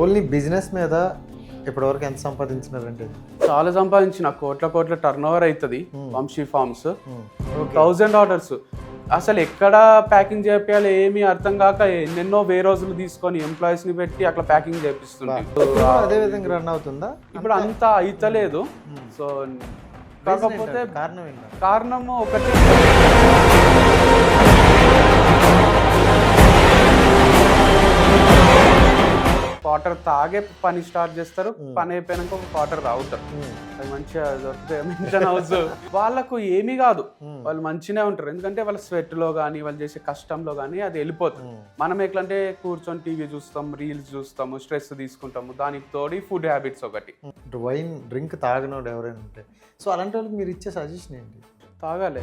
Only business మీద ఇప్పటివరకు ఎంత సంపాదించినారంటే? చాలా సంపాదించిన కోట్ల టర్న్ ఓవర్ అవుతుంది వంశీ ఫార్మ్స్. 1000 ఆర్డర్స్. అసలు ఎక్కడ ప్యాకింగ్ చేయాలి ఏమీ అర్థం కాక ఎన్నెన్నో రోజులు తీసుకొని ఎంప్లాయీస్ ని పెట్టి అట్లా ప్యాకింగ్ చేపిస్తుంది. అదే విధంగా రన్ అవుతుందా? ఇప్పుడు అంతా అయితలేదు. సో కాకపోతే కారణము ఒకటి, వాటర్ తాగే పని స్టార్ట్ చేస్తారు, పని అయిపోయినాక ఒక వాటర్ తాగుతారు. అది మంచిగా దొరుకుతాయి మెన్షన్ హౌస్. వాళ్ళకు ఏమీ కాదు, వాళ్ళు మంచిగానే ఉంటారు. ఎందుకంటే వాళ్ళ స్వెట్ లో కానీ వాళ్ళు చేసే కష్టంలో కానీ అది వెళ్ళిపోతుంది. మనం ఎట్లంటే కూర్చొని టీవీ చూస్తాం, రీల్స్ చూస్తాము, స్ట్రెస్ తీసుకుంటాము. దానికి తోడి ఫుడ్ హ్యాబిట్స్ ఒకటి. వైన్ డ్రింక్ తాగినోడు ఎవరైనా ఉంటే సో అలాంటి వాళ్ళకి మీరు ఇచ్చే సజెషన్ ఏంటి? తాగాలి.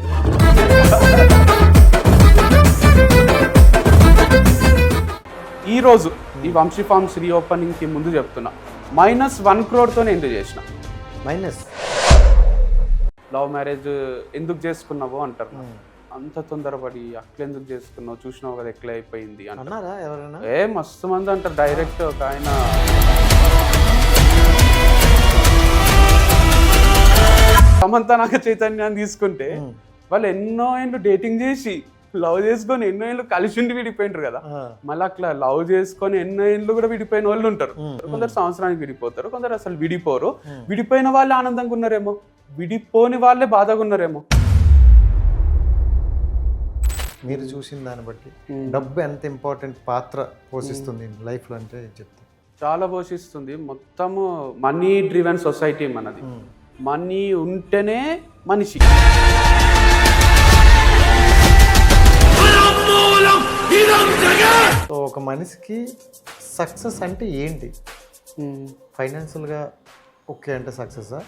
ఈ రోజు ఈ వంశీ ఫార్మ్స్ రీఓపెనింగ్ కి ముందు చెప్తున్నా, -1 crore ఎందుకు చేసిన. మైనస్ లవ్ మ్యారేజ్ ఎందుకు చేసుకున్నావో అంటారు. అంత తొందరపడి అట్లా ఎందుకు చేసుకున్నావు, చూసినావు కదా ఎట్లా అయిపోయింది అన్నారా ఎవరైనా? మస్తు మంది అంటారు. డైరెక్ట్ ఒక ఆయన సమంత నాగ చైతన్యాన్ని తీసుకుంటే వాళ్ళు ఎన్నో ఏళ్ళు డేటింగ్ చేసి లవ్ చేసుకొని ఎన్నో ఏళ్ళు కలిసి ఉండి విడిపోయినారు కదా. మళ్ళీ అట్లా లవ్ చేసుకొని ఎన్నో ఏళ్ళు కూడా విడిపోయిన వాళ్ళు ఉంటారు. కొందరు సంవత్సరానికి విడిపోతారు, కొందరు అసలు విడిపోరు. విడిపోయిన వాళ్ళే ఆనందంగా ఉన్నారేమో, విడిపోని వాళ్ళే బాధగా ఉన్నారేమో. మీరు చూసిన దాన్ని బట్టి డబ్బు ఎంత ఇంపార్టెంట్ పాత్ర పోషిస్తుంది లైఫ్ లో అంటే చెప్తాను. చాలా పోషిస్తుంది. మొత్తము మనీ డ్రివెన్ సొసైటీ మనది. మనీ ఉంటేనే మనిషి. సో ఒక మనిషికి సక్సెస్ అంటే ఏంటి? ఫైనాన్షియల్గా ఓకే అంటే సక్సెసా?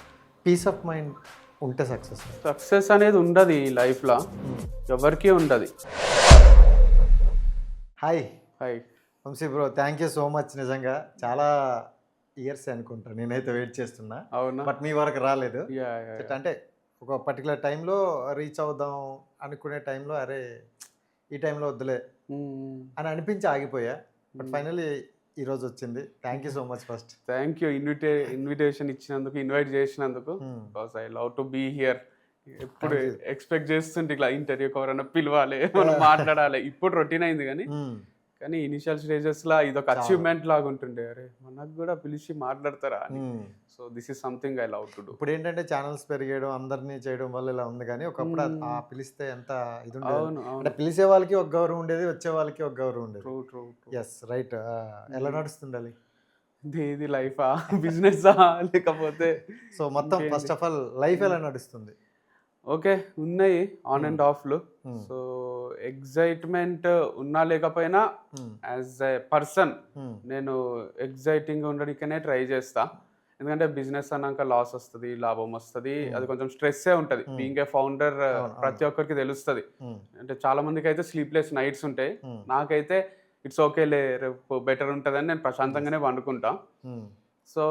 పీస్ ఆఫ్ మైండ్ ఉంటే సక్సెస్? సక్సెస్ అనేది ఉండదు ఈ లైఫ్లో, ఎవరికీ ఉండదు. Hi hi Vamshi bro, thank you so much. నిజంగా చాలా ఇయర్స్ అనుకుంటా నేనైతే వెయిట్ చేస్తున్నా. అవునా? బట్ మీ వరకు రాలేదు. అంటే ఒక పర్టికులర్ టైంలో రీచ్ అవుదాం అనుకునే టైంలో అరే ఈ టైంలో వద్దులే అని అనిపించి ఆగిపోయా. బట్ ఫైనల్లీ ఈరోజు వచ్చింది. Thank you so much. First thank you invitation ఇచ్చినందుకు, ఇన్వైట్ చేసినందుకు. Because I love to be here. ఎప్పుడు ఎక్స్పెక్ట్ చేస్తుంటే ఇట్లా ఇంటర్వ్యూకి ఎవరైనా పిలవాలి, మనం మాట్లాడాలి. ఇప్పుడు రొటీన్ అయింది కానీ ఇనిషియల్ స్టేజెస్లో ఇదొక అచీవ్మెంట్ లాగా ఉంటుండే. అరే మనకు కూడా పిలిచి మాట్లాడతారా అని. So this is something I love to do. ఇప్పుడు ఏంటంటే ఛానల్స్ పెరిగేయడం, అందరినీ చేయడం వల్ల ఇలా ఉంది. కానీ ఒకప్పుడు ఆ పిలిస్తే ఎంత ఇది ఉండేది. అంటే పిలిచే వాళ్ళకి ఒక గౌరవం ఉండేది, వచ్చే వాళ్ళకి ఒక గౌరవం ఉండేది. ట్రూ. Yes right. ఎలా నడుస్తుండాలి ఇది లైఫా, బిజినెస్సా లేకపోతే? సో మొత్తం ఫస్ట్ ఆఫ్ ఆల్ లైఫ్ ఎలా నడుస్తుంది? ఓకే, ఉన్నాయి ఆన్ అండ్ ఆఫ్లు. సో ఎగ్జైట్మెంట్ ఉన్నా లేకపోయినా యాజ్ ఎ పర్సన్ నేను ఎగ్జైటింగ్ ఉండడానికనే ట్రై చేస్తా. ఎందుకంటే బిజినెస్ అన్నాక లాస్ వస్తుంది, లాభం వస్తుంది, అది కొంచెం స్ట్రెస్సే ఉంటుంది. బీయింగ్ ఏ ఫౌండర్ ప్రతి ఒక్కరికి తెలుస్తుంది. అంటే చాలా మందికి అయితే స్లీప్లెస్ నైట్స్ ఉంటాయి. నాకైతే ఇట్స్ ఓకేలే, రేపు బెటర్ ఉంటుందని నేను ప్రశాంతంగానే వండుకుంటా. సో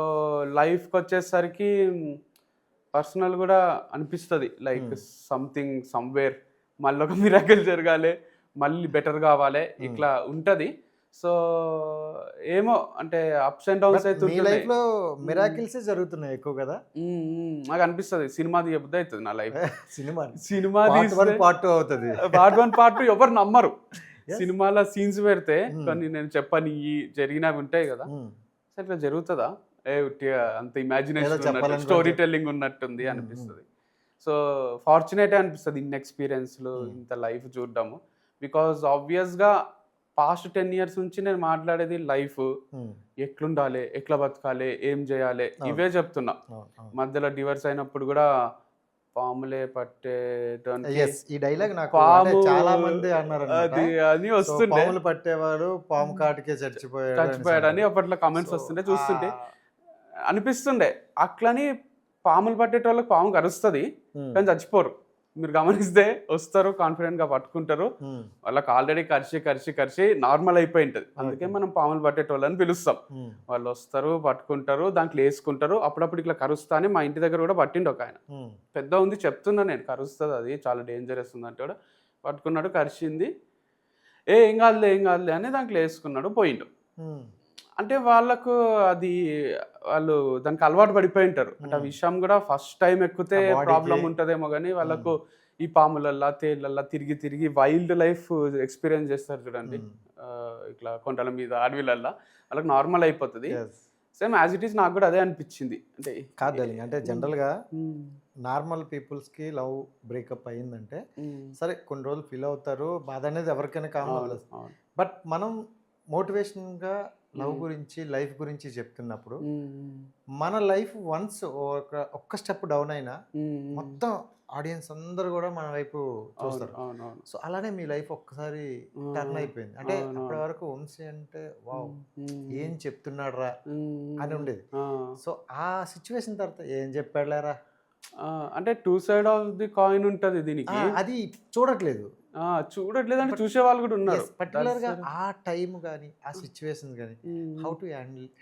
లైఫ్కి వచ్చేసరికి పర్సనల్ కూడా అనిపిస్తుంది, లైక్ సంథింగ్ సమ్వేర్ మళ్ళీ ఒక మిరాకిల్ జరగాలి, మళ్ళీ బెటర్ కావాలి, ఇట్లా ఉంటుంది. సో ఏమో అంటే అప్స్ అండ్ డౌన్స్ అయితే లైఫ్ లో మిరాకిల్స్ జరుగుతున్నాయి ఎక్కువ కదా. నాకు అనిపిస్తుంది సినిమా తీయబుద్ధి అవుతుంది నా లైఫ్. సినిమా పార్ట్ 2 అవుతుంది. పార్ట్ 1 పార్ట్ 2 ఎవరు నమ్మరు. సినిమాలో సీన్స్ పెడితే కొన్ని నేను చెప్పని జరిగినవి ఉంటాయి కదా, ఇట్లా జరుగుతుందా, అంత ఇమాజినేషన్ స్టోరీ టెల్లింగ్ ఉన్నట్టుంది అనిపిస్తుంది. సో ఫార్చునేట్ అనిపిస్తుంది ఇన్ని ఎక్స్పీరియన్స్లు, ఇంత లైఫ్ చూడడము. బికాజ్ ఆబ్వియస్గా పాస్ట్ 10 years నుంచి నేను మాట్లాడేది లైఫ్ ఎట్లుండాలి, ఎట్లా బతకాలి, ఏం చేయాలి, ఇవే చెప్తున్నా. మధ్యలో డివర్స్ అయినప్పుడు కూడా పాములే పట్టే ఈ డైలాగ్ నాకు పాము చాలా మంది అన్నారు అది అని వస్తుండే. పాములు పట్టేవాడు పాము కాటికే చచ్చిపోయాడు అని అప్పట్లో కామెంట్స్ వస్తుండే, చూస్తుంటే అనిపిస్తుండే. అట్లని పాములు పట్టేటోళ్ళకి పాము కరుస్తుంది కానీ చచ్చిపోరు. మీరు గమనిస్తే వస్తారు, కాన్ఫిడెంట్ గా పట్టుకుంటారు. వాళ్ళకి ఆల్రెడీ కరిచి నార్మల్ అయిపోయి ఉంటుంది. అందుకే మనం పాములు పట్టేటోళ్ళని పిలుస్తాం. వాళ్ళు వస్తారు, పట్టుకుంటారు, దాంట్లో వేసుకుంటారు. అప్పుడప్పుడు ఇట్లా కరుస్తానే మా ఇంటి దగ్గర కూడా పట్టిండు ఒక ఆయన. పెద్ద ఉంది చెప్తున్నా నేను, కరుస్తుంది, అది చాలా డేంజరస్ ఉంది అంటే కూడా పట్టుకున్నాడు, కరిచింది. ఏం కాదులే అని దాంట్లో వేసుకున్నాడు, పోయిండు. అంటే వాళ్ళకు అది వాళ్ళు దానికి అలవాటు పడిపోయి ఉంటారు. అంటే ఆ విషయం కూడా ఫస్ట్ టైం ఎక్కితే ఆ బాడీకి. ప్రాబ్లమ్ ఉంటదేమో గానీ వాళ్ళకు ఈ పాములల్లా, తేళ్ళల్లా తిరిగి తిరిగి వైల్డ్ లైఫ్ ఎక్స్‌పీరియన్స్ చేస్తారు చూడండి. ఇట్లా కొండల మీద, అడవిలల్లా వాళ్ళకి నార్మల్ అయిపోతది. సేమ్ యాజ్ ఇట్ ఈస్ నాకు కూడా అదే అనిపించింది. అంటే కాదు డార్లింగ్, అంటే జనరల్‌గా హ్మ్. నార్మల్ పీపుల్స్‌కి లవ్ బ్రేకప్ అయిందంటే హ్మ్. సరే కొన్ని రోజులు ఫీల్ అవుతారు. బాధ అనేది ఎవరికైనా కామన్ అవును. వదిలేస్తారు. అవును. బట్ మనం మోటివేషన్‌గా లవ్ గురించి, లైఫ్ గురించి చెప్తున్నప్పుడు హ్మ్. మన లైఫ్ వన్స్ ఒక్క స్టెప్ డౌన్ అయినా హ్మ్. మొత్తం ఆడియన్స్ అందరూ కూడా మన వైపు అవును. చూస్తారు. అవునవును. సో అలానే మీ లైఫ్ ఒక్కసారి టర్న్ అయిపోయింది. అంటే అప్పటి వరకు వంశీ అంటే వావ్ ఏం చెప్తున్నాడురా అని ఉండేది. సో ఆ సిచ్యువేషన్ తర్వాత ఏం చెప్పాడులేరా అంటే 2 సైడ్ ఆఫ్ ది కాయిన్ ఉంటది దీనికి. అది చూడట్లేదు. చూడట్లేదంటే చూసేవాళ్ళు కూడా ఉన్నారు. పర్టికులర్‌గా ఆ టైమ్ గాని, ఆ సిచ్యువేషన్స్ గాని హ్మ్. హౌ టు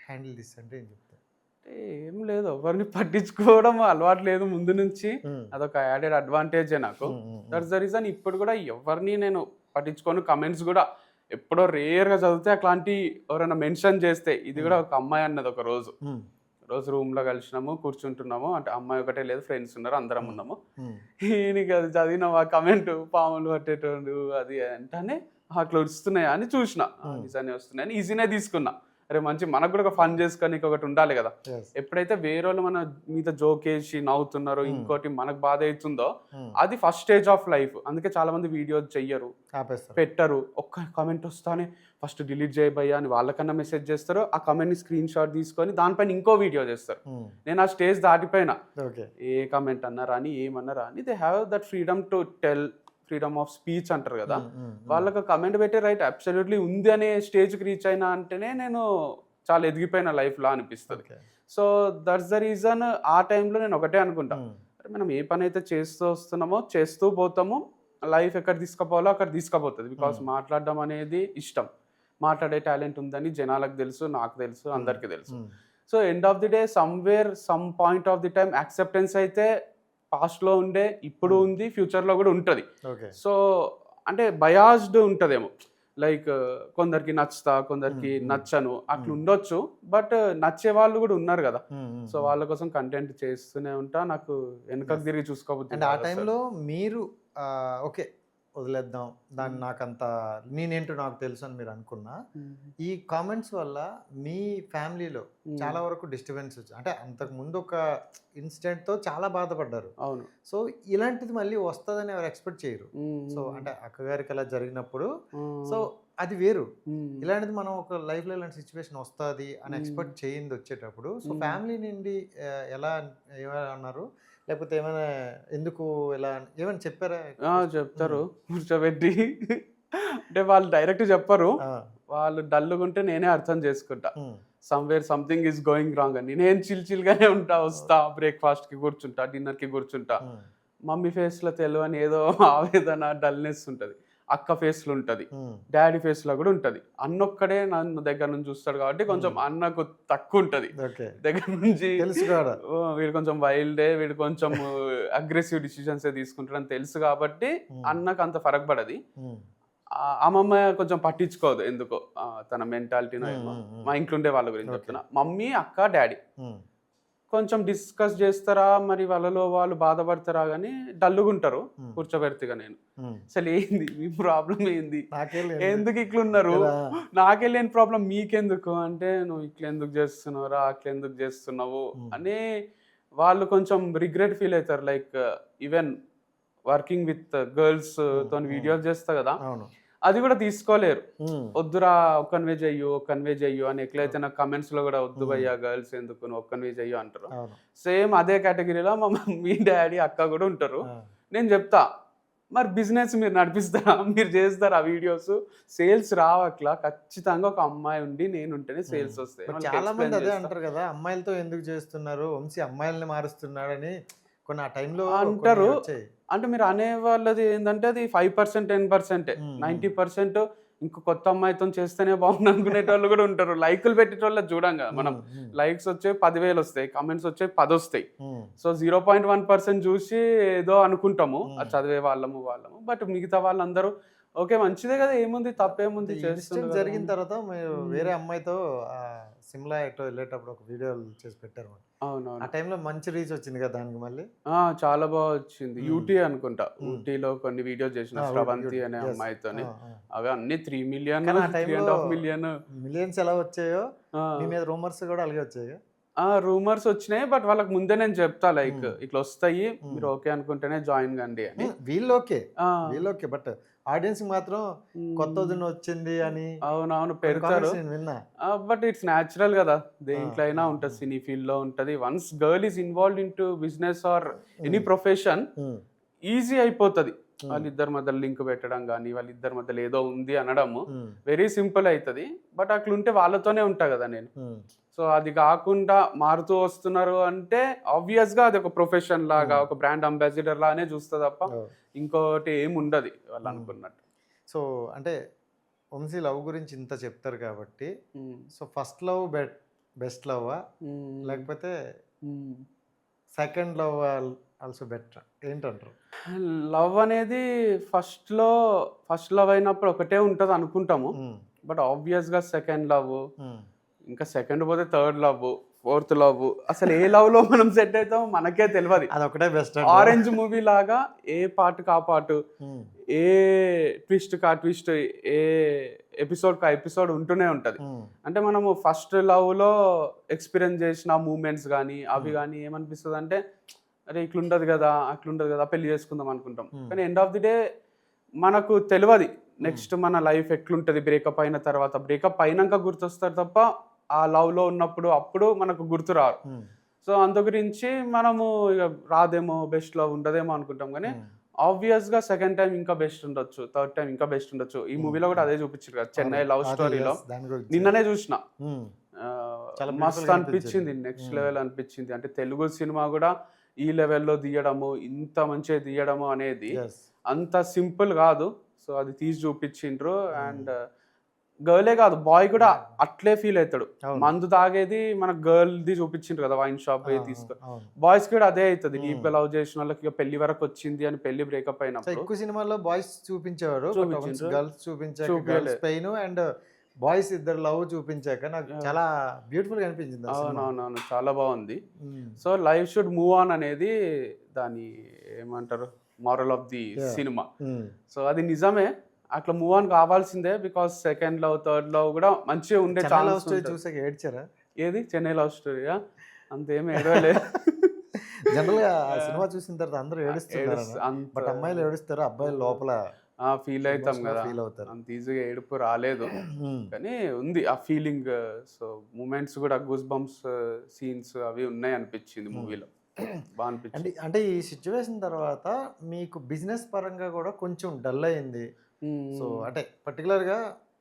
హ్యాండిల్ దిస్ అంటే ఏం చెప్తారు? అంటే ఏం లేదు. ఎవరిని పట్టించుకోవడం అలవాటు లేదు ముందు నుంచి. హ్మ్. అదొక యాడెడ్ అడ్వాంటేజే నాకు. హ్మ్. హ్మ్. హ్మ్. దట్స్ ద రీజన్ ఇప్పుడు కూడా ఎవరిని నేను పట్టించుకోను. కమెంట్స్ గూడా ఎప్పుడో రేర్‌గా చదివితే అట్లాంటియి ఎవరైనా మెన్షన్ చేస్తే, ఇది గూడా ఒక అమ్మాయి అన్నది ఒకరోజు. హ్మ్. రోజు రూమ్‌లో కలిసినాము, కూర్చుంటున్నాము. అంటే అమ్మాయి ఒకటే లేదు, ఫ్రెండ్స్ ఉన్నారు. అందరం ఉన్నాము. హ్మ్. ఈయనకి అది చదివినావా కామెంటు పాములు పట్టేటోడు అది అంటేనే అట్లా వస్తున్నాయా అని చూసిన. నిజానే వస్తున్నాయని ఈజీనే తీసుకున్నా. అరే మంచి మనకు కూడా ఒక ఫన్ చేసుకోనీకి ఒకటి ఉండాలి కదా! యెస్. ఎప్పుడైతే వేరోళ్ళు మన మీద జోకేసి నవ్వుతున్నారో, ఇంకోటి మనకు బాధ అయితుందో హ్మ్. అది ఫస్ట్ స్టేజ్ ఆఫ్ లైఫ్. అందుకే చాలా మంది వీడియోలు చెయ్యరు. ఆపేస్తారు. పెట్టరు. ఒక్క కామెంట్ వస్తానే ఫస్ట్ డిలీట్ చేయి భయ్యా అని వాళ్ళకన్నా మెసేజ్ చేస్తారు. ఆ కామెంట్‌ని స్క్రీన్‌షాట్ తీసుకొని దానిపైన ఇంకో వీడియో చేస్తారు. హ్మ్. నేను ఆ స్టేజ్ దాటిపోయినా. ఓకే. ఏ కామెంట్ అన్నా రాని, ఏమన్నా రాని they have that freedom to tell, freedom of speech అంటారు కదా! హ్మ్. హ్మ్. హ్మ్. వాళ్ళకి కామెంట్ పెట్టే రైట్ అబ్సల్యూట్‌లీ ఉంది అనే స్టేజ్‌కి రీచ్ అయినా అంటేనే నేను చాలా ఎదిగిపోయిన లైఫ్‌లో అనిపిస్తది. Okay. So that's the reason ఆ టైంలో నేను ఒకటే అనుకుంటా. హ్మ్. అరే మనం ఏ పనైతే చేస్తూ వస్తున్నామో చేస్తూ పోతాము. లైఫ్ ఎక్కడ తీసుకుపోవాలో అక్కడ తీసుకుపోతది. బికాజ్ మాట్లాడడం అనేది ఇష్టం. మాట్లాడే టాలెంట్ ఉందని జనాలకు తెలుసు, నాకు తెలుసు, అందరికీ తెలుసు. హ్మ్. So end of the day somewhere some point of the time acceptance అయితే పాస్ట్‌లో ఉండే, ఇప్పుడు ఉంది, ఫ్యూచర్‌లో కూడా ఉంటది. ఓకే. సో అంటే బయాస్డ్ ఉంటదేమో. లైక్ కొందరికి నచ్చుతా, కొందరికి నచ్చను. అట్లా ఉండొచ్చు. బట్ నచ్చే వాళ్ళు కూడా ఉన్నారు గదా! హ్మ్. హ్మ్. సో వాళ్ళ కోసం కంటెంట్ చేస్తూనే ఉంటా. నాకు వెనకకు తిరిగి చూసుకోబుద్ది అండ్ ఆ కాదసలు. టైంలో మీరు ఓకే. వదిలేద్దాం. దాన్ని నాకంత నేనేంటో నాకు తెలుసు అని మీరు అనుకున్నా. ఈ కామెంట్స్ వల్ల మీ ఫ్యామిలీలో చాలా వరకు డిస్టర్బెన్స్ వచ్చి అంటే అంతకుముందు ఒక ఇన్సిడెంట్‌తో చాలా బాధపడ్డారు. అవును. సో ఇలాంటిది మళ్ళీ వస్తదని ఎవరు ఎక్స్‌పెక్ట్ చేయరు. సో అంటే అక్కగారికి అలా జరిగినప్పుడు సో అది వేరు. ఇలాంటిది మనం ఒక లైఫ్‌లో ఇలాంటి సిట్యుయేషన్ వస్తది అని ఎక్స్‌పెక్ట్ చేయంది వచ్చేటప్పుడు సో ఫ్యామిలీ నుండి ఎలా ఏమన్నారు? లేకపోతే ఏమైనా ఎందుకు ఇలా ఏమైనా చెప్పారా? చెప్తారు. కూర్చోబెట్టి అంటే వాళ్ళు డైరెక్ట్ చెప్పరు. ఆ! వాళ్ళు డల్‌గుంటే నేనే అర్థం చేసుకుంటా. హ్మ్. Somewhere something is going wrong అని. నేను చిల్‌గానే ఉంటా. వస్తా, బ్రేక్‌ఫాస్ట్‌కి కూర్చుంటా, డిన్నర్‌కి కూర్చుంటా. హ్మ్. మమ్మీ ఫేస్‌లో తెలవని ఏదో ఆవేదన, డల్‌నెస్ ఉంటది. అక్క ఫేస్‌లో ఉంటది. హ్మ్. డ్యాడీ ఫేస్‌లో కూడా ఉంటది. అన్నొక్కడే నన్ను దగ్గర నుంచి చూస్తాడు కాబట్టి కొంచెం అన్నకు తక్కువుంటది. ఓకే. దగ్గర నుంచి తెలుసు కూడా. వీడు కొంచెం వైల్డే, వీడు కొంచెం అగ్రెసివ్ డిసిషన్సే తీసుకుంటాడని తెలుసు కాబట్టి అన్నకు అంత ఫరక్ పడది. హ్మ్. అమ్మమ్మ కొంచెం పట్టించుకోదు ఎందుకో. తన మెంటాలిటీనో ఏమో. మా ఇంట్లో ఉండే వాళ్ళ గురించి చెప్తున్నా. మమ్మీ, అక్క, డ్యాడీ హ్మ్. కొంచెం డిస్కస్ చేస్తారా, మరి వాళ్ళలో వాళ్ళు బాధపడతారా గానీ డల్లుగుంటారు. కూర్చోబెడితే ఇగ నేను. హ్మ్. అసలేంది మీ ప్రాబ్లమ్ ఏంది? నాకే లేదు. ఎందుకు ఇట్లున్నారు? ఇలా నాకే లేని ప్రాబ్లమ్ మీకెందుకు? అంటే నువ్వు ఇట్లెందుకు చేస్తున్నావురా? అట్లెందుకు చేస్తున్నావు? అని వాళ్ళు కొంచెం రిగ్రెట్ ఫీల్ అయితారు. Like even working with girls తోని వీడియోస్ చేస్తా కదా! అవును. అది కూడా తీసుకోలేరు. హ్మ్. వద్దురా ఒక్కనివే చెయ్యు అని ఎట్లయితే నాకు కమెంట్స్‌లో గూడా వద్దు భయ్యా గర్ల్స్ ఎందుకు నువ్వు ఒక్కనివే చెయ్యు అంటారు. అవును. సేమ్ అదే కేటగిరీలో మా మమ్మీ, డ్యాడీ, అక్క గూడా ఉంటారు. ఆ! నేను జెప్తా, మరి బిజినెస్ మీరు నడిపిస్తారా? మీరు చేస్తారా వీడియోస్? సేల్స్ రావట్లా. ఖచ్చితంగా ఒక అమ్మాయి ఉండి నేనుంటేనే సేల్స్ వస్తాయి. బట్ వాళ్ళకి చాలా మంది ఎక్స్‌ప్లెయిన్ అదే చేస్తా. అంటారు కదా! అమ్మాయిలతో ఎందుకు చేస్తున్నారు? వంశీ అమ్మాయిల్ని మారుస్తున్నాడని కొన్ని ఆ టైంలో కొన్ని అంటారు. వచ్చాయి. అంటే మీరు అనేవాళ్ళది ఏందంటే అది 5%, 10%. 90% ఇంకో కొత్త అమ్మాయితోని చేస్తేనే బాగుండు అనుకునేటోళ్ళు గూడా ఉంటారు. లైకులు పెట్టేటోళ్ళది చూడం గదా! మనం. లైక్స్ వచ్చేవి 10,000 వస్తాయి. కామెంట్స్ వచ్చేవి 10 వస్తాయి. హ్మ్. సో 0.1% చూసి ఏదో అనుకుంటాము. అది చదివే వాళ్ళము. బట్ మిగతా వాళ్ళందరూ ఓకే మంచిదే కదా, ఏముంది తప్పేముంది, ఈ చేస్తుండు ఇన్సిడెంట్ కదా జరిగిన అని. తర్వాత మీరు వేరే అమ్మాయితో సిమ్లా ఎటో వెళ్ళేటప్పుడు ఒక వీడియో చేసి పెట్టారు. ఆ అవునవును. టైంలో మంచి రీచ్ వచ్చింది కదా దానికి మళ్ళీ. చాలా బాగా వచ్చింది. హ్మ్. యూటీ అనుకుంటా. హ్మ్. ఊటీలో కొన్ని వీడియోస్ చేసిన ఊటీ స్రవంతి యూటీ. అనే యెస్. అమ్మాయితోని. ఆ! ఆ! అవి అన్నీ 3 మిలియన్, కానీ ఆ టైంలో 3.5 మిలియన్. మిలియన్స్ ఎలా వచ్చాయో ఆ! మీ మీద రూమర్స్ కూడా అలాగే వచ్చాయా? రూమర్స్ వచ్చినాయి. బట్ వాళ్ళకి ముందే నేను చెప్తా లైక్ హ్మ్. ఇట్లా వస్తాయి. హ్మ్. మీరు ఓకే అనుకుంటేనే జాయిన్ కండి అని. వీళ్ళోకే. ఆ! వీళ్ళోకే. బట్ ఆడియన్స్‌కి మాత్రం హ్మ్. కొత్తొదిన వచ్చింది అని అవునవును కొన్ని పెడతారు. కామెంట్స్ నేను విన్నా. బట్ ఇట్స్ న్యాచురల్ గదా! ఆ! దేంట్లో అయినా ఆ! ఉంటది. ఆ! సినీ ఫీల్డ్‌లో ఉంటది. Once girl is involved into business or any హ్మ్. ప్రొఫెషన్ హ్మ్. ఈజీ అయిపోతది. హ్మ్. వాళ్ళిద్దరి మధ్యలో లింక్ పెట్టడం గాని, వాళ్ళిద్దరి మధ్యలో ఏదో ఉంది అనడము హ్మ్. వెరీ సింపుల్ అయితది. బట్ అట్లుంటే వాళ్ళతోనే ఉంటా గదా నేను. హ్మ్. సో, అది గాకుండా మారుతూ వస్తున్నారు అంటే ఆబ్వియస్‌గా అది ఒక ప్రొఫెషన్ లాగా, హ్మ్. ఒక బ్రాండ్ అంబాసిడర్ లానే చూస్తా తప్ప ఓహ్! ఇంకోటి ఏముండది హ్మ్. వాళ్ళనుకున్నట్టు. సో, అంటే వంశీ లవ్ గురించి ఇంత చెప్తారు కాబట్టి, హ్మ్. సో, ఫస్ట్ లవ్ బెస్ట్ లవ్వా? హ్మ్. లేకపోతే హ్మ్. సెకండ్ లవ్ ఆల్సో బెటరా? ఏంటంటారు? లవ్ అనేది ఫస్ట్‌లో ఫస్ట్ లవ్ అయినప్పుడు ఒకటే ఉంటదనుకుంటాము. హ్మ్. బట్ ఆబ్వియస్‌గా సెకండ్ లవ్వు, హ్మ్. ఇంకా సెకండ్ పోతే థర్డ్ లవ్వు, ఫోర్త్ లవ్వు. అసలు ఏ లవ్‌లో మనం సెట్ అయితామో మనకే తెలవది. అదొక్కటే బెస్ట్ అంటారా? 'ఆరెంజ్' మూవీ లాగా ఏ పార్ట్‌కి ఆ పార్ట్, హ్మ్. ఏ ట్విస్ట్‌కి ఆ ట్విస్ట్, ఏ ఎపిసోడ్‌కి ఆ ఎపిసోడ్ ఉంటూనే ఉంటది. హ్మ్. అంటే మనము ఫస్ట్ లవ్‌లో ఎక్స్‌పీరియన్స్ చేసిన మూవ్‌మెంట్స్ గానీ, అవి హ్మ్. గానీ ఏమనిపిస్తదంటే, అరే! ఇట్లుండదు గదా! అట్లుండదు గదా! పెళ్లి చేసుకుందాం అనుకుంటాం. హ్మ్. కానీ ఎండ్ ఆఫ్ ది డే మనకు తెలవది. హ్మ్. నెక్స్ట్ మన లైఫ్ ఎట్లుంటది బ్రేకప్ అయిన తర్వాత. బ్రేకప్ అయినంక గుర్తొస్తారు తప్ప, ఆ లవ్‌లో ఉన్నప్పుడు అప్పుడు మనకు గుర్తు రారు. హ్మ్. సో, అందు గురించి మనము ఇగ రాదేమో, బెస్ట్ లవ్ ఉండదేమో అనుకుంటాం గానీ, హ్మ్. ఆబ్వియస్‌గా సెకండ్ టైమ్ ఇంకా బెస్ట్ ఉండొచ్చు. థర్డ్ టైమ్ ఇంకా బెస్ట్ ఉండొచ్చు. ఈ హ్మ్. మూవీలో గూడా హ్మ్. అదే చూపిచ్చిర్రు కదా! అవును. 'చెన్నై లవ్ అదే స్టోరీలో'. యెస్. దాని గురించే. నిన్ననే జూషిన. హ్మ్. చాలా మస్త్ బ్యూటిఫుల్‌గా అనిపించింది. అనిపిచ్చింది. నెక్స్ట్ హ్మ్. లెవెల్ అనిపిచ్చింది. అంటే తెలుగు సినిమా గూడా ఈ లెవెల్‌లో తీయడము, ఇంత మంచిగా తీయడము అనేది యెస్. అంత సింపుల్ గాదు. సో, అది తీసి చూపిచ్చిండ్రు. హ్మ్. అండ్ గర్లే గాదు, బాయ్ గూడా యాహ్! అట్లే ఫీల్ అయితాడు. అవును. మందు తాగేది మన గర్ల్‌ది చూపిచ్చిండ్రు కదా! వైన్ షాప్ ఆ! పోయి ఆ! తీసుకో అవును. బాయ్స్‌కి కూడా అదే అయితది. హ్మ్. డీప్‌గా లవ్ చేసినోళ్ళకి ఇగ పెళ్లి వరకొచ్చింది అని పెళ్లి బ్రేకప్ సో, అయినప్పుడు ఎక్కువ సినిమాల్లో బాయ్స్ చూపించేవారు. బట్ వన్స్ చూపిచ్చిండ్రు. గర్ల్స్ చూపించాక గర్ల్స్ చూపియలే. పెయిన్ అండ్ బాయ్స్ ఇద్దరు లవ్ చూపించాక నాకు యాహ్! చాలా బ్యూటిఫుల్‌గా అనిపించింది ఆ సినిమా. అవునవునవును. చాలా బావుంది. హ్మ్. So, life should move on అనేది దాని ఏమంటారు? Moral of the yeah! Cinema. హ్మ్. సో, అది నిజమే. అట్లా మూవ్ ఆన్ కావాల్సిందే. Because second love, third love గూడా మంచిగా ఉండే 'చెన్నై లవ్ ఛాన్స్ స్టోరీ' ఉంటది. చూసాక ఏడ్చారా? ఏది 'చెన్నై లవ్ స్టోరీయా'? అంతేం ఏడవలే. జనరల్‌గా ఆ ఆ! సినిమా చూసిన తర్వాత అందరూ ఏడుస్తున్నారనా? అంత బట్ అమ్మాయిలు ఏడుస్తారు. అబ్బాయిలు లోపల ఫీల్ అయితాం ఎమోషనల్‌గా గదా! ఫీల్ అవుతారు. అంత ఈజీగా ఏడుపు రాలేదు. హ్మ్. కానీ ఉంది ఆ ఫీలింగ్. సో, మూమెంట్స్ గూడా గూస్ బంప్స్ సీన్స్ అవి ఉన్నాయనిపిచ్చింది హ్మ్. మూవీలో. బా అనిపిచ్చింది. అంటే ఈ సిట్యుయేషన్ తర్వాత మీకు బిజినెస్ పరంగా గూడా కొంచెం డల్ అయింది. సో, హ్మ్. అంటే పర్టిక్యులర్‌గా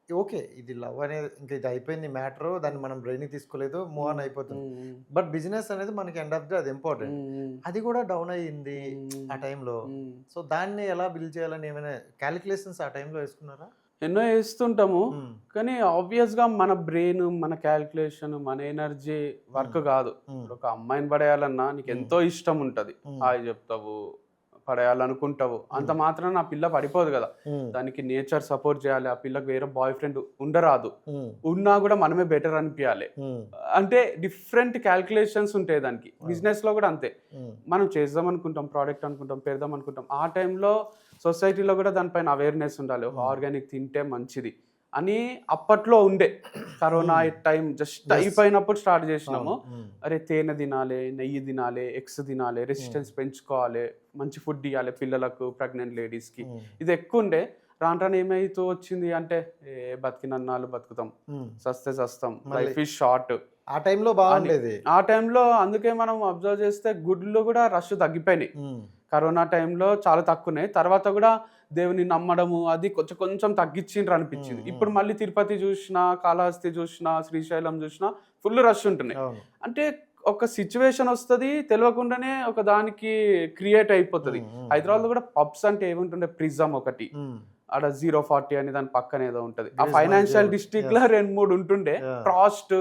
ఓకే. ఇది లవ్ అనేది ఇంక ఇది అయిపోయింది మ్యాటరు. దాన్ని మనం బ్రెయిన్‌కి తీసుకోలేదు. మూవ్ ఆన్ హ్మ్. అయిపోతుంది. హ్మ్. హ్మ్. బట్ బిజినెస్ అనేది మనకి ఎండ్ ఆఫ్ ది డే అది ఇంపార్టెంట్. హ్మ్. హ్మ్. అది గూడా డౌన్ అయ్యింది హ్మ్. ఆ టైంలో. హ్మ్. సో, దాన్ని ఎలా బిల్డ్ చేయాలని ఏమైనా కాలిక్యులేషన్స్ ఆ టైంలో యేసుకున్నారా? ఎన్నో ఏస్తుంటాము. హ్మ్. కానీ ఆబ్వియస్‌గా మన బ్రెయిన్, మన కాలిక్యులేషన్, మన ఎనర్జీ హ్మ్. వర్క్ గాదు. హ్మ్. ఇప్పుడు ఒక అమ్మాయిని పడేయాలన్నా హ్మ్. నీకెంతో ఇష్టం ఉంటది. హ్మ్. హాయ్ జెప్తావు, పడేయాలనుకుంటావు. అంత హ్మ్. మాత్రాన ఆ పిల్ల పడిపోదు గదా! హ్మ్. దానికి నేచర్ సపోర్ట్ జేయాలి. ఆ పిల్లకి వేరే బాయ్ ఫ్రెండ్ ఉండరాదు. హ్మ్. ఉన్నా గూడా మనమే బెటర్ అనిపియాలి. హ్మ్. అంటే డిఫరెంట్ కాలిక్యులేషన్స్ ఉంటాయి దానికి. అవును. బిజినెస్‌లో గూడా అంతే. హ్మ్. మనం చేద్దాం అనుకుంటాం, ప్రొడక్ట్ అనుకుంటాం, పెడదాం అనుకుంటాం. ఆ టైంలో సొసైటీలో గూడా దానిపైన అవేర్‌నెస్ ఉండాలి. ఓహో! హ్మ్. ఆర్గానిక్ తింటే మంచిది అని అప్పట్లో ఉండే. కరోనా హ్మ్. Time just yes. అయిపోయినప్పుడు స్టార్ట్ జేసినాము. అవును. హ్మ్. అరే! తేనె తినాలే, నెయ్యి తినాలే, ఎగ్స్ తినాలే, హ్మ్. రెసిస్టెన్స్ పెంచుకోవాలి, మంచి ఫుడ్ ఇయ్యాలి పిల్లలకు, ప్రెగ్నెంట్ లేడీస్‌కి. హ్మ్. ఇది ఎక్కువుండే. రాను రాను ఏమైతూ వచ్చింది అంటే, బతికినన్నాళ్ళు బతుకుతాం, హ్మ్. సస్తే సస్తాం, మళ్ళీ లైఫ్ ఈజ్ షార్ట్ ఆ టైంలో అని. బావుండేది. ఆ టైంలో అందుకే మనం అబ్జర్వ్ చేస్తే గుడులు గూడా రష్ తగ్గిపోయినాయి. హ్మ్. కరోనా టైంలో చాలా తక్కువున్నాయి. తర్వాత గూడా దేవుని నమ్మడము అది కొంచెం కొంచెం తగ్గిచ్చిండ్రు హ్మ్. అనిపిచ్చింది. హ్మ్. ఇప్పుడు మళ్ళీ తిరుపతి జూషినా, కాళహస్తి జూషినా, శ్రీశైలం జూషినా ఫుల్ రష్ ఉంటున్నాయి. అవును. అంటే ఒక సిట్యుయేషన్ ఒస్తది. తెలవకుండానే ఒక దానికి క్రియేట్ అయిపోతది. హ్మ్. హ్మ్. హ్మ్. హైదరాబాద్‌లో గూడా పబ్స్ అంటే ఏముంటుండే 'ప్రిజం' ఒకటి. హ్మ్. ఆడ 040 అని దాని పక్కన ఏదో ఉంటది. ఆ గిరీష్ ఫైనాన్షియల్ మల్లేశ్వరి ఒకటి. డిస్ట్రిక్ట్‌లో యెస్. 2, 3 ఉంటుండే. యాహ్! ట్రాస్ట్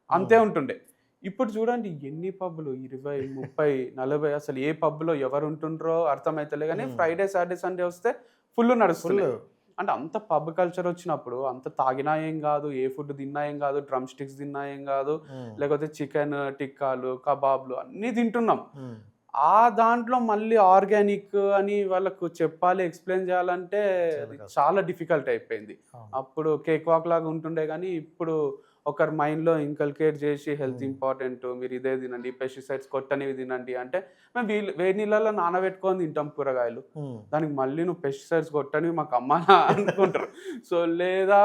అంతే హ్మ్. ఉంటుండే. ఇప్పుడు చూడండి ఎన్ని పబ్‌లు 20, 30, 40 అసలు ఏ పబ్‌లో ఎవరుంటుండ్రో అర్థమైతలే గానీ హ్మ్. ఫ్రైడే, సాటర్‌డే, సండే వస్తే ఫుల్ ఫుల్లు. నడుస్తున్నాయి. అంటే అంత పబ్ కల్చర్ వచ్చినప్పుడు అంత తాగినా ఏం కాదు, ఏ ఫుడ్ తిన్నా ఏం కాదు, డ్రమ్ స్టిక్స్ తిన్నా ఏం కాదు, లేకపోతే చికెన్ టిక్కాలు కబాబ్లు అన్నీ తింటున్నాం. ఆ దాంట్లో మళ్ళీ ఆర్గానిక్ అని వాళ్ళకు చెప్పాలి, ఎక్స్ప్లెయిన్ చేయాలంటే చాలా డిఫికల్ట్ అయిపోయింది. అప్పుడు కేక్ వాక్ లాగా ఉంటుండే, కానీ ఇప్పుడు ఒకరి మైండ్లో ఇంకల్కేట్ చేసి హెల్త్ ఇంపార్టెంట్, మీరు ఇదే తినండి, పెస్టిసైడ్స్ కొట్టనివి తినండి అంటే మేము వేడి నీళ్ళలో నానబెట్టుకొని తింటాం కూరగాయలు, దానికి మళ్ళీ నువ్వు పెస్టిసైడ్స్ కొట్టనివి మాకు అమ్మానా అనుకుంటారు. సో లేదా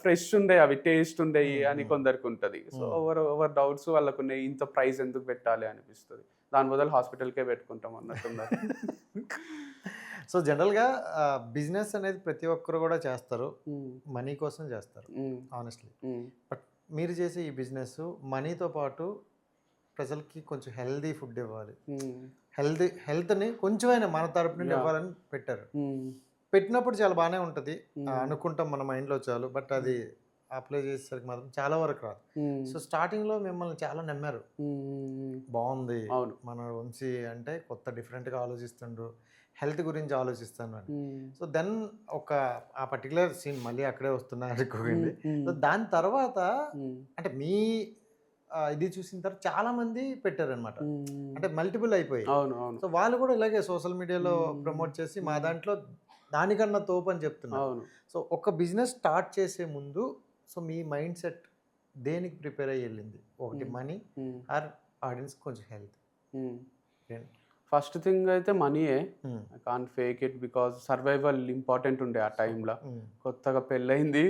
ఫ్రెష్ ఉండే అవి టేస్ట్ ఉండేవి అని కొందరికి ఉంటుంది. సో ఓవర్ డౌట్స్ వాళ్ళకు ఉన్నాయి, ఇంత ప్రైస్ ఎందుకు పెట్టాలి అనిపిస్తుంది. దాని బదులు హాస్పిటల్కే పెట్టుకుంటాం అన్నట్టున్నారు. సో జనరల్గా బిజినెస్ అనేది ప్రతి ఒక్కరు కూడా చేస్తారు, మనీ కోసం చేస్తారు ఆనెస్ట్లీ. బట్ మీరు చేసే ఈ బిజినెస్ మనీతో పాటు ప్రజలకి కొంచెం హెల్దీ ఫుడ్ ఇవ్వాలి, హెల్త్ని కొంచెమైనా మన తరపు నుండి ఇవ్వాలని పెట్టారు. పెట్టినప్పుడు చాలా బాగానే ఉంటుంది అనుకుంటాం మన మైండ్లో చాలు, బట్ అది అప్లై చేసేసరికి మాత్రం చాలా వరకు రాదు. సో స్టార్టింగ్లో మిమ్మల్ని చాలా నమ్మారు, బాగుంది మన వంశీ అంటే కొత్త డిఫరెంట్గా ఆలోచిస్తుండ్రు, హెల్త్ గురించి ఆలోచిస్తాను అని. సో దెన్ ఒక ఆ పర్టికులర్ సీన్ మళ్ళీ అక్కడే వస్తున్నా అనుకోండి. సో దాని తర్వాత అంటే మీ ఇది చూసిన తర్వాత చాలా మంది పెట్టారనమాట, అంటే మల్టిపుల్ అయిపోయి. సో వాళ్ళు కూడా ఇలాగే సోషల్ మీడియాలో ప్రమోట్ చేసి మా దాంట్లో దానికన్నా తోపు అని చెప్తున్నారు. సో ఒక బిజినెస్ స్టార్ట్ చేసే ముందు సో మీ మైండ్ సెట్ దేనికి ప్రిపేర్ అయ్యి వెళ్ళింది? ఒకటి మనీ ఆర్ ఆడియన్స్ కొంచెం హెల్త్? ఫస్ట్ థింగ్ అయితే మనీయే, I can't fake it, because survival important ఉండే ఆ టైంలో. కొత్తగా పెళ్ళయింది,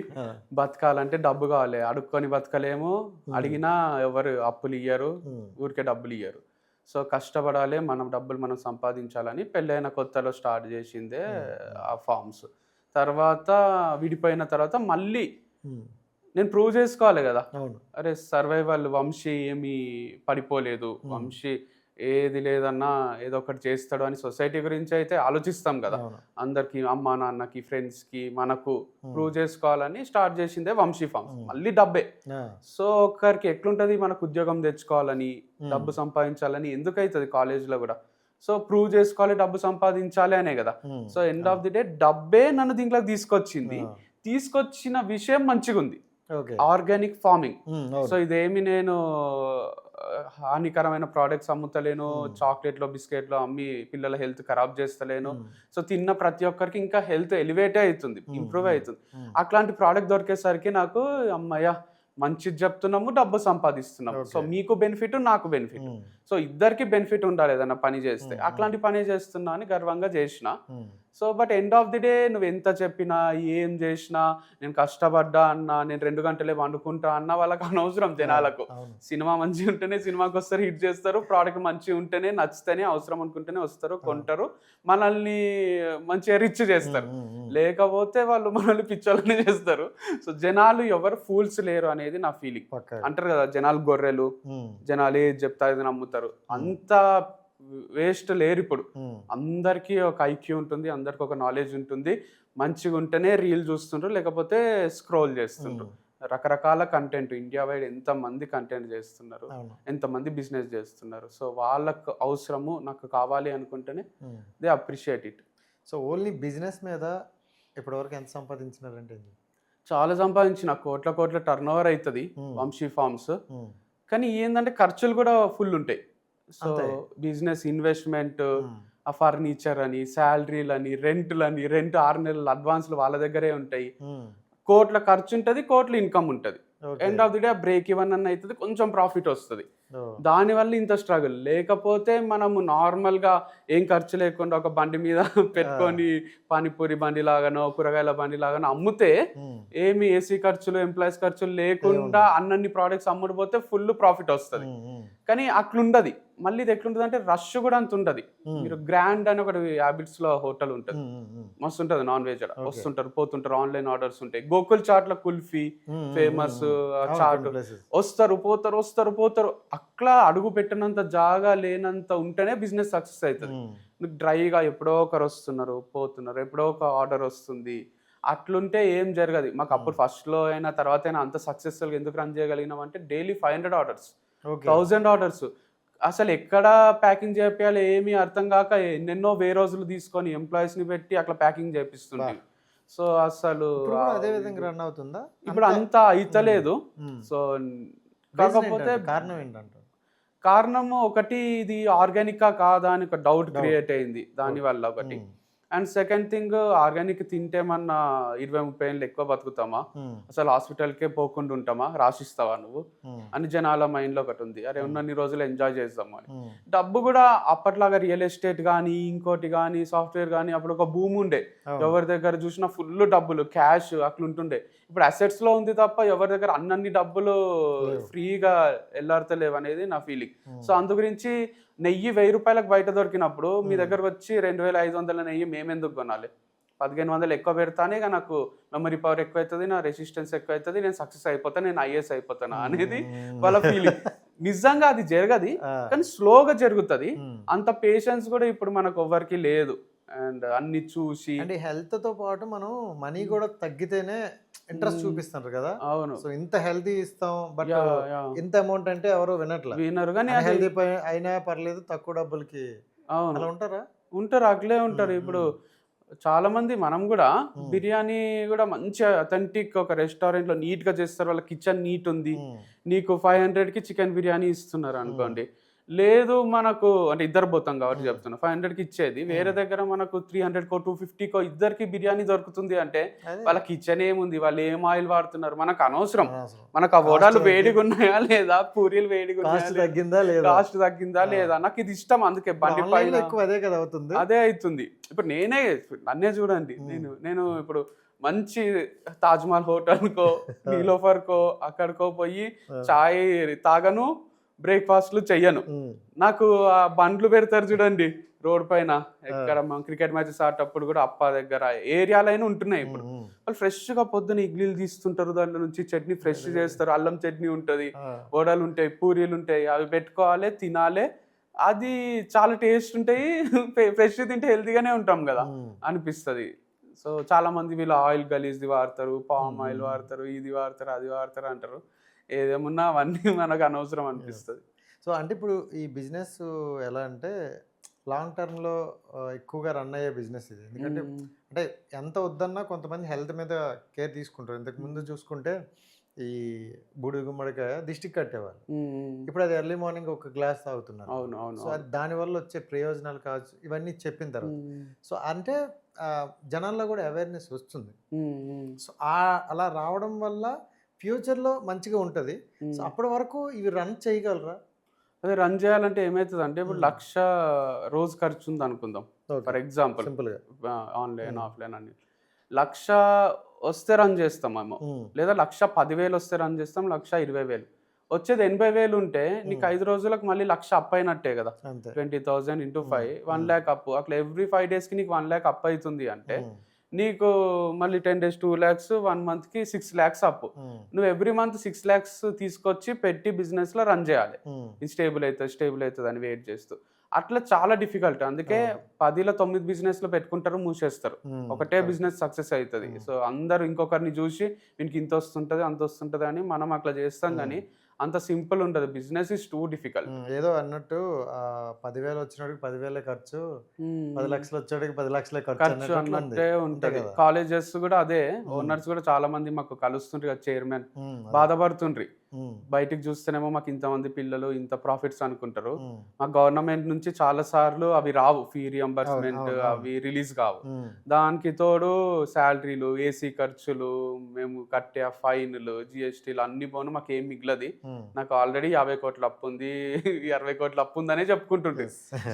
బతకాలంటే డబ్బు కావాలి, అడుక్కొని బతకలేము, అడిగినా ఎవరు అప్పులు ఇయ్యరు, ఊరికే డబ్బులు ఇయ్యరు. సో కష్టపడాలి, మనం డబ్బులు మనం సంపాదించాలని పెళ్ళైన కొత్తలో స్టార్ట్ చేసిందే ఆ ఫార్మ్స్. తర్వాత విడిపోయిన తర్వాత మళ్ళీ నేను ప్రూవ్ చేసుకోవాలి కదా, అరే సర్వైవల్, వంశీ ఏమీ పడిపోలేదు, వంశీ ఏది లేదన్నా ఏదో ఒకటి చేస్తాడు అని సొసైటీ గురించి అయితే ఆలోచిస్తాం కదా, అందరికి, అమ్మా నాన్నకి, ఫ్రెండ్స్కి, మనకు ప్రూవ్ చేసుకోవాలని స్టార్ట్ చేసిందే వంశీ ఫార్మ్స్. మళ్ళీ డబ్బే. సో ఒకరికి ఎట్లుంటుంది, మనకు ఉద్యోగం తెచ్చుకోవాలని, డబ్బు సంపాదించాలని ఎందుకైతుంది కాలేజ్లో కూడా. సో ప్రూవ్ చేసుకోవాలి, డబ్బు సంపాదించాలి అనే కదా. So end of the day డబ్బే నన్ను దీంట్లోకి తీసుకొచ్చిన విషయం మంచిగా ఉంది, ఆర్గానిక్ ఫార్మింగ్. సో ఇదేమి నేను హానికరమైన ప్రోడక్ట్స్ అమ్ముతలేను, చాక్లెట్లో బిస్కెట్లో అమ్మి పిల్లల హెల్త్ ఖరాబ్ చేస్తలేను. సో తిన్న ప్రతి ఒక్కరికి ఇంకా హెల్త్ ఎలివేటే అవుతుంది, ఇంప్రూవ్ అవుతుంది. అట్లాంటి ప్రోడక్ట్ దొరికేసరికి నాకు అమ్మయ్య మంచిది చెప్తున్నాము, డబ్బు సంపాదిస్తున్నాము. సో మీకు బెనిఫిట్, నాకు బెనిఫిట్, సో ఇద్దరికి బెనిఫిట్ ఉండాలి ఏదన్నా పని చేస్తే. అట్లాంటి పని చేస్తున్నా అని గర్వంగా చేసిన. So but end of the day నువ్వు ఎంత చెప్పినా, ఏం చేసినా, నేను కష్టపడ్డా అన్నా, నేను 2 గంటలే వండుకుంటా అన్న వాళ్ళకి అనవసరం. జనాలకు సినిమా మంచిగా ఉంటేనే సినిమాకి వస్తారు, హిట్ చేస్తారు, ప్రోడక్ట్ మంచిగా ఉంటేనే, నచ్చితేనే, అవసరం అనుకుంటేనే వస్తారు, కొంటారు, మనల్ని మంచిగా రిచ్ చేస్తారు. లేకపోతే వాళ్ళు మనల్ని పిచ్చోళ్ళనే చేస్తారు. సో జనాలు ఎవరు ఫూల్స్ లేరు అనేది నా ఫీలింగ్. అంటారు కదా జనాలు గొర్రెలు, జనాలు ఏది చెప్తా ఇది నమ్ముతారు, అంత వేస్ట్ లేరు ఇప్పుడు. అందరికీ ఒక ఐక్యూ ఉంటుంది, అందరికి ఒక నాలెడ్జ్ ఉంటుంది. మంచిగా ఉంటేనే రీల్ చూస్తుండ్రు, లేకపోతే స్క్రోల్ చేస్తుండ్రు. రకరకాల కంటెంట్ ఇండియా వైడ్ ఎంతమంది కంటెంట్ చేస్తున్నారు, ఎంతమంది బిజినెస్ చేస్తున్నారు. సో వాళ్ళకు అవసరము, నాకు కావాలి అనుకుంటేనే they appreciate it. So only business మీద ఇప్పటివరకు ఎంత సంపాదించినారంటే? చాలా సంపాదించిన, కోట్ల టర్న్ ఓవర్ అవుతుంది వంశీ ఫార్మ్స్. కానీ ఏంటంటే ఖర్చులు కూడా ఫుల్ ఉంటాయి. సో బిజినెస్ ఇన్వెస్ట్మెంట్, ఆ ఫర్నిచర్ అని, శాలరీలని, రెంట్ 6 నెలల అడ్వాన్స్లు వాళ్ళ దగ్గరే ఉంటాయి. కోట్ల ఖర్చు ఉంటుంది, కోట్ల ఇన్కమ్ ఉంటుంది. End of the day break even అన్న అవుతుంది, కొంచెం ప్రాఫిట్ వస్తుంది. దానివల్ల ఇంత స్ట్రగుల్. లేకపోతే మనము నార్మల్గా ఏం ఖర్చు లేకుండా ఒక బండి మీద పెట్టుకొని పానీపూరి బండి లాగానో, కూరగాయల బండి లాగానో అమ్ముతే, ఏమి ఏసీ ఖర్చులు, ఎంప్లాయీస్ ఖర్చులు లేకుండా అన్నీ ప్రోడక్ట్స్ అమ్ముడిపోతే ఫుల్ ప్రాఫిట్ వస్తుంది. కానీ అట్లుండదు. మళ్ళీ ఇది ఎట్లుంటుంది అంటే రష్ కూడా అంత ఉంటుంది. మీరు గ్రాండ్ అని ఒకటి హ్యాబిట్స్ లో హోటల్ ఉంటుంది, మస్తు ఉంటుంది, నాన్ వెజ్ వస్తుంటారు, పోతుంటారు, ఆన్లైన్ ఆర్డర్స్ ఉంటాయి. గోకుల్ చాట్ లో కుల్ఫీ ఫేమస్ చాట్, వస్తారు పోతారు. అట్లా అడుగు పెట్టినంత జాగా లేనంత ఉంటేనే బిజినెస్ సక్సెస్ అవుతుంది. డ్రైగా ఎప్పుడో ఒకరు వస్తున్నారు, పోతున్నారు, ఎప్పుడో ఒక ఆర్డర్ వస్తుంది, అట్లుంటే ఏం జరగదు. మాకు అప్పుడు ఫస్ట్లో అయినా తర్వాత అయినా అంత సక్సెస్ఫుల్గా ఎందుకు రన్ చేయగలిగినాం అంటే డైలీ 500 ఆర్డర్స్, 1000 ఆర్డర్స్. అసలు ఎక్కడ ప్యాకింగ్ చేయాలి ఏమీ అర్థం కాక ఎన్నెన్నో వే రోజులు తీసుకొని ఎంప్లాయీస్ని పెట్టి అట్లా ప్యాకింగ్ చేపిస్తుంది. సో అసలు ఇప్పుడు కూడా అదే విధంగా రన్ అవుతుందా? ఇప్పుడు అంత అయితలేదు. సో కాకపోతే కారణం ఏంటంటారు? కారణము ఒకటి, ఇది ఆర్గానికా కాదా అని ఒక డౌట్ క్రియేట్ అయింది దానివల్ల ఒకటి. అండ్ సెకండ్ థింగ్, ఆర్గానిక్ తింటే మన 20-30 ఏళ్ళు ఎక్కువ బతుకుతామా, అసలు హాస్పిటల్కే పోకుండా ఉంటామా, రాసిస్తావా నువ్వు అని జనాల మైండ్లో ఒకటి ఉంది. అరే ఉన్నన్ని రోజులు ఎంజాయ్ చేద్దాము అని. డబ్బు కూడా అప్పట్లాగా రియల్ ఎస్టేట్ కానీ ఇంకోటి కానీ సాఫ్ట్వేర్ కానీ అప్పుడు ఒక భూమి ఉండే, ఎవరి దగ్గర చూసినా ఫుల్ డబ్బులు క్యాష్ అట్లా ఉంటుండే. ఇప్పుడు అసెట్స్లో ఉంది తప్ప ఎవరి దగ్గర అన్నన్ని డబ్బులు ఫ్రీగా ఎల్లారుతలేవు అనేది నా ఫీలింగ్. సో అందు గురించి నెయ్యి 1000 రూపాయలకు బయట దొరికినప్పుడు మీ దగ్గరకు వచ్చి 2500 నెయ్యి మేమెందుకు కొనాలి? 1500 ఎక్కువ పెడతానే ఇక నాకు మెమరీ పవర్ ఎక్కువ అవుతుంది, నా రెసిస్టెన్స్ ఎక్కువ అవుతుంది, నేను సక్సెస్ అయిపోతాను, నేను ఐఏఎస్ అయిపోతాను అనేది వాళ్ళ ఫీలింగ్. నిజంగా అది జరగదు, కానీ స్లోగా జరుగుతుంది. అంత పేషెన్స్ కూడా ఇప్పుడు మనకు ఎవరికి లేదు. అండ్ అన్ని చూసి అంటే హెల్త్ తో పాటు మనం మనీ కూడా తగ్గితేనే ఇంట్రెస్ట్ చూపిస్తారు కదా. అవును. సో ఇంత హెల్తీ ఇస్తాం బట్ ఇంత అమౌంట్ అంటే ఎవరు వినరు. కానీ హెల్తీ అయినా పర్లేదు తక్కువ డబ్బులకి అలా ఉంటారా? ఉంటారు, అట్లే ఉంటారు. ఇప్పుడు చాలా మంది, మనం కూడా బిర్యానీ కూడా మంచి అథెంటిక్ ఒక రెస్టారెంట్ లో నీట్ గా చేస్తారు, వాళ్ళ కిచెన్ నీట్ ఉంది, నీకు 500కి చికెన్ బిర్యానీ ఇస్తున్నారు అనుకోండి. లేదు మనకు అంటే ఇద్దరు పోతాం కాబట్టి చెప్తున్నా, 500కి ఇచ్చేది వేరే దగ్గర మనకు 300కో 250కో ఇద్దరికి బిర్యానీ దొరుకుతుంది అంటే వాళ్ళ కిచెన్ ఏముంది, వాళ్ళు ఏం ఆయిల్ వాడుతున్నారు మనకు అనవసరం. మనకు ఆ వడలు వేడిగా ఉన్నాయా లేదా, పూరీలు వేడిగా కాస్ట్ తగ్గిందా లేదా, నాకు ఇది ఇష్టం. అందుకే బండి పైన అదే అవుతుంది. ఇప్పుడు నన్నే చూడండి, నేను ఇప్పుడు మంచి తాజ్మహల్ హోటల్కో నీలోఫర్కో అక్కడికో పోయి చాయ్ తాగను, బ్రేక్ఫాస్ట్లు చెయ్యను. నాకు ఆ బండ్లు పెడతారు చూడండి రోడ్ పైన, ఎక్కడ క్రికెట్ మ్యాచెస్ ఆడేటప్పుడు కూడా అప్ప దగ్గర ఏరియాలైనా ఉంటున్నాయి. ఇప్పుడు వాళ్ళు ఫ్రెష్గా పొద్దున ఇడ్లీలు తీస్తుంటారు, దాంట్లో నుంచి చట్నీ ఫ్రెష్ చేస్తారు, అల్లం చట్నీ ఉంటుంది, వడలు ఉంటాయి, పూరీలు ఉంటాయి, అవి పెట్టుకోవాలి తినాలి. అది చాలా టేస్ట్ ఉంటాయి, ఫ్రెష్ తింటే హెల్తీగానే ఉంటాం కదా అనిపిస్తుంది. సో చాలా మంది వీళ్ళు ఆయిల్ గలీజ్ది వాడతారు, పామ్ ఆయిల్ వాడతారు, ఇది వాడతారు, అది వాడతారు అంటారు. ఏదేమున్నా అవన్నీ మనకు అనవసరం అనిపిస్తుంది. సో అంటే ఇప్పుడు ఈ బిజినెస్ ఎలా అంటే లాంగ్ టర్మ్లో ఎక్కువగా రన్ అయ్యే బిజినెస్ ఇది. ఎందుకంటే అంటే ఎంత వద్దన్నా కొంతమంది హెల్త్ మీద కేర్ తీసుకుంటారు. ఇంతకు ముందు చూసుకుంటే ఈ బూడిద గుమ్మడికాయ దిష్టికి కట్టేవాళ్ళు, ఇప్పుడు అది ఎర్లీ మార్నింగ్ ఒక గ్లాస్ తాగుతున్నారు. సో అది దానివల్ల వచ్చే ప్రయోజనాలు కావచ్చు ఇవన్నీ చెప్పిన తర్వాత, సో అంటే జనాల్లో కూడా అవేర్నెస్ వస్తుంది. సో అలా రావడం వల్ల ఫ్యూచర్లో మంచిగా ఉంటుంది. సో అప్పటి వరకు ఇవి రన్ చేయగలరా? అదే రన్ చేయాలంటే ఏమవుతుంది అంటే, ఇప్పుడు 1,00,000 రోజు ఖర్చు ఉంది అనుకుందాం ఫర్ ఎగ్జాంపుల్, ఆన్లైన్ ఆఫ్లైన్ అని 1,00,000 వస్తే రన్ చేస్తామేమో, లేదా 1,10,000 వస్తే రన్ చేస్తాం, 1,20,000 వచ్చేది 80,000 ఉంటే నీకు 5 రోజులకు మళ్ళీ 1,00,000 అప్ అయినట్టే కదా. 20,000 into 5 1,00,000 అప్పు. అట్లా ఎవ్రీ 5 డేస్కి నీకు 1,00,000 అప్ అవుతుంది అంటే నీకు మళ్ళీ 10 days 2 lakhs, 1 monthకి 6 lakhs అప్పు. నువ్వు ఎవ్రీ మంత్ 6 lakhs తీసుకొచ్చి పెట్టి బిజినెస్లో రన్ చేయాలి. ఇది స్టేబుల్ అవుతుంది అని వెయిట్ చేస్తూ, అట్లా చాలా డిఫికల్ట్. అందుకే 10లో 9 బిజినెస్లో పెట్టుకుంటారు, మూసేస్తారు. ఒకటే బిజినెస్ సక్సెస్ అవుతుంది. సో అందరూ ఇంకొకరిని చూసి వీనికి ఇంత వస్తుంటుంది అంత వస్తుంటుంది అని మనం అట్లా చేస్తాం, కానీ అంత సింపుల్ ఉండదు. Business is too difficult. ఏదో అన్నట్టు 10,000 వచ్చినోడికి 10,000 ఖర్చు, 10 లక్షలు వచ్చేటికి 10 లక్షలే ఖర్చు అన్నట్టే ఉంటుంది. కాలేజెస్ కూడా అదే, ఓనర్స్ కూడా చాలా మంది మాకు కలుస్తుండ్రి కదా, చైర్మన్ బాధపడుతుండ్రి. బయటికి చూస్తేనేమో మాకు ఇంతమంది పిల్లలు ఇంత ప్రాఫిట్స్ అనుకుంటారు, మా గవర్నమెంట్ నుంచి చాలా సార్లు అవి రావు, ఫీ రియంబర్స్మెంట్ అవి రిలీజ్ కావు. దానికి తోడు శాలరీలు, ఏసీ ఖర్చులు, మేము కట్టే ఫైన్లు, జిఎస్టీలు అన్ని పోను మాకు ఏం మిగిలది. నాకు ఆల్రెడీ 50 కోట్ల అప్పు ఉంది, 60 కోట్ల అప్పు ఉందనే చెప్పుకుంటుంటే.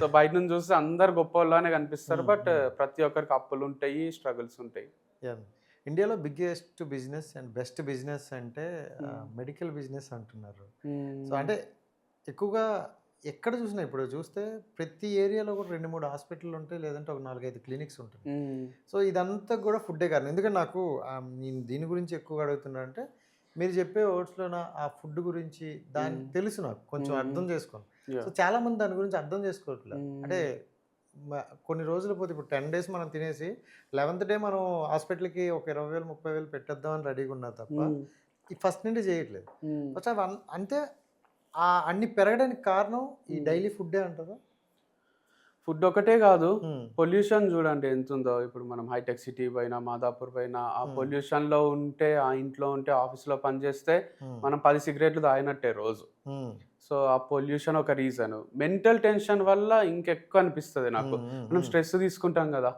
సో బయట నుంచి చూస్తే అందరు గొప్ప వాళ్ళనే కనిపిస్తారు, బట్ ప్రతి ఒక్కరికి అప్పులు ఉంటాయి, స్ట్రగుల్స్ ఉంటాయి. ఇండియాలో biggest business and best business అంటే మెడికల్ బిజినెస్ అంటున్నారు. సో అంటే ఎక్కువగా ఎక్కడ చూసినా ఇప్పుడు చూస్తే ప్రతి ఏరియాలో కూడా 2-3 హాస్పిటల్ ఉంటాయి, లేదంటే ఒక 4-5 క్లినిక్స్ ఉంటాయి. సో ఇదంతా కూడా ఫుడ్డే కారణం. ఎందుకంటే నాకు నేను దీని గురించి ఎక్కువగా అడుగుతున్నా అంటే, మీరు చెప్పే వర్డ్స్లోన ఆ ఫుడ్ గురించి దాని తెలుసు, నాకు కొంచెం అర్థం చేసుకోను. సో చాలా మంది దాని గురించి అర్థం చేసుకోవట్లేదు. అంటే కొన్ని రోజులు పోతే ఇప్పుడు 10 days మనం తినేసి 11th day మనం హాస్పిటల్కి ఒక 20,000 30,000 పెట్టేద్దామని రెడీగా ఉన్నా తప్ప ఈ ఫస్ట్ నుండి చేయట్లేదు. అంటే అన్ని పెరగడానికి కారణం ఈ డైలీ ఫుడ్డే అంటారా? ఫుడ్ ఒకటే కాదు, పొల్యూషన్ చూడండి ఎంత ఉందో. ఇప్పుడు మనం హైటెక్ సిటీ పైన, మాదాపూర్ పైన ఆ పొల్యూషన్లో ఉంటే, ఆ ఇంట్లో ఉంటే, ఆఫీస్లో పనిచేస్తే మనం 10 సిగరెట్లు తాగినట్టే రోజు. సో ఆ పొల్యూషన్ ఒక రీజన్. మెంటల్ టెన్షన్ వల్ల ఇంకెక్కువ అనిపిస్తుంది నాకు. మనం స్ట్రెస్ తీసుకుంటాం కదా,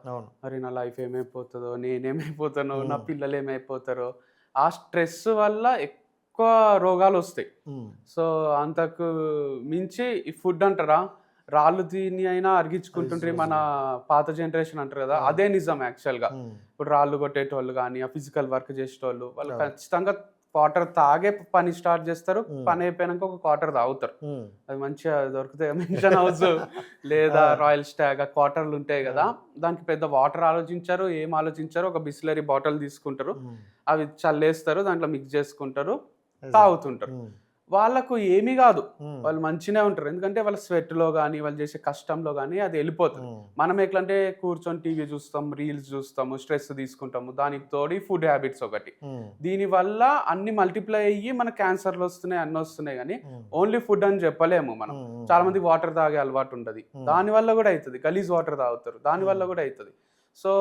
మరి నా లైఫ్ ఏమైపోతుందో, నేనేమైపోతానో, నా పిల్లలు ఏమైపోతారో, ఆ స్ట్రెస్ వల్ల ఎక్కువ రోగాలు వస్తాయి. సో అంతకు మించి ఈ ఫుడ్ అంటారా, రాళ్ళు తిని అయినా అరిగించుకుంటుండ్రి మన పాత జనరేషన్ అంటారు కదా, అదే నిజం యాక్చువల్గా. ఇప్పుడు రాళ్ళు కొట్టేటోళ్ళు కానీ, ఆ ఫిజికల్ వర్క్ చేసేటోళ్ళు, వాళ్ళు ఖచ్చితంగా వాటర్ తాగే పని స్టార్ట్ చేస్తారు. పని అయిపోయాక ఒక క్వార్టర్ తాగుతారు. అది మంచిగా దొరుకుతాయి మిషన్ హౌస్ లేదా రాయల్ స్టాగ్ క్వార్టర్లు ఉంటాయి కదా, దానికి పెద్ద వాటర్ ఆలోచించారు, ఏం ఆలోచించారు, ఒక బిస్లరీ బాటిల్ తీసుకుంటారు, అవి చల్లేస్తారు, దాంట్లో మిక్స్ చేసుకుంటారు, తాగుతుంటారు. వాళ్ళకు ఏమీ కాదు, వాళ్ళు మంచిగానే ఉంటారు. ఎందుకంటే వాళ్ళ స్వెట్లో కానీ, వాళ్ళు చేసే కష్టంలో కానీ అది వెళ్ళిపోతుంది. మనం ఎట్లంటే కూర్చొని టీవీ చూస్తాం, రీల్స్ చూస్తాము, స్ట్రెస్ తీసుకుంటాము, దానికి తోడి ఫుడ్ హ్యాబిట్స్ ఒకటి. దీనివల్ల అన్ని మల్టిప్లై అయ్యి మన క్యాన్సర్లు వస్తున్నాయి, అన్నీ వస్తున్నాయి. కానీ ఓన్లీ ఫుడ్ అని చెప్పలేము మనం. చాలా మందికి వాటర్ తాగే అలవాటు ఉండదు, దానివల్ల కూడా అవుతుంది. గలీజ్ వాటర్ తాగుతారు, దానివల్ల కూడా అవుతుంది. సో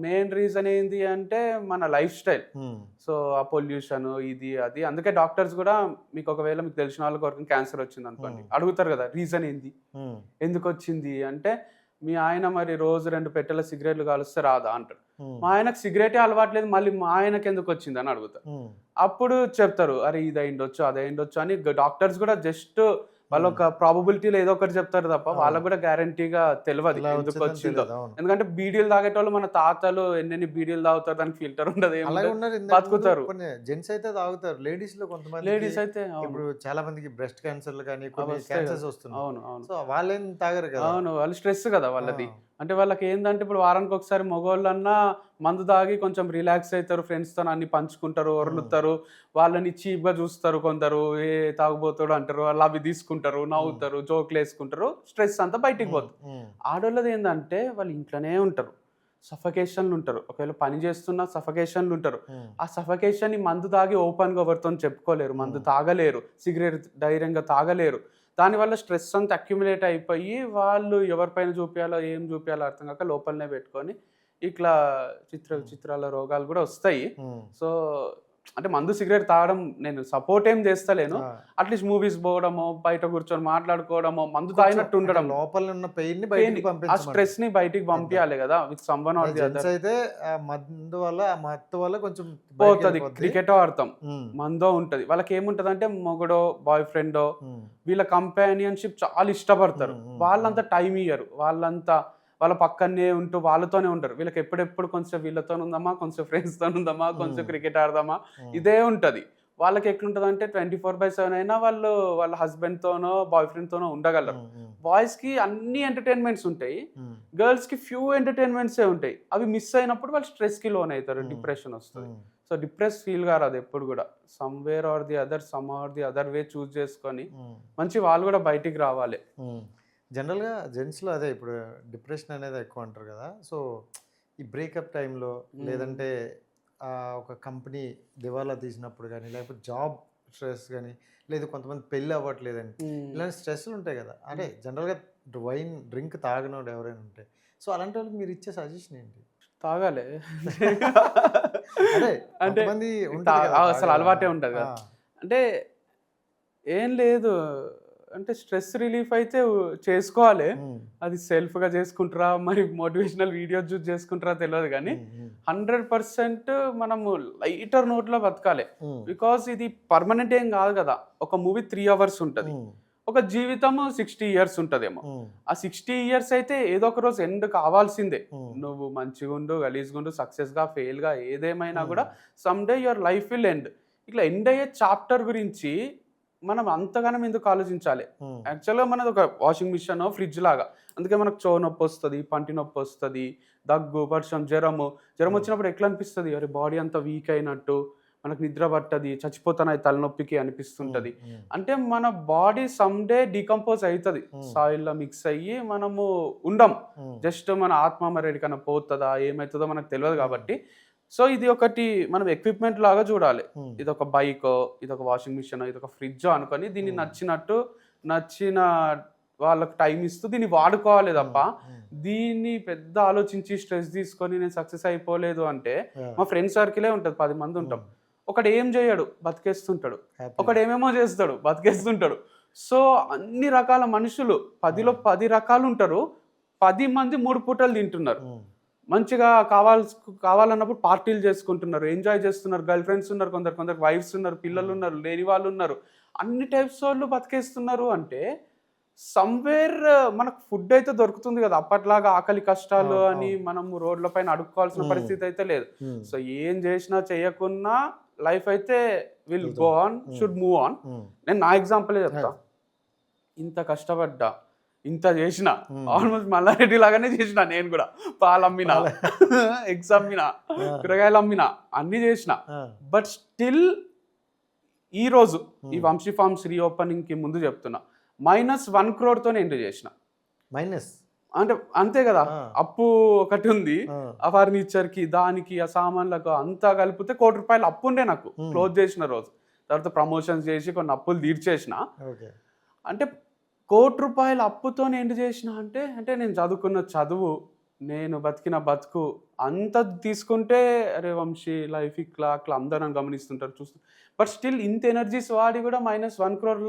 మెయిన్ రీజన్ ఏంటి అంటే మన లైఫ్ స్టైల్. సో ఆ పొల్యూషన్, ఇది అది. అందుకే డాక్టర్స్ కూడా మీకు ఒకవేళ మీకు తెలిసిన వాళ్ళకి వరకు క్యాన్సర్ వచ్చింది అనుకోండి, అడుగుతారు కదా రీజన్ ఏంది, ఎందుకు వచ్చింది అంటే, మీ ఆయన మరి రోజు 2 పెట్టెల సిగరెట్లు కాలుస్తే రాదా అంటారు. మా ఆయనకు సిగరెటే అలవాట్లేదు, మళ్ళీ మా ఆయనకి ఎందుకు వచ్చింది అని అడుగుతారు. అప్పుడు చెప్తారు, అరే ఇది అయిండొచ్చు, అది అయిండొచ్చు అని. డాక్టర్స్ కూడా జస్ట్ వాళ్ళు ఒక ప్రాబబిలిటీలో ఏదో ఒకటి చెప్తారు తప్ప వాళ్ళకు కూడా గ్యారంటీగా తెలియదు ఎందుకు వచ్చిందో. ఎందుకంటే బీడీలు తాగేటోళ్ళు మన తాతలు ఎన్ని బీడీలు తాగుతారు, దానికి ఫిల్టర్ ఉండదు, బతుకుతారు. జెంట్స్ అయితే తాగుతారు, లేడీస్ లో కొంతమంది, లేడీస్ అయితే ఇప్పుడు చాలా మందికి బ్రెస్ట్ క్యాన్సర్లు కానీ కొన్ని క్యాన్సర్స్ వస్తున్నాయి. అవును అవును. సో వాళ్ళేం తాగరు కదా. అవును, వాళ్ళు స్ట్రెస్ కదా వాళ్ళది. అంటే వాళ్ళకి ఏంటంటే ఇప్పుడు వారానికి ఒకసారి మగవాళ్ళన్నా మందు తాగి కొంచెం రిలాక్స్ అవుతారు, ఫ్రెండ్స్తో అన్ని పంచుకుంటారు, ఒరులుతారు, వాళ్ళని చీప్గా చూస్తారు కొందరు, ఏ తాగుబోతాడు అంటారు, వాళ్ళు అవి తీసుకుంటారు, నవ్వుతారు, జోకులు వేసుకుంటారు, స్ట్రెస్ అంతా బయటికి పోతుంది. ఆడవాళ్ళది ఏంటంటే వాళ్ళు ఇంట్లోనే ఉంటారు, సఫకేషన్లు ఉంటారు, ఒకవేళ పని చేస్తున్నా సఫకేషన్లు ఉంటారు. ఆ సఫకేషన్ మందు తాగి ఓపెన్గా ఎవరితో చెప్పుకోలేరు, మందు తాగలేరు, సిగరెట్ ధైర్యంగా తాగలేరు. దానివల్ల స్ట్రెస్ అంతా అక్యుములేట్ అయిపోయి వాళ్ళు ఎవరిపైన చూపించాలో ఏం చూపించాలో అర్థం కాక లోపలనే పెట్టుకొని ఇట్లా చిత్రాల రోగాలు కూడా వస్తాయి. సో అంటే మందు సిగరెట్ తాగడం నేను సపోర్ట్ ఏం చేస్తలేను, అట్లీస్ట్ మూవీస్ పోవడమో, బయట కూర్చొని మాట్లాడుకోవడమో, మందు తాగినట్టు ఉండడం, లోపల ఉన్న పెయిన్ ని బయటికి ఆ స్ట్రెస్ ని బయటికి పంపించాలి కదా with someone or the other. అయితే మందు వల్ల, మత్తు వల్ల కొంచెం పోతుంది. క్రికెట్ ఆడతాం, మందో ఉంటది, వాళ్ళకి ఏముంటది అంటే మొగుడో బాయ్ ఫ్రెండో వీళ్ళ కంపానియన్షిప్ చాలా ఇష్టపడతారు, వాళ్ళంతా టైం ఇయ్యరు, వాళ్ళ పక్కనే ఉంటూ వాళ్ళతోనే ఉంటారు. వీళ్ళకి ఎప్పుడెప్పుడు కొంచెం వీళ్ళతో ఉందామా, కొంచెం ఫ్రెండ్స్తో ఉందామా, కొంచెం క్రికెట్ ఆడదామా, ఇదే ఉంటుంది. వాళ్ళకి ఎట్లుంటుంది అంటే 24/7 అయినా వాళ్ళు వాళ్ళ హస్బెండ్తోనో బాయ్ ఫ్రెండ్తోనో ఉండగలరు. బాయ్స్కి అన్ని ఎంటర్టైన్మెంట్స్ ఉంటాయి, గర్ల్స్కి ఫ్యూ ఎంటర్టైన్మెంట్సే ఉంటాయి. అవి మిస్ అయినప్పుడు వాళ్ళు స్ట్రెస్కి లోన్ అవుతారు, డిప్రెషన్ వస్తుంది. సో డిప్రెస్ ఫీల్ కాదు అది ఎప్పుడు కూడా, somewhere or the other way choose చేసుకొని మంచి వాళ్ళు కూడా బయటికి రావాలి. జనరల్గా జెంట్స్లో అదే ఇప్పుడు డిప్రెషన్ అనేది ఎక్కువ అంటారు కదా. సో ఈ బ్రేకప్ టైంలో లేదంటే ఒక కంపెనీ దివాలా తీసినప్పుడు కానీ, లేకపోతే జాబ్ స్ట్రెస్ కానీ, లేదు కొంతమంది పెళ్ళి అవ్వట్లేదని, ఇలాంటి స్ట్రెస్లు ఉంటాయి కదా. అంటే జనరల్గా వైన్ డ్రింక్ తాగనోడు ఎవరైనా ఉంటే, సో అలాంటి వాళ్ళకి మీరు ఇచ్చే సజెషన్ ఏంటి? తాగాలి అంటే అసలు అలవాటే ఉంటుంది కదా. అంటే ఏం లేదు, అంటే స్ట్రెస్ రిలీఫ్ అయితే చేసుకోవాలి, అది సెల్ఫ్గా చేసుకుంటారా మరి మోటివేషనల్ వీడియోస్ చూసి చేసుకుంటారా తెలియదు, కానీ 100% మనము లైటర్ నోట్లో బతకాలి. బికాస్ ఇది పర్మనెంట్ ఏం కాదు కదా. ఒక మూవీ 3 hours ఉంటుంది, ఒక జీవితము 60 years ఉంటుందేమో. ఆ 60 years అయితే ఏదో ఒక రోజు ఎండ్ కావాల్సిందే. నువ్వు మంచిగా ఉండు, గలీజ్గా ఉండు, సక్సెస్గా ఫెయిల్గా ఏదేమైనా కూడా some day your life will end. ఇట్లా ఎండ్ అయ్యే చాప్టర్ గురించి మనం అంతగానం ఎందుకు ఆలోచించాలి? యాక్చువల్గా మనది ఒక వాషింగ్ మిషన్, ఫ్రిడ్జ్ లాగా. అందుకే మనకు చెవు నొప్పి వస్తుంది, పంటి నొప్పి వస్తుంది, దగ్గు, వర్షం, జ్వరం వచ్చినప్పుడు ఎట్లా అనిపిస్తుంది, అరే బాడీ అంతా వీక్ అయినట్టు, మనకు నిద్ర పట్టది, చచ్చిపోతాను తలనొప్పికి అనిపిస్తుంటుంది. అంటే మన బాడీ సమ్ డే డీకంపోజ్ అవుతుంది, సాయిల్లో మిక్స్ అయ్యి మనము ఉండం. జస్ట్ మన ఆత్మ మరి ఎక్కడికైనా పోతుందా ఏమవుతుందో మనకు తెలియదు కాబట్టి. సో ఇది ఒకటి మనం ఎక్విప్మెంట్ లాగా చూడాలి. ఇది ఒక బైకో, ఇది ఒక వాషింగ్ మిషన్, ఇది ఒక ఫ్రిడ్జో అనుకొని దీన్ని నచ్చిన వాళ్ళకి టైం ఇస్తూ దీన్ని వాడుకోవాలి తప్ప దీన్ని పెద్ద ఆలోచించి స్ట్రెస్ తీసుకొని నేను సక్సెస్ అయిపోలేదు అంటే మా ఫ్రెండ్ సర్కిలే ఉంటుంది, 10 మంది ఉంటాం. ఒకడు ఏం చేయడు బతికేస్తుంటాడు, ఒకడు ఏమేమో చేస్తాడు బతికేస్తుంటాడు. సో అన్ని రకాల మనుషులు 10లో 10 రకాలు ఉంటారు. 10 మంది 3 పూటలు తింటున్నారు, మంచిగా కావాలన్నప్పుడు పార్టీలు చేసుకుంటున్నారు, ఎంజాయ్ చేస్తున్నారు, గర్ల్ ఫ్రెండ్స్ ఉన్నారు, కొందరు వైఫ్స్ ఉన్నారు, పిల్లలు ఉన్నారు, లేని వాళ్ళు ఉన్నారు, అన్ని టైప్స్ వాళ్ళు బతికేస్తున్నారు. అంటే సమ్వేర్ మనకు ఫుడ్ అయితే దొరుకుతుంది కదా, అప్పట్లాగా ఆకలి కష్టాలు అని మనం రోడ్ల పైన అడుక్కోవాల్సిన పరిస్థితి అయితే లేదు. సో ఏం చేసినా చేయకున్నా లైఫ్ అయితే will go on, should move on. నేను నా ఎగ్జాంపులే చెప్తా. ఇంత కష్టపడ్డా, ఇంత చేసిన, ఆల్మోస్ట్ మల్లారెడ్డి లాగానే చేసిన నేను కూడా. పాలు అమ్మినా, ఎగ్స్ అమ్మినా, కూరగాయలు అమ్మినా, అన్ని చేసిన. బట్ స్టిల్ ఈ రోజు ఈ వంశీ ఫార్మ్స్ రీఓపెనింగ్ కి ముందు చెప్తున్నా, -1 crore ఎండ్ చేసిన. మైనస్ అంటే అంతే కదా, అప్పు ఒకటి ఉంది, ఆ ఫర్నిచర్ కి దానికి ఆ సామాన్లకు అంతా కలిపితే ₹1 కోటి అప్పు ఉండే నాకు క్లోజ్ చేసిన రోజు. తర్వాత ప్రమోషన్స్ చేసి కొన్ని అప్పులు తీర్చేసిన. అంటే ₹1 కోటి అప్పుతో ఎండ్ చేసిన అంటే నేను చదువుకున్న చదువు, నేను బతికిన బతుకు అంత తీసుకుంటే అరే వంశీ లైఫ్ ఇట్లా అట్లా అందరం గమనిస్తుంటారు చూస్తారు. బట్ స్టిల్ ఇంత ఎనర్జీస్ వాడి కూడా -1 crore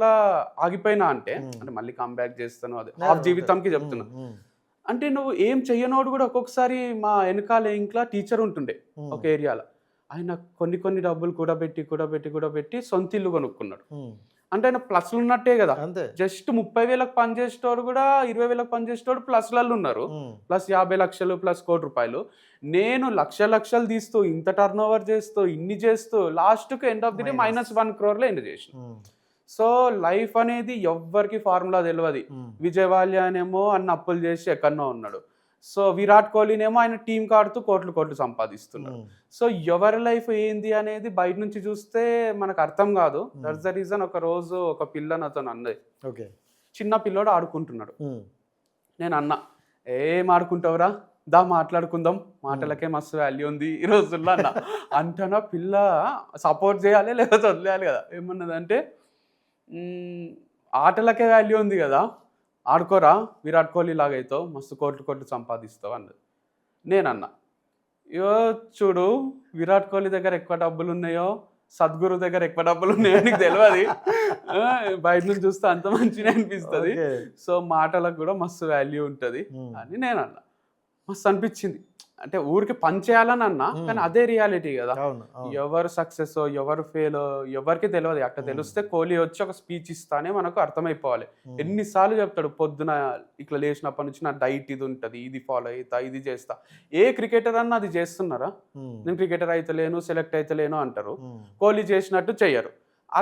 ఆగిపోయినా అంటే మళ్ళీ కంబ్యాక్ చేస్తాను, అది హాఫ్ జీవితంకి చెప్తున్నా. అంటే నువ్వు ఏం చెయ్యనోడు కూడా ఒక్కొక్కసారి మా వెనకాల ఇంట్లో టీచర్ ఉంటుండే ఒక ఏరియాలో, ఆయన కొన్ని డబ్బులు కూడబెట్టి సొంత ఇల్లు కొనుక్కున్నాడు. అంటే ఆయన ప్లస్లు ఉన్నట్టే కదా. జస్ట్ 30,000కి పనిచేసేటోడు కూడా 20,000కి పనిచేసేటోడు ప్లస్లలో ఉన్నారు, ప్లస్ 50 లక్షలు ప్లస్ ₹1 కోటి. నేను లక్షలు తీస్తూ ఇంత టర్న్ ఓవర్ చేస్తూ ఇన్ని చేస్తూ లాస్ట్కి end of the day -1 crore end చేసిన. సో లైఫ్ అనేది ఎవ్వరికి ఫార్ములా తెలియదు. విజయ్ వాల్యానేమో అన్న అప్పులు చేసి ఎక్కడనో ఉన్నాడు. సో విరాట్ కోహ్లీనేమో ఆయన టీం ఆడుతూ కోట్లు సంపాదిస్తున్నాడు. సో ఎవరి లైఫ్ ఏంది అనేది బయట నుంచి చూస్తే మనకు అర్థం కాదు. దట్స్ ద రీజన్ ఒక రోజు ఒక పిల్ల నాతో అన్నది, చిన్న పిల్లోడు ఆడుకుంటున్నాడు. నేను అన్నా, ఏం ఆడుకుంటావురా, దా మాట్లాడుకుందాం, మాటలకే మస్తు వాల్యూ ఉంది ఈ రోజుల్లో అన్న. అంటనా పిల్ల సపోర్ట్ చేయాలి లేకపోతే వదిలేయాలి కదా. ఏమన్నదంటే ఆటలకే వాల్యూ ఉంది కదా, ఆడుకోరా, విరాట్ కోహ్లీ లాగా అవుతావు, మస్తు కోట్లు సంపాదిస్తావు అన్నది. నేనన్నా, చూడు విరాట్ కోహ్లీ దగ్గర ఎక్కువ డబ్బులు ఉన్నాయో సద్గురు దగ్గర ఎక్కువ డబ్బులు ఉన్నాయో నీకు తెలియదు, బయట నుంచి చూస్తే అంత మంచిగా అనిపిస్తుంది. సో మాటలకు కూడా మస్తు వాల్యూ ఉంటుంది అని నేను అన్నా. మస్తు అనిపించింది. అంటే ఊరికి పని చేయాలని అన్నా, కానీ అదే రియాలిటీ కదా. ఎవరు సక్సెస్ ఎవరు ఫెయిల్ ఎవరికి తెలియదు. అట్లా తెలిస్తే కోహ్లీ వచ్చి ఒక స్పీచ్ ఇస్తానే మనకు అర్థమైపోవాలి. ఎన్నిసార్లు చెప్తాడు, పొద్దున ఇట్లా లేచినప్పటి నుంచి నా డైట్ ఇది ఉంటుంది, ఇది ఫాలో అవుతా, ఇది చేస్తా. ఏ క్రికెటర్ అన్నా అది చేస్తున్నారా? నేను క్రికెటర్ అయితలేను, సెలెక్ట్ అయితలేను అంటారు. కోహ్లీ చేసినట్టు చెయ్యరు.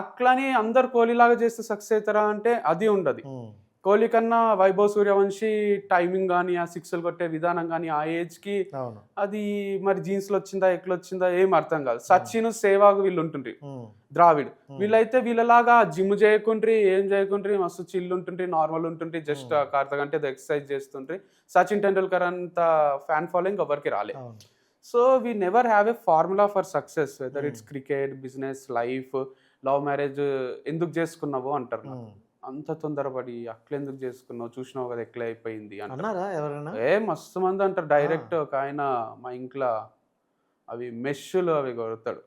అట్లని అందరు కోహ్లీ లాగా చేస్తే సక్సెస్ అవుతారా అంటే అది ఉండదు. కోహ్లీ కన్నా వైభవ్ సూర్యవంశీ టైమింగ్ కానీ, ఆ సిక్స్లు కొట్టే విధానం కానీ, ఆ ఏజ్కి అది మరి జీన్స్లో వచ్చిందా ఎట్లా వచ్చిందా ఏం అర్థం కాదు. సచిన్, సేవాగ్ వీళ్ళు ఉంటుండ్రి, ద్రావిడ్ వీళ్ళైతే వీళ్ళలాగా జిమ్ చేయకుండ్రి, ఏం చేయకుండ్రి, మస్తు చిల్ ఉంటుండ్రి, నార్మల్ ఉంటుండ్రి, జస్ట్ అర్ధ గంట ఎక్సర్సైజ్ చేస్తుండ్రి. సచిన్ టెండూల్కర్ అంత ఫ్యాన్ ఫాలోయింగ్ ఎవరికి రాలే. So we never have a formula for success, whether it's cricket, business, life, love marriage. ఎందుకు చేసుకున్నావో అంటారు, అంత తొందరపడి అట్లెందుకు చేసుకున్నావు, చూసినావు కదా ఎట్లా అయిపోయింది అంటారా ఎవరైనా. మస్తు మంది అంటారు. డైరెక్ట్ ఒక ఆయన మా ఇంట్లో అవి మెష్లు అవి కొడతాడు,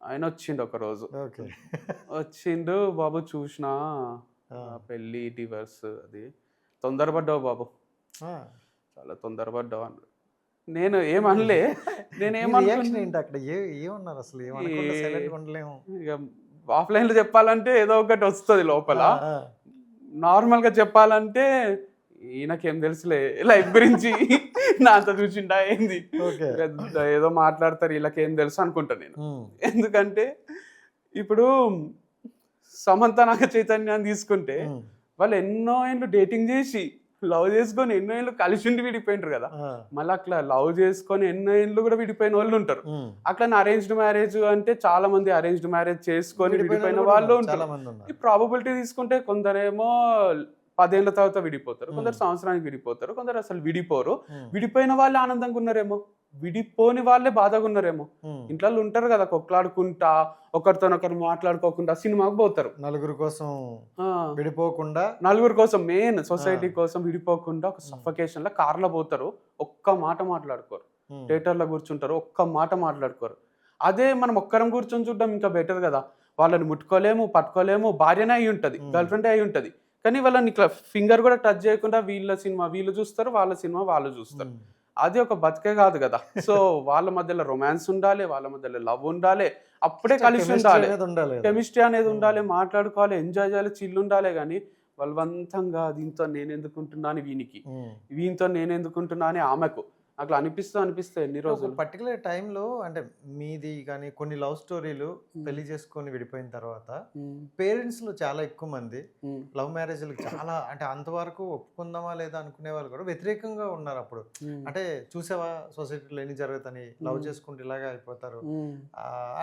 ఆయన వచ్చిండు ఒక రోజు. వచ్చిండు, బాబు చూసినా పెళ్ళి డివర్స్, అది తొందరపడ్డావు బాబు, చాలా తొందరపడ్డావు అన్నాడు. నేను ఏమనలే, ఇక ఆఫ్లైన్ లో చెప్పాలంటే ఏదో ఒకటి వస్తుంది లోపల, నార్మల్ గా చెప్పాలంటే ఈయనకేం తెలుసులే లైఫ్ గురించి, నా అంత చూసిండా ఏంది, ఏదో మాట్లాడతారు వీళ్ళకేం తెలుసు అనుకుంటా నేను. ఎందుకంటే ఇప్పుడు సమంత నాగ చైతన్యాన్ని తీసుకుంటే వాళ్ళు ఎన్నో ఏళ్ళు డేటింగ్ చేసి లవ్ చేసుకొని ఎన్నో ఏళ్ళు కలిసి ఉండి విడిపోయినారు కదా. మళ్ళీ అట్లా లవ్ చేసుకొని ఎన్నో ఏళ్ళు కూడా విడిపోయిన వాళ్ళు ఉంటారు. అట్లా అరేంజ్డ్ మ్యారేజ్ అంటే చాలా మంది అరేంజ్డ్ మ్యారేజ్ చేసుకొని విడిపోయిన వాళ్ళు ఉంటారు. ఈ ప్రాబబిలిటీ తీసుకుంటే కొందరేమో 10 ఏళ్ళ తర్వాత విడిపోతారు, కొందరు సంవత్సరానికి విడిపోతారు, కొందరు అసలు విడిపోరు. విడిపోయిన వాళ్ళు ఆనందంగా ఉన్నారేమో, విడిపోని వాళ్ళే బాధగా ఉన్నారేమో. ఇంట్లో ఉంటారు కదా, కొట్లాడుకుంటా ఒకరితోనొకరు మాట్లాడుకోకుండా సినిమాకి పోతారు. నలుగురు కోసం విడిపోకుండా, నలుగురు కోసం, మెయిన్ సొసైటీ కోసం విడిపోకుండా ఒక సఫకేషన్ లో కార్లో పోతారు, ఒక్క మాట మాట్లాడుకోరు. థియేటర్లో కూర్చుంటారు, ఒక్క మాట మాట్లాడుకోరు. అదే మనం ఒక్కరం కూర్చొని చూడడం ఇంకా బెటర్ కదా. వాళ్ళని ముట్టుకోలేము, పట్టుకోలేము, భార్యనే అయి ఉంటుంది, గర్ల్ ఫ్రెండ్ అయి ఉంటుంది, కానీ వాళ్ళని ఇట్లా ఫింగర్ కూడా టచ్ చేయకుండా వీళ్ళ సినిమా వీళ్ళు చూస్తారు, వాళ్ళ సినిమా వాళ్ళు చూస్తారు. అది ఒక బతికే కాదు కదా. సో వాళ్ళ మధ్యలో రొమాన్స్ ఉండాలి, వాళ్ళ మధ్యలో లవ్ ఉండాలి, అప్పుడే కలిసి ఉండాలి, కెమిస్ట్రీ అనేది ఉండాలి, మాట్లాడుకోవాలి, ఎంజాయ్ చేయాలి, చిల్లు ఉండాలి. కానీ బలవంతంగా దీంతో నేను ఎందుకుంటున్నాను వీనికి, వీనితో నేను ఎందుకుంటున్నా అని ఆమెకు అట్లా అనిపిస్తే ఎన్ని రోజులు పర్టికులర్ టైంలో అంటే మీది కానీ కొన్ని లవ్ స్టోరీలు పెళ్లి చేసుకొని విడిపోయిన తర్వాత పేరెంట్స్లో చాలా ఎక్కువ మంది లవ్ మ్యారేజ్లకు చాలా అంటే అంతవరకు ఒప్పుకుందామా లేదా అనుకునే వాళ్ళు కూడా వ్యతిరేకంగా ఉన్నారు. అప్పుడు అంటే చూసావా సొసైటీలో ఎన్ని జరుగుతాయి, లవ్ చేసుకుంటే ఇలాగా అయిపోతారు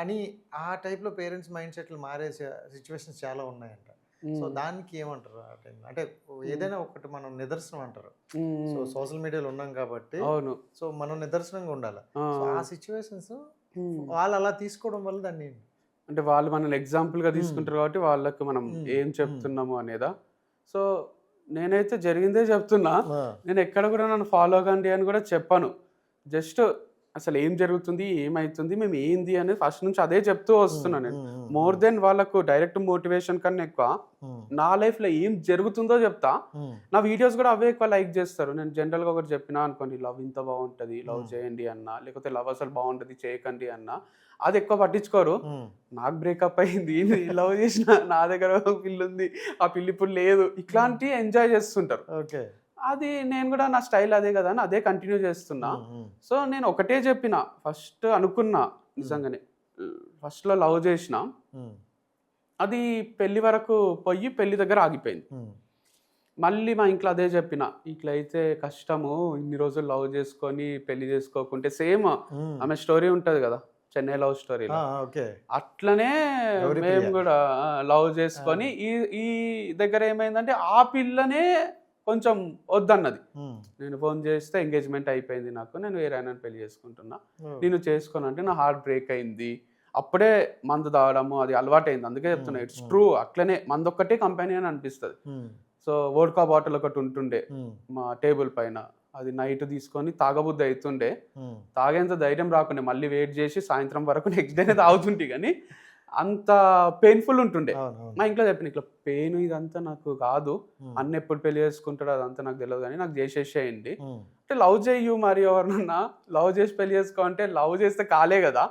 అని ఆ టైప్లో పేరెంట్స్ మైండ్ సెట్లు మారే సిచ్యువేషన్స్ చాలా ఉన్నాయంట. సో దానికి ఏమంటారు ఆ టైం? అంటే ఏదైనా ఒకటి మనం నిదర్శనం అంటారు. సో సోషల్ మీడియాలో ఉన్నాం కాబట్టి అవును, సో మనం నిదర్శనంగా ఉండాలి. సో ఆ సిచ్యువేషన్స్ వాళ్ళు అలా తీసుకోవడం వల్ల దాన్ని అంటే వాళ్ళు మనల్ని ఎగ్జాంపుల్ గా తీసుకుంటారు కాబట్టి వాళ్ళకి మనం ఏం చెప్తున్నాము అనేదా. సో నేనైతే జరిగిందే చెప్తున్నా, నేను ఎక్కడ కూడా నన్ను ఫాలో కండి అని కూడా చెప్పాను. జస్ట్ అసలు ఏం జరుగుతుంది, ఏమైతుంది, మేము ఏంది అనేది ఫస్ట్ నుంచి అదే చెప్తూ వస్తున్నాను. నేను మోర్ దెన్ వాళ్ళకు డైరెక్ట్ మోటివేషన్ కన్నా ఎక్కువ నా లైఫ్లో ఏం జరుగుతుందో చెప్తా. నా వీడియోస్ కూడా అవే ఎక్కువ లైక్ చేస్తారు. నేను జనరల్గా ఒకటి చెప్పినా అనుకోండి, లవ్ ఇంత బాగుంటుంది, లవ్ చేయండి అన్నా, లేకపోతే లవ్ అసలు బాగుంటుంది చేయకండి అన్నా, అది ఎక్కువ పట్టించుకోరు. నాకు బ్రేకప్ అయింది, లవ్ చేసిన, నా దగ్గర పిల్లి ఉంది, ఆ పిల్లి ఇప్పుడు లేదు, ఇట్లాంటివి ఎంజాయ్ చేస్తుంటారు. ఓకే, అది నేను కూడా నా స్టైల్ అదే కదా అని అదే కంటిన్యూ చేస్తున్నా. సో నేను ఒకటే చెప్పిన, ఫస్ట్ అనుకున్నా నిజంగానే, ఫస్ట్లో లవ్ చేసిన, అది పెళ్లి వరకు పోయి పెళ్లి దగ్గర ఆగిపోయింది. మళ్ళీ మా ఇంట్లో అదే చెప్పిన, ఇట్లా అయితే కష్టము, ఇన్ని రోజులు లవ్ చేసుకొని పెళ్లి చేసుకోకుంటే సేమ్ ఆమె స్టోరీ ఉంటుంది కదా, చెన్నై లవ్ స్టోరీలో, అట్లనే మేము కూడా లవ్ చేసుకొని ఈ దగ్గర ఏమైందంటే ఆ పిల్లనే కొంచెం వద్దన్నది. నేను ఫోన్ చేస్తే ఎంగేజ్మెంట్ అయిపోయింది నాకు, నేను వేరే ఆయన పెళ్లి చేసుకుంటున్నా, నేను చేసుకోనంటే నా హార్ట్ బ్రేక్ అయింది. అప్పుడే మందు తాగడము అది అలవాటైంది. అందుకే చెప్తున్నా, ఇట్స్ ట్రూ. అట్లనే మందు ఒక్కటే కంపెనీ అని అనిపిస్తుంది. సో వోడ్కా బాటిల్ ఒకటి ఉంటుండే మా టేబుల్ పైన, అది నైట్ తీసుకొని తాగబుద్ధి అవుతుండే, తాగేంత ధైర్యం రాకుండే, మళ్ళీ వెయిట్ చేసి సాయంత్రం వరకు నెక్స్ట్ డేనే తాగుతుంటే, కానీ అంత పెయిన్ఫుల్ ఉంటుండే. మా ఇంట్లో చెప్పిన, ఇట్లా పెయిన్ ఇదంతా నాకు కాదు, అన్న ఎప్పుడు పెళ్లి చేసుకుంటాడో అదంతా నాకు తెలియదు, కానీ నాకు చేసేసేయండి అంటే, లవ్ చేయు మరి ఎవరినన్నా లవ్ చేసి పెళ్లి చేసుకో అంటే, లవ్ చేస్తే కాలే కదా,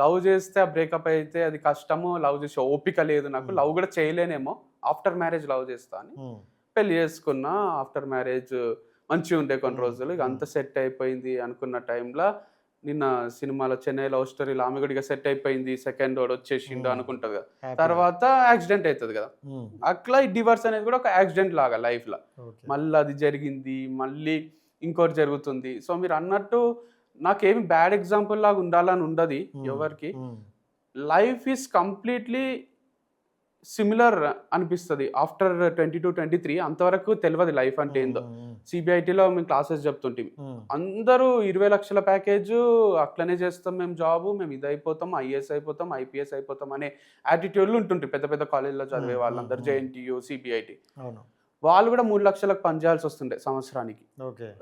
లవ్ చేస్తే ఆ బ్రేకప్ అయితే అది కష్టము, లవ్ చేసే ఓపిక లేదు నాకు, లవ్ కూడా చేయలేనేమో, ఆఫ్టర్ మ్యారేజ్ లవ్ చేస్తా అని పెళ్లి చేసుకున్నా. ఆఫ్టర్ మ్యారేజ్ మంచిగా ఉండే కొన్ని రోజులు, ఇక అంత సెట్ అయిపోయింది అనుకున్న టైంలో నిన్న సినిమాలో చెన్నై లవ్ స్టోరీలో ఆమె కూడా సెట్ అయిపోయింది, సెకండ్ వాడు వచ్చేసిండు అనుకుంటుంది కదా, తర్వాత యాక్సిడెంట్ అవుతుంది కదా. అట్లా ఈ డివర్స్ అనేది కూడా ఒక యాక్సిడెంట్ లాగా లైఫ్లో, మళ్ళీ అది జరిగింది, మళ్ళీ ఇంకోటి జరుగుతుంది. సో మీరు అన్నట్టు నాకేమి బ్యాడ్ ఎగ్జాంపుల్ లాగా ఉండాలని ఉండదు ఎవరికి. లైఫ్ ఈజ్ కంప్లీట్లీ సిమిలర్ అనిపిస్తుంది ఆఫ్టర్ 22-23. అంతవరకు తెలియదు లైఫ్ అంటే ఏందో. సిబిఐటీలో మేము క్లాసెస్ చెప్తుంటే అందరూ 20 లక్షల ప్యాకేజ్, అట్లనే చేస్తాం మేము జాబ్, మేము ఇది అయిపోతాం, ఐఏఎస్ అయిపోతాం, ఐపీఎస్ అయిపోతాం అనే యాటిట్యూడ్లు ఉంటుంటాయి పెద్ద పెద్ద కాలేజ్లో చదివే వాళ్ళందరూ, జేఎన్టీయూ, సిబిఐటీ. వాళ్ళు కూడా 3 లక్షలకు పనిచేయాల్సి వస్తుండే సంవత్సరానికి,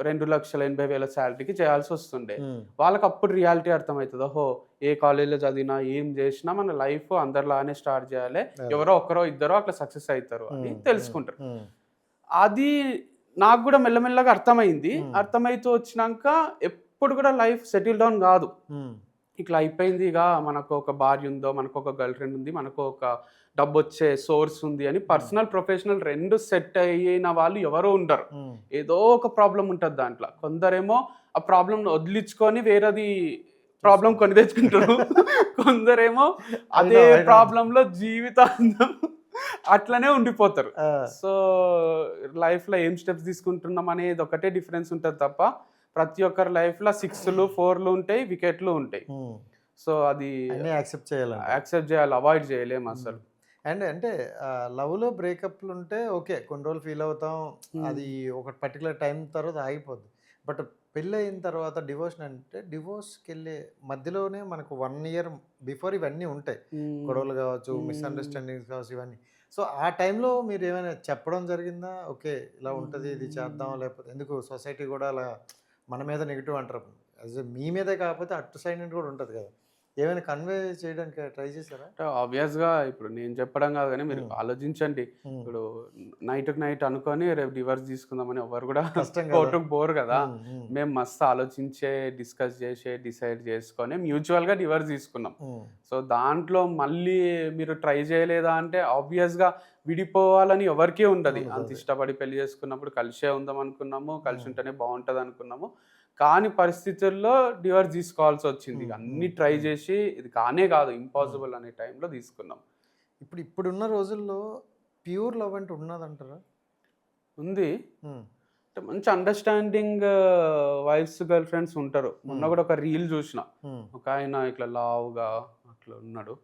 2,80,000 శాలరీకి చేయాల్సి వస్తుండే. వాళ్ళకి అప్పుడు రియాలిటీ అర్థమవుతుంది, ఓహో ఏ కాలేజ్లో చదివినా ఏం చేసినా మన లైఫ్ అందరిలానే స్టార్ట్ చేయాలి, ఎవరో ఒకరో ఇద్దరో అట్లా సక్సెస్ అవుతారు అని తెలుసుకుంటారు. అది నాకు కూడా మెల్లమెల్లగా అర్థమైంది. అర్థమైతూ వచ్చినాక ఎప్పుడు కూడా లైఫ్ సెటిల్ డౌన్ కాదు, ఇట్లా అయిపోయింది, ఇక మనకు ఒక భార్య ఉందో, మనకు ఒక గర్ల్ ఫ్రెండ్ ఉంది, మనకు ఒక డబ్బు వచ్చే సోర్స్ ఉంది అని పర్సనల్ ప్రొఫెషనల్ రెండు సెట్ అయిన వాళ్ళు ఎవరో ఉండరు. ఏదో ఒక ప్రాబ్లం ఉంటుంది దాంట్లో. కొందరేమో ఆ ప్రాబ్లం వదిలించుకొని వేరేది ప్రాబ్లం కొని తెచ్చుకుంటారు, కొందరేమో అదే ప్రాబ్లంలో జీవితాంతం అట్లనే ఉండిపోతారు. సో లైఫ్లో ఏం స్టెప్స్ తీసుకుంటున్నాం అనేది ఒకటే డిఫరెన్స్ ఉంటుంది తప్ప ప్రతి ఒక్కరి లైఫ్లో 6లు 4లు ఉంటాయి, వికెట్లు ఉంటాయి. సో అది యాక్సెప్ట్ చేయాలి, అవాయిడ్ చేయలేము అసలు. అండ్ అంటే లవ్లో బ్రేకప్లు ఉంటే ఓకే, కొన్ని రోజులు ఫీల్ అవుతాం, అది ఒక పర్టికులర్ టైం తర్వాత ఆగిపోద్ది. బట్ పెళ్ళి అయిన తర్వాత డివోర్స్ అంటే డివోర్స్కి వెళ్ళే మధ్యలోనే మనకు 1 ఇయర్ బిఫోర్ ఇవన్నీ ఉంటాయి, గొడవలు కావచ్చు, మిస్అండర్స్టాండింగ్స్ కావచ్చు, ఇవన్నీ. సో ఆ టైంలో మీరు ఏమైనా చెప్పడం జరిగిందా? ఓకే, ఇలా ఉంటుంది, ఇది చేద్దాం, లేకపోతే ఎందుకు సొసైటీ కూడా అలా మన మీద నెగిటివ్ అంటారు, యాజ్ మీ మీదే కాకపోతే అటు సైడ్ నుండి కూడా ఉంటుంది కదా, ఏమైనా కన్వే చేయడానికి ట్రై చేశారా? అంటే ఆబ్వియస్గా ఇప్పుడు నేను చెప్పడం కాదు కానీ మీరు ఆలోచించండి. ఇప్పుడు నైట్ అనుకొని రేపు డివర్స్ తీసుకుందామని ఎవరు కూడా కష్టం కదా. కోర్టుకు పోరు కదా. మేము మస్తు ఆలోచించే డిస్కస్ చేసి డిసైడ్ చేసుకొని మ్యూచువల్గా డివర్స్ తీసుకున్నాం. సో దాంట్లో మళ్ళీ మీరు ట్రై చేయలేదా అంటే ఆబ్వియస్గా విడిపోవాలని ఎవరికీ ఉండదు. అంత ఇష్టపడి పెళ్లి చేసుకున్నప్పుడు కలిసే ఉందాం అనుకున్నాము, కలిసి ఉంటేనే బాగుంటుంది అనుకున్నాము. కాని పరిస్థితుల్లో డివోర్స్ తీసుకోవాల్సి వచ్చింది. అన్ని ట్రై చేసి ఇది కానే కాదు, ఇంపాసిబుల్ అనే టైంలో తీసుకున్నాం. ఇప్పుడున్న రోజుల్లో ప్యూర్ లవ్ అంటే ఉన్నదంటారా? ఉంది. అంటే మంచి అండర్స్టాండింగ్ వైఫ్స్ గర్ల్ ఫ్రెండ్స్ ఉంటారు. మొన్న కూడా ఒక రీల్ చూసిన, ఒక ఆయన ఇట్లా లావుగా అట్లా ఉన్నాడు,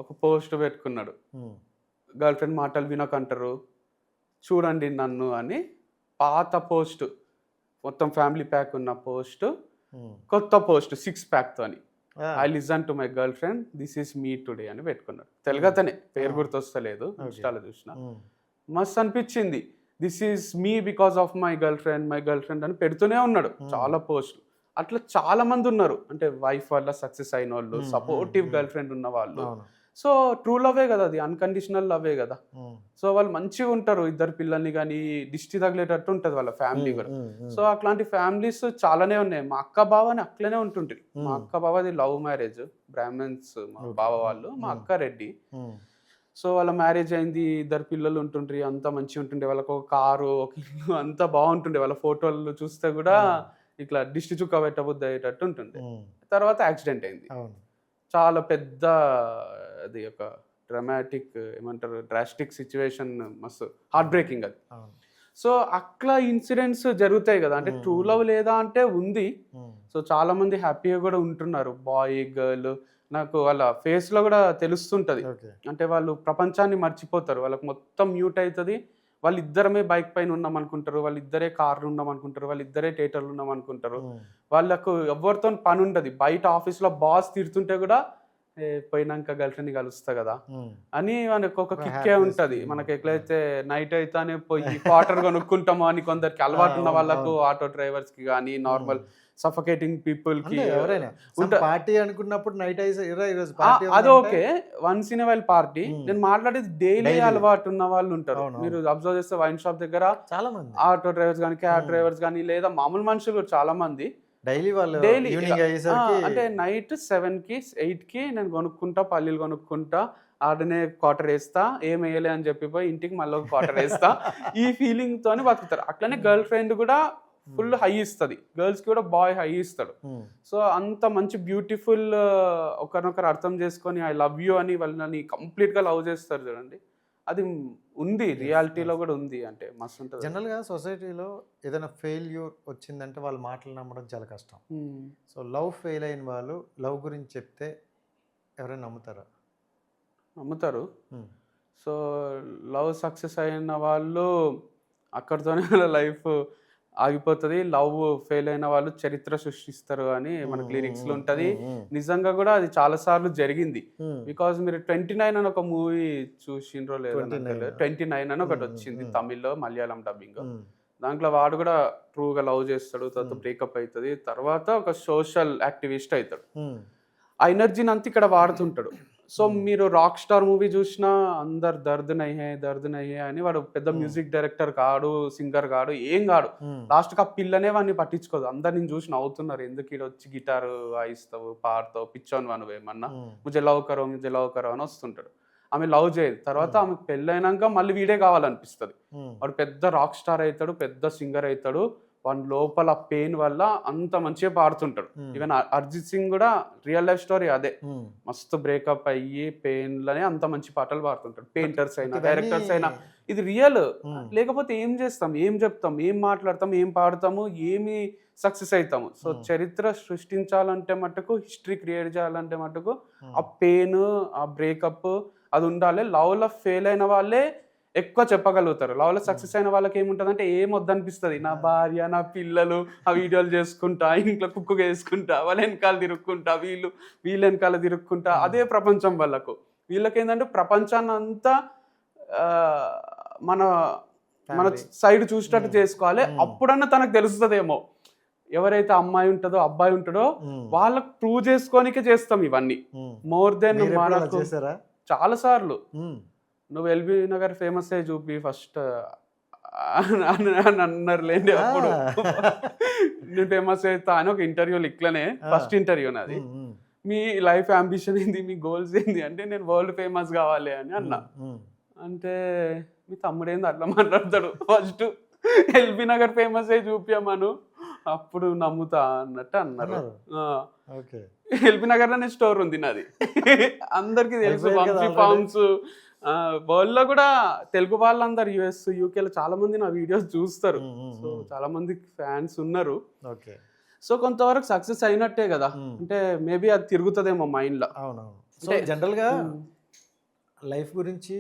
ఒక పోస్ట్ పెట్టుకున్నాడు, గర్ల్ ఫ్రెండ్ మాటలు వినకంటారు చూడండి నన్ను అని. పాత పోస్ట్, మొత్తం ఫ్యామిలీ ప్యాక్ ఉన్న పోస్ట్, కొత్త పోస్ట్ 6 ప్యాక్తో అని, I listen to my girl friend, this is me today అని పెట్టుకున్నాడు. తెలుగతనే, పేరు గుర్తొస్తలేదు, ఇన్స్టాలో చూసిన. మస్తు అనిపించింది. This is me because of my girl friend అని పెడుతూనే ఉన్నాడు చాలా పోస్టులు. అట్లా చాలా మంది ఉన్నారు, అంటే వైఫ్ వల్ల సక్సెస్ అయిన వాళ్ళు, సపోర్టివ్ గర్ల్ ఫ్రెండ్ ఉన్న వాళ్ళు. సో ట్రూ లవే కదా అది, అన్కండిషనల్ లవే కదా. సో వాళ్ళు మంచిగా ఉంటారు, ఇద్దరు పిల్లల్ని కానీ దిష్టి తగిలేటట్టు ఉంటుంది వాళ్ళ ఫ్యామిలీ కూడా. సో అట్లాంటి ఫ్యామిలీస్ చాలానే ఉన్నాయి. మా అక్క బావని అట్లనే ఉంటుంటుంది. మా అక్క బావది లవ్ మ్యారేజ్, బ్రాహ్మణ్స్ మా బావ వాళ్ళు, మా అక్క రెడ్డి. సో వాళ్ళ మ్యారేజ్ అయింది, ఇద్దరు పిల్లలు ఉంటుండ్రి, అంతా మంచిగా ఉంటుండే, వాళ్ళకి ఒక కారు, ఒక ఇల్లు, అంతా బాగుంటుండే. వాళ్ళ ఫోటోలు చూస్తే కూడా ఇట్లా దిష్టి చుక్క పెట్టబుద్ధి అయ్యేటట్టు ఉంటుండే. తర్వాత యాక్సిడెంట్ అయింది. చాలా పెద్ద, అది ఒక డ్రామాటిక్, ఏమంటారు, డ్రాస్టిక్ సిచ్యువేషన్, మస్తు హార్ట్ బ్రేకింగ్ అది. సో అట్లా ఇన్సిడెంట్స్ జరుగుతాయి కదా. అంటే ట్రూ లవ్ లేదా అంటే ఉంది. సో చాలా మంది హ్యాపీగా కూడా ఉంటున్నారు, బాయ్ గర్ల్. నాకు వాళ్ళ ఫేస్లో కూడా తెలుస్తుంటుంది. అంటే వాళ్ళు ప్రపంచాన్ని మర్చిపోతారు, వాళ్ళకి మొత్తం మ్యూట్ అవుతుంది. వాళ్ళిద్దరమే బైక్ పైన ఉన్నాం అనుకుంటారు, వాళ్ళిద్దరే కార్లు ఉన్నాం అనుకుంటారు, వాళ్ళిద్దరే థియేటర్లు ఉన్నాం అనుకుంటారు. వాళ్ళకు ఎవరితో పని ఉండదు. బయట ఆఫీస్లో బాస్ తిడుతుంటే కూడా పోయినాక గర్ల్ ఫ్రెండ్ని కలుస్తా కదా అని మనకు ఒక కిక్కే ఉంటుంది. మనకి ఎట్లయితే నైట్ అయితేనే పోయి వాటర్ కొనుక్కుంటామో అని కొందరికి అలవాటు ఉన్న వాళ్ళకు, ఆటో డ్రైవర్స్కి కానీ, నార్మల్ సఫకేటింగ్ పీపుల్ కి పార్టీ అనుకున్నప్పుడు నైట్ అది okay, once in while party. నేను మాట్లాడేది డైలీ అలవాటు ఉన్న వాళ్ళు ఉంటారు. మీరు అబ్జర్వ్ చేస్తే వైన్ షాప్ దగ్గర చాలా మంది ఆటో డ్రైవర్స్ కానీ, క్యాబ్ డ్రైవర్స్ కానీ, లేదా మామూలు మనుషులు చాలా మంది డైలీ అంటే నైట్ 7కి 8కి నేను కొనుక్కుంటా, పల్లీలు కొనుక్కుంటా, ఆడనే క్వార్టర్ వేస్తా, ఏం వేయలే అని చెప్పిపోయి ఇంటికి మళ్ళీ ఒక క్వార్టర్ వేస్తా, ఈ ఫీలింగ్ తోని బతుకుతారు. అట్లనే గర్ల్ ఫ్రెండ్ కూడా ఫుల్ హై ఇస్తుంది, గర్ల్స్ కి కూడా బాయ్ హై ఇస్తాడు. సో అంత మంచి బ్యూటిఫుల్, ఒకరినొకరు అర్థం చేసుకొని ఐ లవ్ యూ అని వాళ్ళని కంప్లీట్ గా లవ్ చేస్తారు చూడండి. అది ఉంది, రియాలిటీలో కూడా ఉంది. అంటే మస్తు ఉంటుంది. జనరల్గా సొసైటీలో ఏదైనా ఫెయిల్యూర్ వచ్చిందంటే వాళ్ళ మాటలు నమ్మడం చాలా కష్టం. సో లవ్ ఫెయిల్ అయిన వాళ్ళు లవ్ గురించి చెప్తే ఎవరైనా నమ్ముతారా? నమ్ముతారు. సో లవ్ సక్సెస్ అయిన వాళ్ళు అక్కడితోనే వాళ్ళ లైఫ్ ఆగిపోతుంది. లవ్ ఫెయిల్ అయిన వాళ్ళు చరిత్ర సృష్టిస్తారు అని మనకి లిరిక్స్లో ఉంటుంది. నిజంగా కూడా అది చాలా సార్లు జరిగింది. బికాజ్ మీరు 29 అని ఒక మూవీ చూసిండ్రో లేదో, 29 అని ఒకటి వచ్చింది తమిళ్లో, మలయాళం డబ్బింగ్. దాంట్లో వాడు కూడా ట్రూగా లవ్ చేస్తాడు, తర్వాత బ్రేకప్ అవుతుంది, తర్వాత ఒక సోషల్ యాక్టివిస్ట్ అవుతాడు. ఆ ఎనర్జీని అంతా ఇక్కడ వాడుతుంటాడు. సో మీరు రాక్ స్టార్ మూవీ చూసినా అందరు దర్ద్ నహే అని, వాడు పెద్ద మ్యూజిక్ డైరెక్టర్ కాడు, సింగర్ కాడు, ఏం కాడు. లాస్ట్కి ఆ పిల్లనే వాడిని పట్టించుకోదు. అందరు నేను చూసి నవ్వుతున్నారు, ఎందుకు ఇక్కడ వచ్చి గిటారు వాయిస్తావు, పాడతావు, పిచ్చోని వాను ఏమన్నా, ముజే లవ్ కరో అని వస్తుంటాడు. ఆమె లవ్ చేయదు. తర్వాత ఆమెకు పెళ్ళైనాక మళ్ళీ వీడే కావాలనిపిస్తుంది. వాడు పెద్ద రాక్ స్టార్ అవుతాడు, పెద్ద సింగర్ అవుతాడు. వాడి లోపల పెయిన్ వల్ల అంత మంచిగా పాడుతుంటాడు. ఈవెన్ అరిజిత్ సింగ్ కూడా రియల్ లైఫ్ స్టోరీ అదే. మస్తు బ్రేకప్ అయ్యి పెయిన్లనే అంత మంచి పాటలు పాడుతుంటాడు. పెయింటర్స్ అయినా, డైరెక్టర్స్ అయినా, ఇది రియల్. లేకపోతే ఏం చేస్తాం, ఏం చెప్తాం, ఏం మాట్లాడతాం, ఏం పాడతాము, ఏమి సక్సెస్ అవుతాము. సో చరిత్ర సృష్టించాలంటే మటుకు, హిస్టరీ క్రియేట్ చేయాలంటే మటుకు ఆ పెయిన్, ఆ బ్రేకప్ అది ఉండాలి. లవ్లో ఫెయిల్ అయిన వాళ్ళే ఎక్కువ చెప్పగలుగుతారు. లవ్లో సక్సెస్ అయిన వాళ్ళకి ఏముంటదంటే ఏం వద్దనిపిస్తది. నా భార్య, నా పిల్లలు, ఆ వీడియోలు చేసుకుంటా, ఇంట్లో కుక్కు చేసుకుంటా, వాళ్ళ వెనకాల తిరుక్కుంటా, వీళ్ళ వెనకాల తిరుక్కుంటా, అదే ప్రపంచం వాళ్ళకు. వీళ్ళకేందంటే ప్రపంచాన్నంతా మన మన సైడ్ చూసేటట్టు చేసుకోవాలి. అప్పుడన్నా తనకు తెలుస్తదేమో ఎవరైతే అమ్మాయి ఉంటుందో అబ్బాయి ఉంటాడో వాళ్ళకు ప్రూవ్ చేసుకోనికే చేస్తాం ఇవన్నీ. మోర్ దెన్ మనకు చాలా సార్లు నువ్వు ఎల్బీ నగర్ ఫేమస్ అయ్యి చూపి ఫస్ట్ అని అన్నారులేండి. అప్పుడు నేను ఫేమస్ అవుతా అని ఒక ఇంటర్వ్యూలు ఇట్లనే ఫస్ట్ ఇంటర్వ్యూ నాది. మీ లైఫ్ అంబిషన్ ఏంది, మీ గోల్స్ ఏంది అంటే నేను వరల్డ్ ఫేమస్ కావాలి అని అన్నా. అంటే మీ తమ్ముడు ఏంది అట్లా మాట్లాడతాడు, ఫస్ట్ ఎల్బీ నగర్ ఫేమస్ అయ్యి చూపించమను అప్పుడు నమ్ముతా అన్నట్టు అన్నారు. ఎల్బీ నగర్ లోనే స్టోర్ ఉంది నాది, అందరికి తెలుసు. వంశీ ఫార్మ్స్ వరల్డ్ లో కూడా తెలుగు వాళ్ళందరు US UK లో చాలా మంది నా వీడియోస్ చూస్తారు. సో చాలా మంది ఫ్యాన్స్ ఉన్నారు. సో కొంతవరకు సక్సెస్ అయినట్టే కదా, అంటే మేబీ అది తిరుగుతుందేమో మైండ్ లో. అవునవును. సో జనరల్గా లైఫ్ గురించి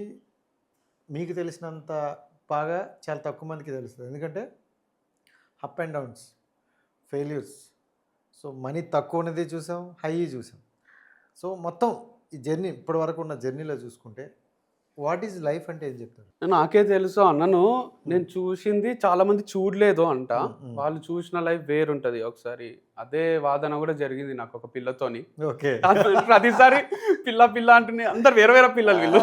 మీకు తెలిసినంత బాగా చాలా తక్కువ మందికి తెలుస్తుంది. ఎందుకంటే up and downs, failures. So money తక్కువ ఉన్నది చూసాం, హై చూసాం. సో మొత్తం ఈ జర్నీ ఇప్పటి వరకు ఉన్న జర్నీలో చూసుకుంటే వాట్ ఈజ్ లైఫ్ అంటే ఏం చెప్తారు? నాకే తెలుసు అన్నను, నేను చూసింది చాలా మంది చూడలేదు అంట. వాళ్ళు చూసిన లైఫ్ వేరుంటది. ఒకసారి అదే వాదన కూడా జరిగింది నాకు ఒక పిల్లతోని. ప్రతిసారి పిల్ల అంటే అందరు వేరే వేరే పిల్లలు వీళ్ళు.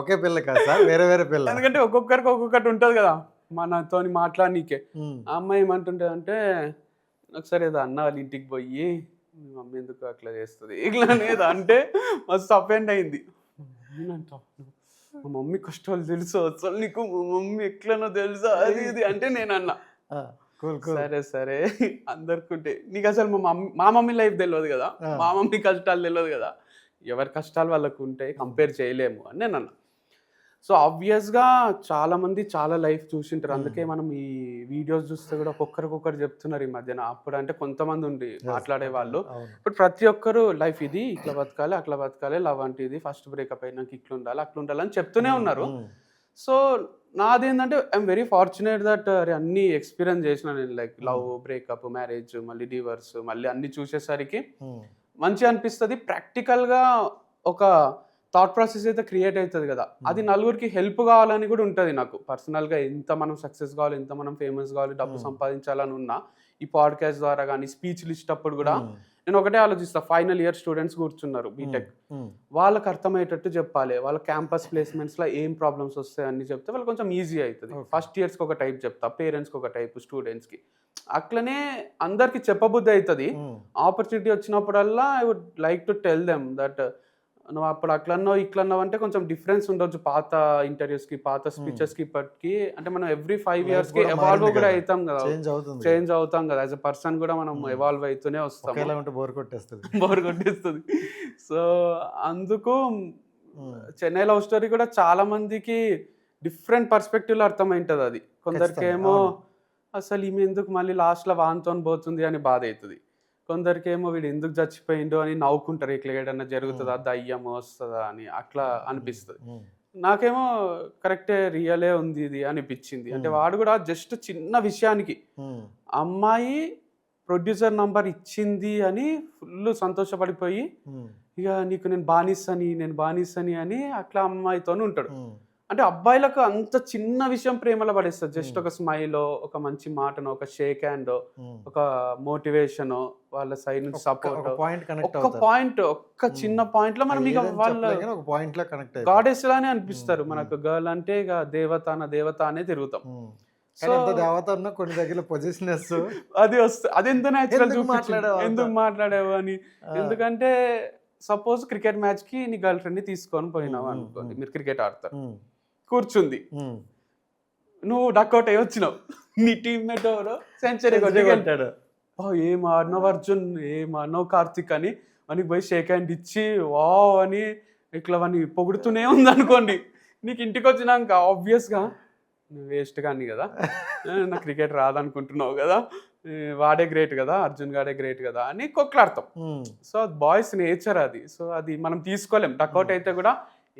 ఒకే పిల్ల కాదు సార్, వేరే వేరే పిల్ల. ఎందుకంటే ఒక్కొక్కరికి ఒక్కొక్కటి ఉంటది కదా మనతోని మాట్లాడనీకే. ఆ అమ్మాయి ఏమంటుంటది అంటే, ఒకసారి ఏదో అన్న వాళ్ళ ఇంటికి పోయి మీ మమ్మీ ఎందుకు అట్లా చేస్తుంది ఇట్లా అనేది అంటే మస్తు అఫెండ్ అయింది. మా మమ్మీ కష్టాలు తెలుసు, అసలు నీకు మా మమ్మీ ఎట్లనో తెలుసా అది ఇది అంటే నేను అన్నా సరే అందరికి ఉంటే నీకు అసలు మా మమ్మీ లైఫ్ తెలియదు కదా, మా మమ్మీ కష్టాలు తెలియదు కదా, ఎవరి కష్టాలు వాళ్ళకు ఉంటాయి, కంపేర్ చేయలేము అని నేను అన్నా. సో ఆబ్వియస్గా చాలా మంది చాలా లైఫ్ చూసింటారు. అందుకే మనం ఈ వీడియోస్ చూస్తే కూడా ఒక్కొక్కరికొకరు చెప్తున్నారు ఈ మధ్యన. అప్పుడు అంటే కొంతమంది ఉండి మాట్లాడే వాళ్ళు, ఇప్పుడు ప్రతి ఒక్కరు లైఫ్ ఇది ఇట్లా బతకాలి అట్లా బతకాలి, లవ్ అంటే ఇది, ఫస్ట్ బ్రేకప్ అయినాక ఇట్లా ఉండాలి అట్లా ఉండాలి అని చెప్తూనే ఉన్నారు. సో నాదేంటంటే ఐఎమ్ వెరీ ఫార్చునేట్ దట్ అన్ని ఎక్స్పీరియన్స్ చేసిన నేను. లైక్ లవ్, బ్రేకప్, మ్యారేజ్, మళ్ళీ డివర్స్, మళ్ళీ అన్ని చూసేసరికి మంచిగా అనిపిస్తుంది. ప్రాక్టికల్గా ఒక థాట్ ప్రాసెస్ అయితే క్రియేట్ అవుతుంది కదా, అది నలుగురికి హెల్ప్ కావాలని కూడా ఉంటుంది నాకు పర్సనల్గా. ఎంత మనం సక్సెస్ కావాలి, ఎంత మనం ఫేమస్ కావాలి, డబ్బు సంపాదించాలని ఉన్నా ఈ పాడ్కాస్ట్ ద్వారా కానీ స్పీచ్లు ఇచ్చేటప్పుడు కూడా నేను ఒకటే ఆలోచిస్తా, ఫైనల్ ఇయర్ స్టూడెంట్స్ కూర్చున్నారు బీటెక్, వాళ్ళకి అర్థమయ్యేటట్టు చెప్పాలి. వాళ్ళ క్యాంపస్ ప్లేస్మెంట్స్లో ఏం ప్రాబ్లమ్స్ వస్తాయని చెప్తే వాళ్ళు కొంచెం ఈజీ అవుతుంది. ఫస్ట్ ఇయర్స్కి ఒక టైప్ చెప్తా, పేరెంట్స్కి ఒక టైప్, స్టూడెంట్స్కి అట్లనే అందరికి చెప్పబుద్ధి అవుతుంది. ఆపర్చునిటీ వచ్చినప్పుడల్లా I would like to tell them that నువ్వు అప్పుడు అట్లన్నావు ఇట్లన్నావు అంటే కొంచెం డిఫరెన్స్ ఉండొచ్చు పాత ఇంటర్వ్యూస్కి, పాత స్పీచెస్కి ఇప్పటికి. అంటే మనం ఎవ్రీ 5 yearsకి ఎవాల్వ్ కూడా అవుతాం కదా, చేంజ్ అవుతాం కదా, యాజ్ అ పర్సన్ కూడా మనం ఎవాల్వ్ అవుతూనే వస్తాం. బోర్ కొట్టేస్తుంది. సో అందుకు చెన్నై లవ్ స్టోరీ కూడా చాలా మందికి డిఫరెంట్ పర్స్పెక్టివ్లో అర్థమైంటుంది. అది కొందరికి ఏమో అసలు ఈమె ఎందుకు మళ్ళీ లాస్ట్లో వాంతో పోతుంది అని బాధ అవుతుంది, కొందరికేమో వీడు ఎందుకు చచ్చిపోయిండు అని నవ్వుకుంటారు, ఇట్లా ఏదన్నా జరుగుతుందా, దయ్యం వస్తుందా అని అట్లా అనిపిస్తుంది. నాకేమో కరెక్టే, రియలే ఉంది ఇది అనిపించింది. అంటే వాడు కూడా జస్ట్ చిన్న విషయానికి అమ్మాయి ప్రొడ్యూసర్ నంబర్ ఇచ్చింది అని ఫుల్ సంతోషపడిపోయి ఇక నీకు నేను బానిసని అని అట్లా అమ్మాయితోనే ఉంటాడు. అంటే అబ్బాయిలకు అంత చిన్న విషయం ప్రేమలో పడేస్తారు. జస్ట్ ఒక స్మైలో, ఒక మంచి మాటనో, ఒక షేక్ హ్యాండ్, ఒక మోటివేషన్, వాళ్ళ సైడ్ నుంచి సపోర్ట్, ఒక్క చిన్న పాయింట్ లో మనం ఇక వాళ్ళ గాడెస్ లానే అనిపిస్తారు. మనకు గర్ల్ అంటే ఇక దేవత అనే తిరుగుతాం. సో దేవత కొన్ని దగ్గర పొజిషనెస్ అది వస్తుంది, అది ఎంత న్యాచురల్ ఎందుకు మాట్లాడావు అని. ఎందుకంటే సపోజ్ క్రికెట్ మ్యాచ్ కి నీ గర్ల్ ఫ్రెండ్ ని తీసుకొని పోయినావు అనుకోండి, మీరు క్రికెట్ ఆడతారు, కూర్చుంది, నువ్వు డక్అవుట్ అయ్యి వచ్చినావు, నీ టీమ్మేట్ ఎవరో సెంచరీ కొట్టాడు, ఏం ఆడినావు అర్జున్, ఏం ఆడినావు కార్తిక్ అని మనకి పోయి షేక్ హ్యాండ్ ఇచ్చి వావ్ అని ఇట్లా వాడిని పొగుడుతూనే ఉంది అనుకోండి. నీకు ఇంటికి వచ్చినాక ఆబ్వియస్గా నువ్వు వేస్ట్ కానీ కదా, నాకు క్రికెట్ రాదనుకుంటున్నావు కదా, వాడే గ్రేట్ కదా, అర్జున్ గాడే గ్రేట్ కదా అని కొట్లాడతాం. సో బాయ్స్ నేచర్ అది. సో అది మనం తీసుకోలేం. డక్అవుట్ అయితే కూడా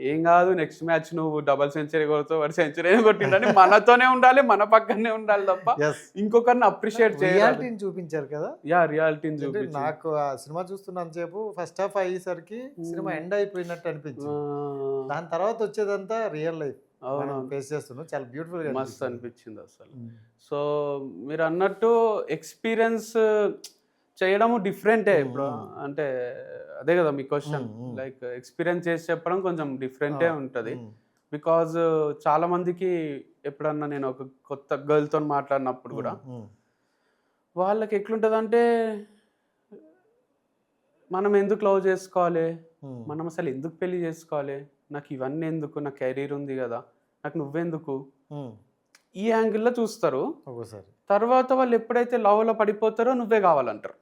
ఏం కాదు నెక్స్ట్ మ్యాచ్ నువ్వు డబుల్ సెంచరీ కొడతావు, వాడు సెంచరీ కొట్టిండని మనతోనే ఉండాలి, మన పక్కనే ఉండాలి తప్ప ఇంకొకరిని అప్రిషియేట్ చేయాలి. రియాలిటీని చూపించారు కదా. రియాలిటీని చూపించారు. నాకు ఆ సినిమా చూస్తున్నంతసేపు ఫస్ట్ హాఫ్ అయ్యేసరికి సినిమా ఎండ్ అయిపోయినట్టు అనిపించింది. దాని తర్వాత వచ్చేదంతా రియల్ లైఫ్ ఫేస్ చేస్తున్నాం. చాలా బ్యూటిఫుల్ గా మస్తు అనిపించింది అసలు. సో మీరు అన్నట్టు ఎక్స్పీరియన్స్ చేయడము డిఫరెంటే. ఇప్పుడు అంటే అదే కదా మీ క్వశ్చన్, లైక్ ఎక్స్పీరియన్స్ చేసి చెప్పడం కొంచెం డిఫరెంటే ఉంటుంది. బికాజ్ చాలా మందికి ఎప్పుడన్నా నేను ఒక కొత్త గర్ల్తో మాట్లాడినప్పుడు కూడా వాళ్ళకి ఎట్లుంటుంది అంటే, మనం ఎందుకు లవ్ చేసుకోవాలి, మనం అసలు ఎందుకు పెళ్లి చేసుకోవాలి, నాకు ఇవన్నీ ఎందుకు, నా కెరీర్ ఉంది కదా, నాకు నువ్వెందుకు, ఈ యాంగిల్లో చూస్తారు. తర్వాత వాళ్ళు ఎప్పుడైతే లవ్లో పడిపోతారో నువ్వే కావాలంటారు.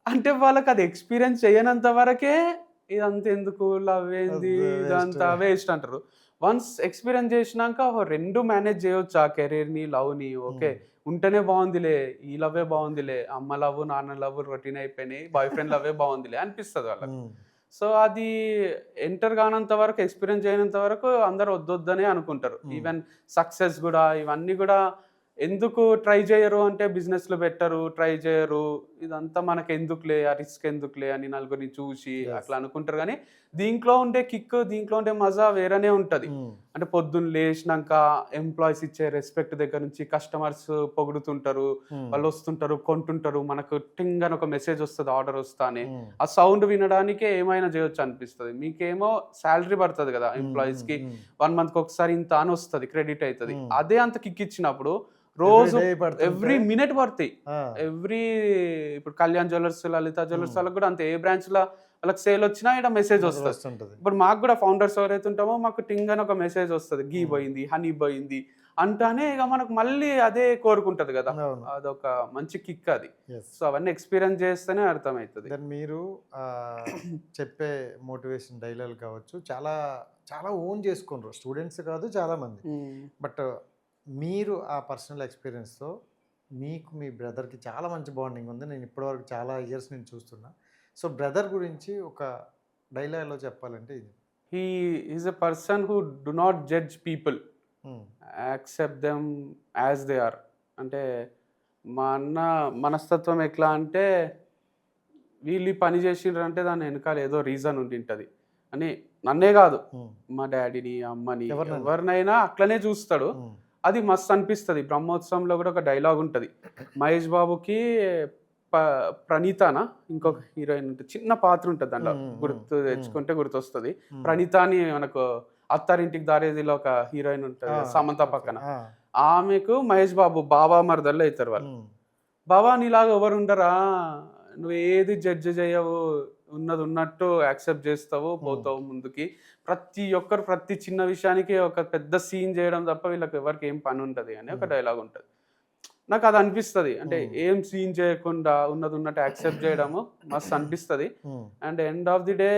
అంటే వాళ్ళకి అది ఎక్స్పీరియన్స్ చేయనంత వరకే ఇదంతా ఎందుకు, లవ్ ఏంది, ఇదంతా వేస్ట్ అంటారు. వన్స్ ఎక్స్పీరియన్స్ చేసినాక రెండు మేనేజ్ చేయొచ్చు, ఆ కెరీర్ని లవ్ని. ఓకే ఉంటేనే బాగుందిలే, ఈ లవ్వే బాగుందిలే, అమ్మ లవ్ నాన్న లవ్ రొటీన్ అయిపోయినాయి, బాయ్ ఫ్రెండ్ లవ్వే బాగుందిలే అనిపిస్తుంది వాళ్ళకి. సో అది ఎంటర్ కానంత వరకు, ఎక్స్పీరియన్స్ చేయనంత వరకు అందరు వద్దొద్దనే అనుకుంటారు. ఈవెన్ సక్సెస్ కూడా, ఇవన్నీ కూడా ఎందుకు ట్రై చేయరు అంటే బిజినెస్లో పెట్టరు, ట్రై చేయరు, ఇదంతా మనకు ఎందుకులే, ఆ రిస్క్ ఎందుకులే అని నలుగురిని చూసి అట్లా అనుకుంటారు. కానీ దీంట్లో ఉండే కిక్, దీంట్లో ఉండే మజా వేరేనే ఉంటుంది. అంటే పొద్దున్న లేచినాక ఎంప్లాయీస్ ఇచ్చే రెస్పెక్ట్ దగ్గర నుంచి, కస్టమర్స్ పొగుడుతుంటారు, వాళ్ళు వస్తుంటారు, కొంటుంటారు, మనకు టింగ్ అని ఒక మెసేజ్ వస్తుంది ఆర్డర్ వస్తానే, ఆ సౌండ్ వినడానికే ఏమైనా చేయొచ్చు అనిపిస్తుంది. మీకేమో శాలరీ పడుతుంది కదా ఎంప్లాయీస్కి, 1 monthకి ఒకసారి ఇంత అని వస్తుంది, క్రెడిట్ అవుతుంది. అదే అంత కిక్ ఇచ్చినప్పుడు రోజు ఎవ్రీ మినిట్ పడతాయి. ఇప్పుడు కళ్యాణ్ జ్యువెలర్స్, లలిత జ్యువెలర్స్ వాళ్ళకి కూడా అంతే, ఏ బ్రాంచ్ లో వాళ్ళకి సేల్ వచ్చినా ఇక్కడ మెసేజ్ వస్తుంది. ఇప్పుడు మాకు కూడా ఫౌండర్స్ ఎవరైతే ఉంటామో మాకు టింగ్ అని ఒక మెసేజ్ వస్తుంది, గీ పోయింది, హనీ పోయింది అంటానే ఇక మనకు మళ్ళీ అదే కోరుకుంటది కదా, అదొక మంచి కిక్ అది. సో అవన్నీ ఎక్స్పీరియన్స్ చేస్తేనే అర్థమవుతుంది. మీరు చెప్పే మోటివేషన్ డైలాగ్ కావచ్చు, చాలా చాలా ఓన్ చేసుకున్నారు స్టూడెంట్స్ కాదు చాలా మంది. బట్ మీరు ఆ పర్సనల్ ఎక్స్పీరియన్స్తో మీకు మీ బ్రదర్కి చాలా మంచి బాండింగ్ ఉంది. నేను ఇప్పటివరకు చాలా ఇయర్స్ నుంచి చూస్తున్నా. సో బ్రదర్ గురించి ఒక డైలాగ్లో చెప్పాలంటే ఇది: he is a person who do not judge people, accept them as they are. అంటే మా అన్న మనస్తత్వం ఎట్లా అంటే, వీళ్ళు పని చేసిండ్రు అంటే దాని వెనకాల ఏదో రీజన్ ఉండింటుంది అని, నన్నే కాదు మా డాడీని, అమ్మని, ఎవరినైనా అట్లనే చూస్తాడు. అది మస్తు అనిపిస్తుంది. బ్రహ్మోత్సవంలో కూడా ఒక డైలాగ్ ఉంటుంది, మహేష్ బాబుకి ప్రణీతానా ఇంకొక హీరోయిన్ ఉంటుంది, చిన్న పాత్ర ఉంటుంది దాంట్లో, గుర్తు తెచ్చుకుంటే గుర్తొస్తుంది. ప్రణీత అని మనకు అత్తారింటికి దారేదిలో ఒక హీరోయిన్ ఉంటుంది సమంత పక్కన, ఆమెకు మహేష్ బాబు బాబా మరదల్లో అవుతారు వాళ్ళు. బాబా నీలాగా ఎవరు ఉండరా, నువ్వు ఏది జడ్జి చేయవు, ఉన్నది ఉన్నట్టు యాక్సెప్ట్ చేస్తావు, పోతావు ముందుకి, ప్రతి ఒక్కరు ప్రతి చిన్న విషయానికి ఒక పెద్ద సీన్ చేయడం తప్ప వీళ్ళకి ఎవరికి ఏం పని ఉంటుంది అని ఒక డైలాగ్ ఉంటుంది. నాకు అది అనిపిస్తుంది, అంటే ఏం సీన్ చేయకుండా ఉన్నది ఉన్నట్టు యాక్సెప్ట్ చేయడము మస్తు అనిపిస్తుంది. And end of the day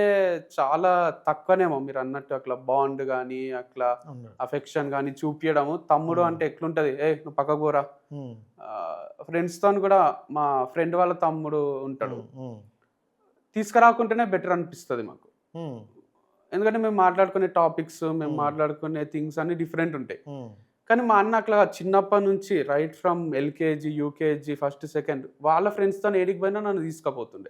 చాలా తక్కువనేమో మీరు అన్నట్టు అట్లా బాండ్ కానీ అట్లా అఫెక్షన్ కానీ చూపించడము. తమ్ముడు అంటే ఎట్లుంటుంది, నువ్వు పక్కకు పోరా. ఫ్రెండ్స్తో కూడా మా ఫ్రెండ్ వాళ్ళ తమ్ముడు ఉంటాడు, తీసుకురాకుంటేనే బెటర్ అనిపిస్తుంది మాకు. ఎందుకంటే మేము మాట్లాడుకునే టాపిక్స్, మేము మాట్లాడుకునే థింగ్స్ అన్ని డిఫరెంట్ ఉంటాయి. కానీ మా అన్న అట్లా చిన్నప్పటి నుంచి right from LKG, UKG, first second వాళ్ళ ఫ్రెండ్స్తో ఏడికి పోయినా నన్ను తీసుకుపోతుండే,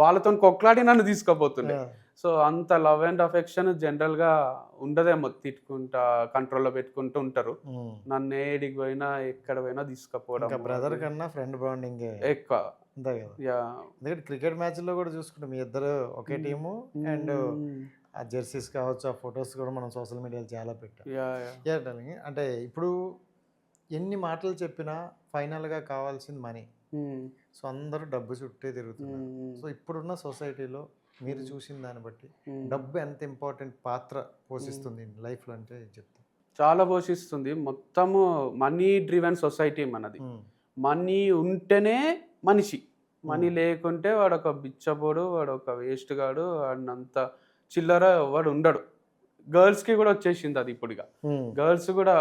వాళ్ళతో కొట్లాడి నన్ను తీసుకుపోతుండే. సో అంత లవ్ అండ్ అఫెక్షన్ జనరల్గా ఉండదేమో, తిట్టుకుంటా కంట్రోల్లో పెట్టుకుంటూ ఉంటారు. నన్ను ఏడికి పోయినా ఎక్కడ పోయినా తీసుకుపోవడం. బ్రదర్ కన్నా ఫ్రెండ్ బాండింగ్ ఎక్కువ. ఎందుకంటే క్రికెట్ మ్యాచ్లో కూడా చూసుకుంటే మీ ఇద్దరు ఒకే టీము, అండ్ ఆ జెర్సీస్ కావచ్చు, ఆ ఫొటోస్ కూడా మనం సోషల్ మీడియాలో చాలా పెట్టాం. అంటే ఇప్పుడు ఎన్ని మాటలు చెప్పినా ఫైనల్గా కావాల్సింది మనీ. సో అందరూ డబ్బు చుట్టే తిరుగుతున్నారు. సో ఇప్పుడున్న సొసైటీలో మీరు చూసిన దాన్ని బట్టి డబ్బు ఎంత ఇంపార్టెంట్ పాత్ర పోషిస్తుంది లైఫ్లో అంటే చెప్తాను. చాలా పోషిస్తుంది. మొత్తము మనీ డ్రివెన్ సొసైటీ మనది. మనీ ఉంటేనే మనిషి, మనీ లేకుంటే వాడు ఒక బిచ్చపోడు, వాడు ఒక వేస్ట్ గాడు, వాడినంత చిల్లర వాడు ఉండడు. గర్ల్స్కి కూడా వచ్చేసింది అది. ఇప్పుడుగా గర్ల్స్ కూడా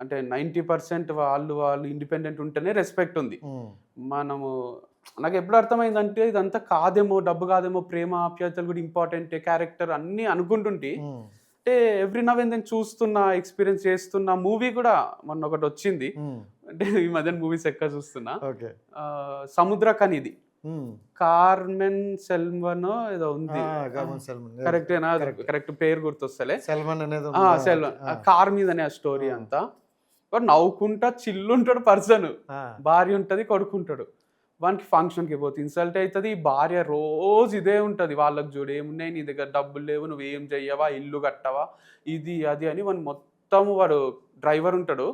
అంటే 90% వాళ్ళు ఇండిపెండెంట్ ఉంటేనే రెస్పెక్ట్ ఉంది. మనము నాకు ఎప్పుడు అర్థమైందంటే ఇదంతా కాదేమో, డబ్బు కాదేమో, ప్రేమ ఆప్యాయతలు కూడా ఇంపార్టెంట్, క్యారెక్టర్ అన్నీ అనుకుంటుంటే అంటే ఎవ్రీ నవ్ అండ్ దెన్ చూస్తున్నా, ఎక్స్పీరియన్స్ చేస్తున్నా. మూవీ కూడా మొన్న ఒకటి వచ్చింది, అంటే ఈ మధ్యన మూవీస్ ఎక్కువ చూస్తున్నా. సముద్ర ఖనిది, కార్మెన్ సెల్వన్ ఏదో ఉంది, కరెక్టేనా? కరెక్ట్ పేరు గుర్తొస్తలే. సెల్వన్, కార్ మీదనే ఆ స్టోరీ అంతా. వాడు నవ్వుకుంటా చిల్లుంటాడు పర్సన్, భార్య ఉంటది, కొడుకుంటాడు. వానికి ఫంక్షన్కి పోతే ఇన్సల్ట్ అవుతుంది, భార్య రోజు ఇదే ఉంటుంది, వాళ్ళకి చూడు ఏమున్నాయి నీ దగ్గర, డబ్బులు లేవు, నువ్వేం చెయ్యవా, ఇల్లు కట్టవా, ఇది అది అని. వాడు డ్రైవర్ ఉంటాడు,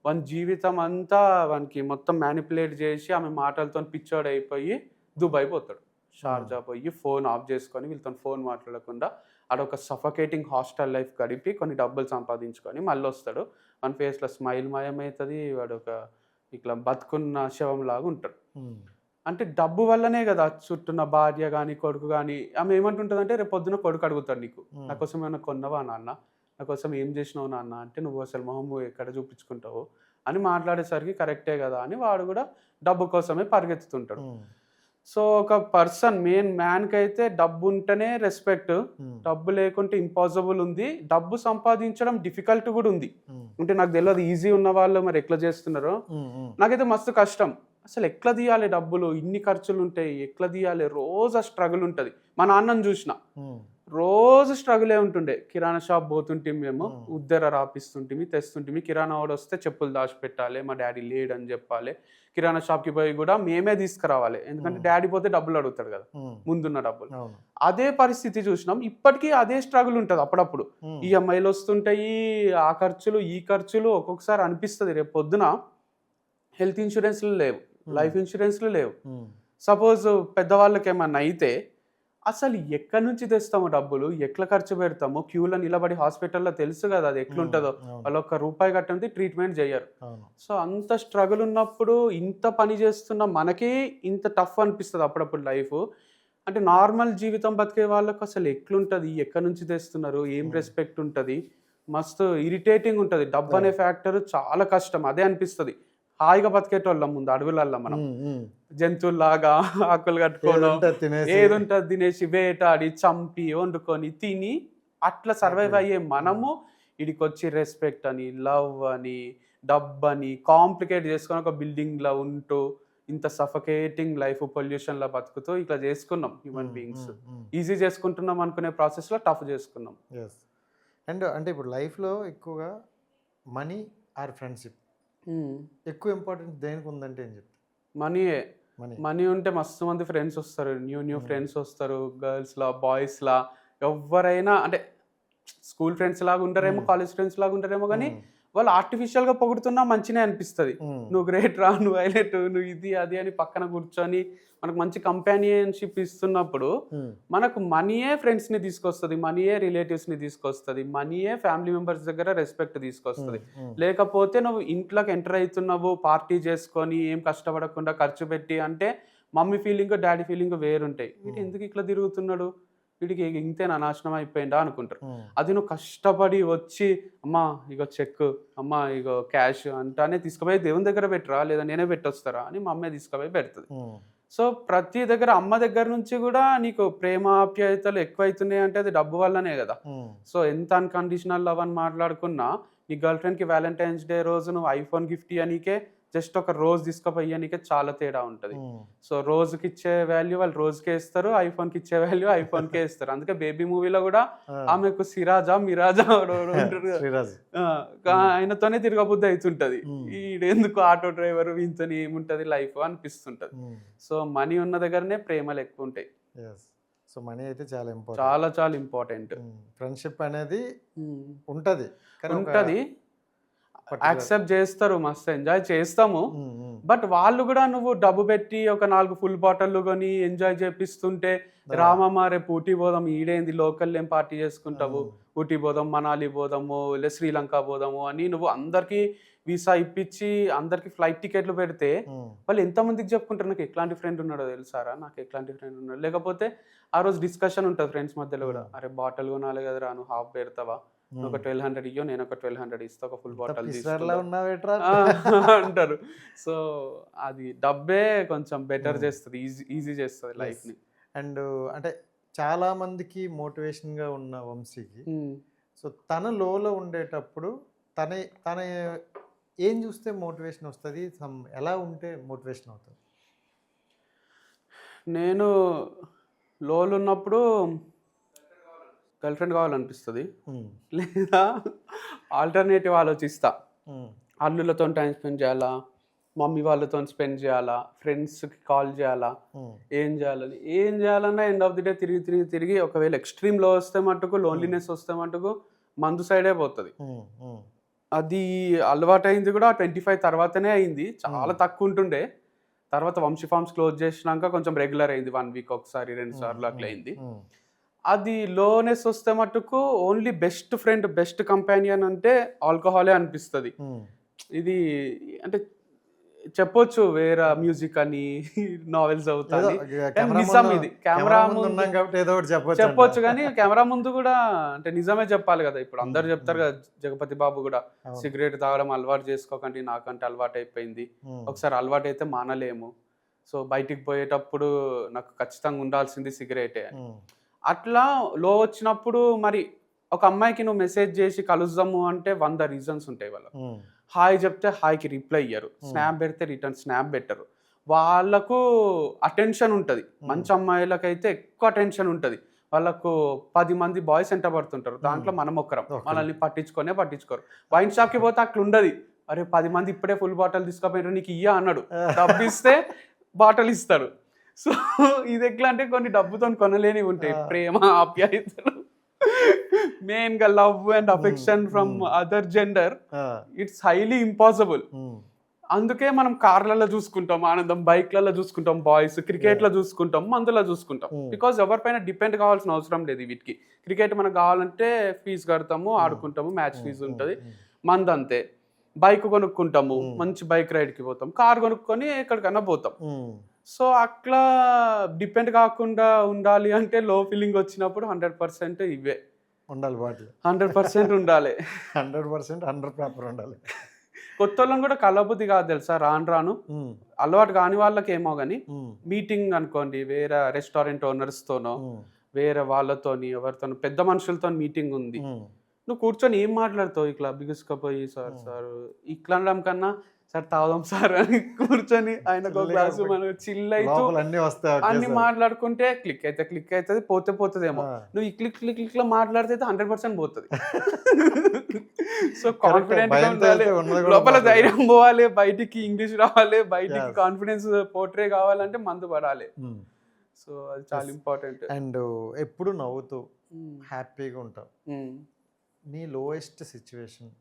వాని జీవితం అంతా వానికి మొత్తం మ్యానిపులేట్ చేసి ఆమె మాటలతో పిచ్చోడు అయిపోయి దుబాయ్ పోతాడు. షార్జా పోయి ఫోన్ ఆఫ్ చేసుకొని వీళ్ళతో ఫోన్ మాట్లాడకుండా ఆడొక సఫకేటింగ్ హాస్టల్ లైఫ్ గడిపి కొన్ని డబ్బులు సంపాదించుకొని మళ్ళీ వస్తాడు. మన ఫేస్లో స్మైల్ మాయమవుతుంది, వాడు ఒక ఇట్లా బతుకున్న శవం లాగా ఉంటాడు. అంటే డబ్బు వల్లనే కదా చుట్టూన్న భార్య కానీ కొడుకు కానీ. ఆమె ఏమంటుంటుంది అంటే రేపు పొద్దున కొడుకు అడుగుతాడు, నీకు నా కోసం ఏమైనా కొన్నవా నాన్న, నా కోసం ఏం చేసినావు నాన్న అంటే, నువ్వు అసలు మొహం ఎక్కడ చూపించుకుంటావు అని మాట్లాడేసరికి కరెక్టే కదా అని వాడు కూడా డబ్బు కోసమే పరిగెత్తుతుంటాడు. సో ఒక పర్సన్ మ్యాన్కి అయితే డబ్బు ఉంటేనే రెస్పెక్ట్, డబ్బు లేకుంటే ఇంపాసిబుల్ ఉంది. డబ్బు సంపాదించడం డిఫికల్ట్ కూడా ఉంది. అంటే నాకు తెలియదు ఈజీ ఉన్న వాళ్ళు మరి ఎట్లా చేస్తున్నారో, నాకైతే మస్తు కష్టం. అసలు ఎట్లా తీయాలి డబ్బులు, ఇన్ని ఖర్చులు ఉంటాయి, ఎట్లా తీయాలి, రోజు ఆ స్ట్రగుల్ ఉంటుంది. మా నాన్నని చూసిన రోజు స్ట్రగులే ఉంటుండే. కిరాణా షాప్ పోతుంటే మేము ఉద్దర రాపిస్తుంటిమి, తెస్తుంటిమి. కిరాణా వాడు వస్తే చెప్పులు దాచిపెట్టాలి, మా డాడీ లేడని చెప్పాలి. కిరాణా షాప్కి పోయి కూడా మేమే తీసుకురావాలి, ఎందుకంటే డాడీ పోతే డబ్బులు అడుగుతాడు కదా, ముందున్న డబ్బులు. అదే పరిస్థితి చూసినాం. ఇప్పటికీ అదే స్ట్రగుల్ ఉంటుంది. అప్పుడప్పుడు ఈఎంఐలు వస్తుంటాయి, ఆ ఖర్చులు ఈ ఖర్చులు. ఒక్కొక్కసారి అనిపిస్తుంది రేపు పొద్దున హెల్త్ ఇన్సూరెన్స్లు లేవు, లైఫ్ ఇన్సూరెన్స్లు లేవు. సపోజ్ పెద్దవాళ్ళకి ఏమన్నా అయితే అసలు ఎక్కడి నుంచి తెస్తాము డబ్బులు, ఎట్లా ఖర్చు పెడతాము, క్యూలో నిలబడి హాస్పిటల్లో తెలుసు కదా అది ఎట్లుంటుందో, వాళ్ళు ₹1 కట్టండి ట్రీట్మెంట్ చేయరు. సో అంత స్ట్రగుల్ ఉన్నప్పుడు ఇంత పని చేస్తున్న మనకి ఇంత టఫ్ అనిపిస్తుంది అప్పుడప్పుడు లైఫ్. అంటే నార్మల్ జీవితం బతికే వాళ్ళకు అసలు ఎట్లుంటుంది, ఎక్కడి నుంచి తెస్తున్నారు, ఏం రెస్పెక్ట్ ఉంటుంది, మస్తు ఇరిటేటింగ్ ఉంటుంది. డబ్బు అనే ఫ్యాక్టర్ చాలా కష్టం. అదే అనిపిస్తుంది. హాయిగా బతికేటోళ్ళం ముందు అడవులల్లో, మనం జంతువుల్లాగా ఆకులు కట్టుకోవడం, ఏది ఉంటుంది తినేసి వేటాడి చంపి వండుకొని తిని అట్లా సర్వైవ్ అయ్యే మనము ఇడికి వచ్చి రెస్పెక్ట్ అని, లవ్ అని, డబ్బు అని కాంప్లికేట్ చేసుకొని ఒక బిల్డింగ్లో ఉంటూ ఇంత సఫకేటింగ్ లైఫ్ పొల్యూషన్లో బతుకుతూ ఇట్లా చేసుకున్నాం. హ్యూమన్ బీయింగ్స్ ఈజీ చేసుకుంటున్నాం అనుకునే ప్రాసెస్లో టఫ్ చేసుకున్నాం. అండ్ అంటే ఇప్పుడు లైఫ్లో ఎక్కువగా మనీ ఆర్ ఫ్రెండ్షిప్ ఎక్కువ ఇంపార్టెంట్ దేనికి ఉందంటే ఏం చెప్తారు? మనీ ఉంటే మస్తు మంది ఫ్రెండ్స్ వస్తారు, న్యూ ఫ్రెండ్స్ వస్తారు, గర్ల్స్లా బాయ్స్లా ఎవరైనా. అంటే స్కూల్ ఫ్రెండ్స్ లాగా ఉంటారేమో, కాలేజ్ ఫ్రెండ్స్ లాగా ఉంటారేమో, కానీ వాళ్ళు ఆర్టిఫిషియల్గా పొగుడుతున్నా మంచిగా అనిపిస్తుంది. నువ్వు గ్రేట్ రా, నువ్వు హైలైట్, నువ్వు ఇది అది అని పక్కన కూర్చొని మనకు మంచి కంపానియన్షిప్ ఇస్తున్నప్పుడు మనకు మనీయే ఫ్రెండ్స్ని తీసుకొస్తుంది, మనీయే రిలేటివ్స్ని తీసుకొస్తుంది, మనీయే ఫ్యామిలీ మెంబర్స్ దగ్గర రెస్పెక్ట్ తీసుకొస్తుంది. లేకపోతే నువ్వు ఇంట్లోకి ఎంటర్ అవుతున్నావు పార్టీ చేసుకొని ఏం కష్టపడకుండా ఖర్చు పెట్టి అంటే మమ్మీ ఫీలింగ్ డాడీ ఫీలింగ్ వేరుంటాయి. వీటి ఎందుకు ఇట్లా తిరుగుతున్నాడు, వీడికి ఇంతేనా నాశనం అయిపోయిందా అనుకుంటారు. అది నువ్వు కష్టపడి వచ్చి అమ్మా ఇగో చెక్, అమ్మా ఇగో క్యాష్ అంటానే తీసుకుపోయి దేవుని దగ్గర పెట్టరా, లేదా నేనే పెట్టొస్తారా అని మా అమ్మే తీసుకుపోయి పెడుతుంది. సో ప్రతి దగ్గర అమ్మ దగ్గర నుంచి కూడా నీకు ప్రేమ ఆప్యాయతలు ఎక్కువైతున్నాయి అంటే అది డబ్బు వల్లనే కదా. సో ఎంత అన్కండిషనల్ లవ్ అని మాట్లాడుకున్నా నీ గర్ల్ ఫ్రెండ్కి వ్యాలంటైన్స్ డే రోజు నువ్వు ఐఫోన్ గిఫ్ట్ ఇవ్వనీకే జస్ట్ ఒక రోజ్ తీసుకుపోయానికే చాలా తేడా ఉంటుంది. సో రోజుకి ఇచ్చే వాల్యూ వాళ్ళు రోజుకే ఇస్తారు, ఐఫోన్కి ఇచ్చే వాల్యూ ఐఫోన్కే ఇస్తారు. అందుకే బేబీ మూవీలో కూడా ఆమెకు సిరాజా మిరాజా ఆయనతోనే తిరగబుద్ధి అవుతుంటది. ఈడెందుకు ఆటో డ్రైవర్ ఇంతని ఏముంటది లైఫ్ అనిపిస్తుంటది. సో మనీ ఉన్న దగ్గరనే ప్రేమలు ఎక్కువ ఉంటాయి. సో మనీ అయితే చాలా ఇంపార్టెంట్, చాలా ఇంపార్టెంట్. ఫ్రెండ్షిప్ అనేది ఉంటది, యాక్సెప్ట్ చేస్తారు, మస్తు ఎంజాయ్ చేస్తాము. బట్ వాళ్ళు కూడా నువ్వు డబ్బు పెట్టి ఒక 4 ఫుల్ బాటిల్లు కొని ఎంజాయ్ చేపిస్తుంటే రామమ్మ రేపు ఊటీ పోదాం, ఈడేంది లోకల్ ఏం పార్టీ చేసుకుంటావు, ఊటీ పోదాం, మనాలి పోదాము, లేదా శ్రీలంక పోదాము అని నువ్వు అందరికి వీసా ఇప్పించి అందరికి ఫ్లైట్ టికెట్లు పెడితే వాళ్ళు ఎంతమందికి చెప్పుకుంటారు నాకు ఎట్లాంటి ఫ్రెండ్ ఉన్నాడో తెలుసారా, నాకు ఎట్లాంటి ఫ్రెండ్ ఉన్నాడు. లేకపోతే ఆ రోజు డిస్కషన్ ఉంటుంది ఫ్రెండ్స్ మధ్యలో కూడా, అరే బాటిల్ కొనాలి కదరా నువ్వు హాఫ్ పెడతావా, ఒక 1200 ఇయ్యో, నేను ఒక 1200 ఇస్తా, ఒక ఫుల్ బాటిల్ పిసర్లా ఉన్నావేట్రా అంటారు. సో అది డబ్బే కొంచెం బెటర్ చేస్తుంది, ఈజీ చేస్తుంది లైఫ్ని. అండ్ అంటే చాలా మందికి మోటివేషన్గా ఉన్న వంశీకి, సో తన లోలో ఉండేటప్పుడు తన తన ఏం చూస్తే మోటివేషన్ వస్తుంది, ఎలా ఉంటే మోటివేషన్ అవుతుంది? నేను లోలు ఉన్నప్పుడు గర్ల్ ఫ్రెండ్ కావాలనిపిస్తుంది, లేదా ఆల్టర్నేటివ్ ఆలోచిస్తా. అల్లులతో టైం స్పెండ్ చేయాలా, మమ్మీ వాళ్ళతో స్పెండ్ చేయాలా, ఫ్రెండ్స్కి కాల్ చేయాలా, ఏం చేయాలన్నా ఎండ్ ఆఫ్ ది డే తిరిగి ఒకవేళ ఎక్స్ట్రీమ్లో వస్తే మటుకు, లోన్లీనెస్ వస్తే మటుకు మందు సైడే పోతుంది. అది అలవాటైంది కూడా 25 తర్వాతనే అయింది, చాలా తక్కువ ఉంటుండే. తర్వాత వంశీ ఫార్మ్స్ క్లోజ్ చేసినాక కొంచెం రెగ్యులర్ అయింది, 1 వీక్ ఒకసారి 2 సార్లు అట్లా అయింది. అది లోనెస్ వస్తే మటుకు only best friend, best companion అంటే ఆల్కహాలే అనిపిస్తుంది. ఇది అంటే చెప్పొచ్చు వేరే మ్యూజిక్ అని, నావెల్స్ అవుతాయి, నిజం ఇది. కెమెరా ముందు చెప్పొచ్చు కానీ కెమెరా ముందు కూడా అంటే నిజమే చెప్పాలి కదా. ఇప్పుడు అందరు చెప్తారు కదా, జగపతి బాబు కూడా సిగరెట్ తాగడం అలవాటు చేసుకోకండి, నాకంటే అలవాటు అయిపోయింది, ఒకసారి అలవాటు అయితే మానలేము, సో బయటికి పోయేటప్పుడు నాకు ఖచ్చితంగా ఉండాల్సింది సిగరెటే అని. అట్లా లో వచ్చినప్పుడు మరి ఒక అమ్మాయికి నువ్వు మెసేజ్ చేసి కలుద్దాము అంటే 100 రీజన్స్ ఉంటాయి వాళ్ళకు. హాయ్ చెప్తే హాయ్కి రిప్లై ఇయ్యరు, స్నాప్ పెడితే రిటర్న్ స్నాప్ పెట్టరు. వాళ్ళకు అటెన్షన్ ఉంటుంది, మంచి అమ్మాయిలకైతే ఎక్కువ అటెన్షన్ ఉంటుంది. వాళ్ళకు 10 మంది బాయ్స్ ఎంట పడుతుంటారు, దాంట్లో మనం ఒక్కరం, మనల్ని పట్టించుకోరు. వైన్ షాప్కి పోతే అట్లా ఉండదు, అరే 10 మంది ఇప్పుడే ఫుల్ బాటిల్ తీసుకుపోయారు నీకు ఇయ్యా అన్నాడు, డబ్బు ఇస్తే బాటిల్ ఇస్తాడు. సో ఇది ఎట్లా అంటే కొన్ని డబ్బుతో కొనలేనివి ఉంటాయి, ప్రేమ, ఆప్యాయతలు, మెయిన్ గా love and affection from other gender, it's highly impossible. అందుకే మనం కార్లలో చూసుకుంటాం ఆనందం, బైక్లలో చూసుకుంటాం బాయ్స్, క్రికెట్లో చూసుకుంటాం, మందులో చూసుకుంటాం. బికాజ్ ఎవరిపైన డిపెండ్ కావాల్సిన అవసరం లేదు వీటికి. క్రికెట్ మనకు కావాలంటే ఫీజు కడతాము, ఆడుకుంటాము, మ్యాచ్ ఫీజు ఉంటుంది. మందు అంతే, బైక్ కొనుక్కుంటాము, మంచి బైక్ రైడ్కి పోతాం, కార్ కొనుక్కొని ఎక్కడికన్నా పోతాం. సో అట్లా డిపెండ్ కాకుండా ఉండాలి అంటే లో ఫీలింగ్ వచ్చినప్పుడు 100% ఇవే ఉండాలి, బాటిల్ 100% ఉండాలి, 100% 100 ప్రాపర్ ఉండాలి. కొత్త వాళ్ళని కూడా కలబుద్ధి కాదు తెలుసా, రాను అలవాటు కాని వాళ్ళకి ఏమో కానీ, మీటింగ్ అనుకోండి వేరే రెస్టారెంట్ ఓనర్స్తోనో వేరే వాళ్ళతోని ఎవరితోనో పెద్ద మనుషులతో మీటింగ్ ఉంది, నువ్వు కూర్చొని ఏం మాట్లాడతావు, ఇట్లా బిగుసుకపోయి సార్ ఇట్లా అనడం కన్నా సార్ తాగుదాం సార్ అని కూర్చొని ఆయనకు గ్లాసు మనం చిల్ అవుతూ అన్ని మాట్లాడుకుంటే క్లిక్ అవుతుంది, పోతుందేమో. నువ్వు ఈ క్లిక్ లో మాట్లాడితే 100% పోతుంది. సో కాన్ఫిడెంట్ గా ఉండాలి, లోపల ధైర్యం పోవాలి, బయటికి ఇంగ్లీష్ రావాలి, బయటికి కాన్ఫిడెన్స్ పోర్ట్రే కావాలంటే మందు పడాలి. సో అది చాలా ఇంపార్టెంట్. అండ్ ఎప్పుడు నవ్వుతూ హ్యాపీగా ఉంటావు. నీ లోయెస్ట్ సిచ్యువేషన్,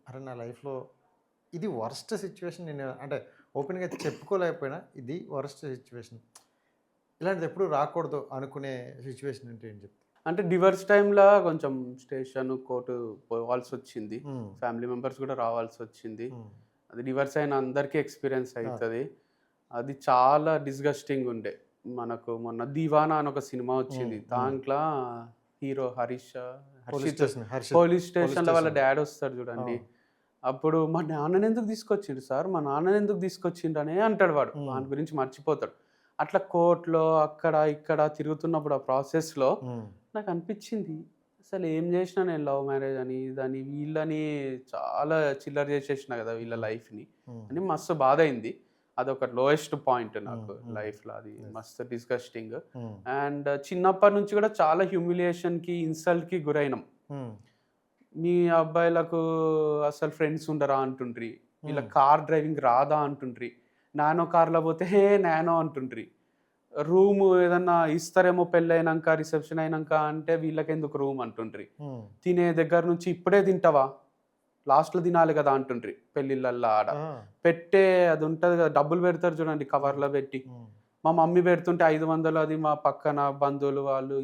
అరే నా లైఫ్లో ఇది వర్స్ట్ సిచ్యువేషన్, నేను అంటే ఓపెన్గా చెప్పుకోలేకపోయినా ఇది వర్స్ట్ సిచ్యువేషన్, ఇలాంటిది ఎప్పుడు రాకూడదు అనుకునే సిచ్యువేషన్ అంటే ఏం చెప్తా? అంటే డివర్స్ టైంలో కొంచెం స్టేషన్ కోర్టు పోవాల్సి వచ్చింది, ఫ్యామిలీ మెంబర్స్ కూడా రావాల్సి వచ్చింది. అది డివర్స్ అయిన అందరికీ ఎక్స్పీరియన్స్ అవుతుంది. అది చాలా డిస్గస్టింగ్ ఉండే. మనకు మొన్న దీవానా అని ఒక సినిమా వచ్చింది, దాంట్లో హీరో పోలీస్ స్టేషన్లో వాళ్ళ డాడీ వస్తాడు చూడండి, అప్పుడు మా నాన్నని ఎందుకు తీసుకొచ్చిండు సార్, మా నాన్నని ఎందుకు తీసుకొచ్చిండు అనే అంటాడు వాడు, వాని గురించి మర్చిపోతాడు. అట్లా కోర్టులో అక్కడ ఇక్కడ తిరుగుతున్నప్పుడు ఆ ప్రాసెస్లో నాకు అనిపించింది, అసలు ఏం చేసినా నేను లవ్ మ్యారేజ్ అని దాన్ని వీళ్ళని చాలా చిల్లర చేసేసిన కదా వీళ్ళ లైఫ్ని అని మస్తు బాధ అయింది. అదొక లోయెస్ట్ పాయింట్ నాకు లైఫ్లో, అది మస్తు డిస్గస్టింగ్. అండ్ చిన్నప్పటి నుంచి కూడా చాలా హ్యూమిలియేషన్కి, ఇన్సల్ట్కి గురైనాం. మీ అబ్బాయిలకు అసలు ఫ్రెండ్స్ ఉండరా అంటుండ్రి, ఇలా కార్ డ్రైవింగ్ రాదా అంటుండ్రి, నానో కార్లో పోతే హే నానో అంటుండ్రి, రూమ్ ఏదన్నా ఇస్తారేమో పెళ్ళి అయినాక రిసెప్షన్ అయినాక అంటే వీళ్ళకెందుకు రూమ్ అంటుండ్రి, తినే దగ్గర నుంచి ఇప్పుడే తింటావా లాస్ట్లో తినాలి కదా అంటుండ్రి, పెళ్ళిళ్ళల్లో ఆడ పెట్టే అది ఉంటుంది కదా డబ్బులు పెడతారు చూడండి కవర్లో పెట్టి, మా మమ్మీ పెడుతుంటే 500, అది మా పక్కన బంధువులు వాళ్ళు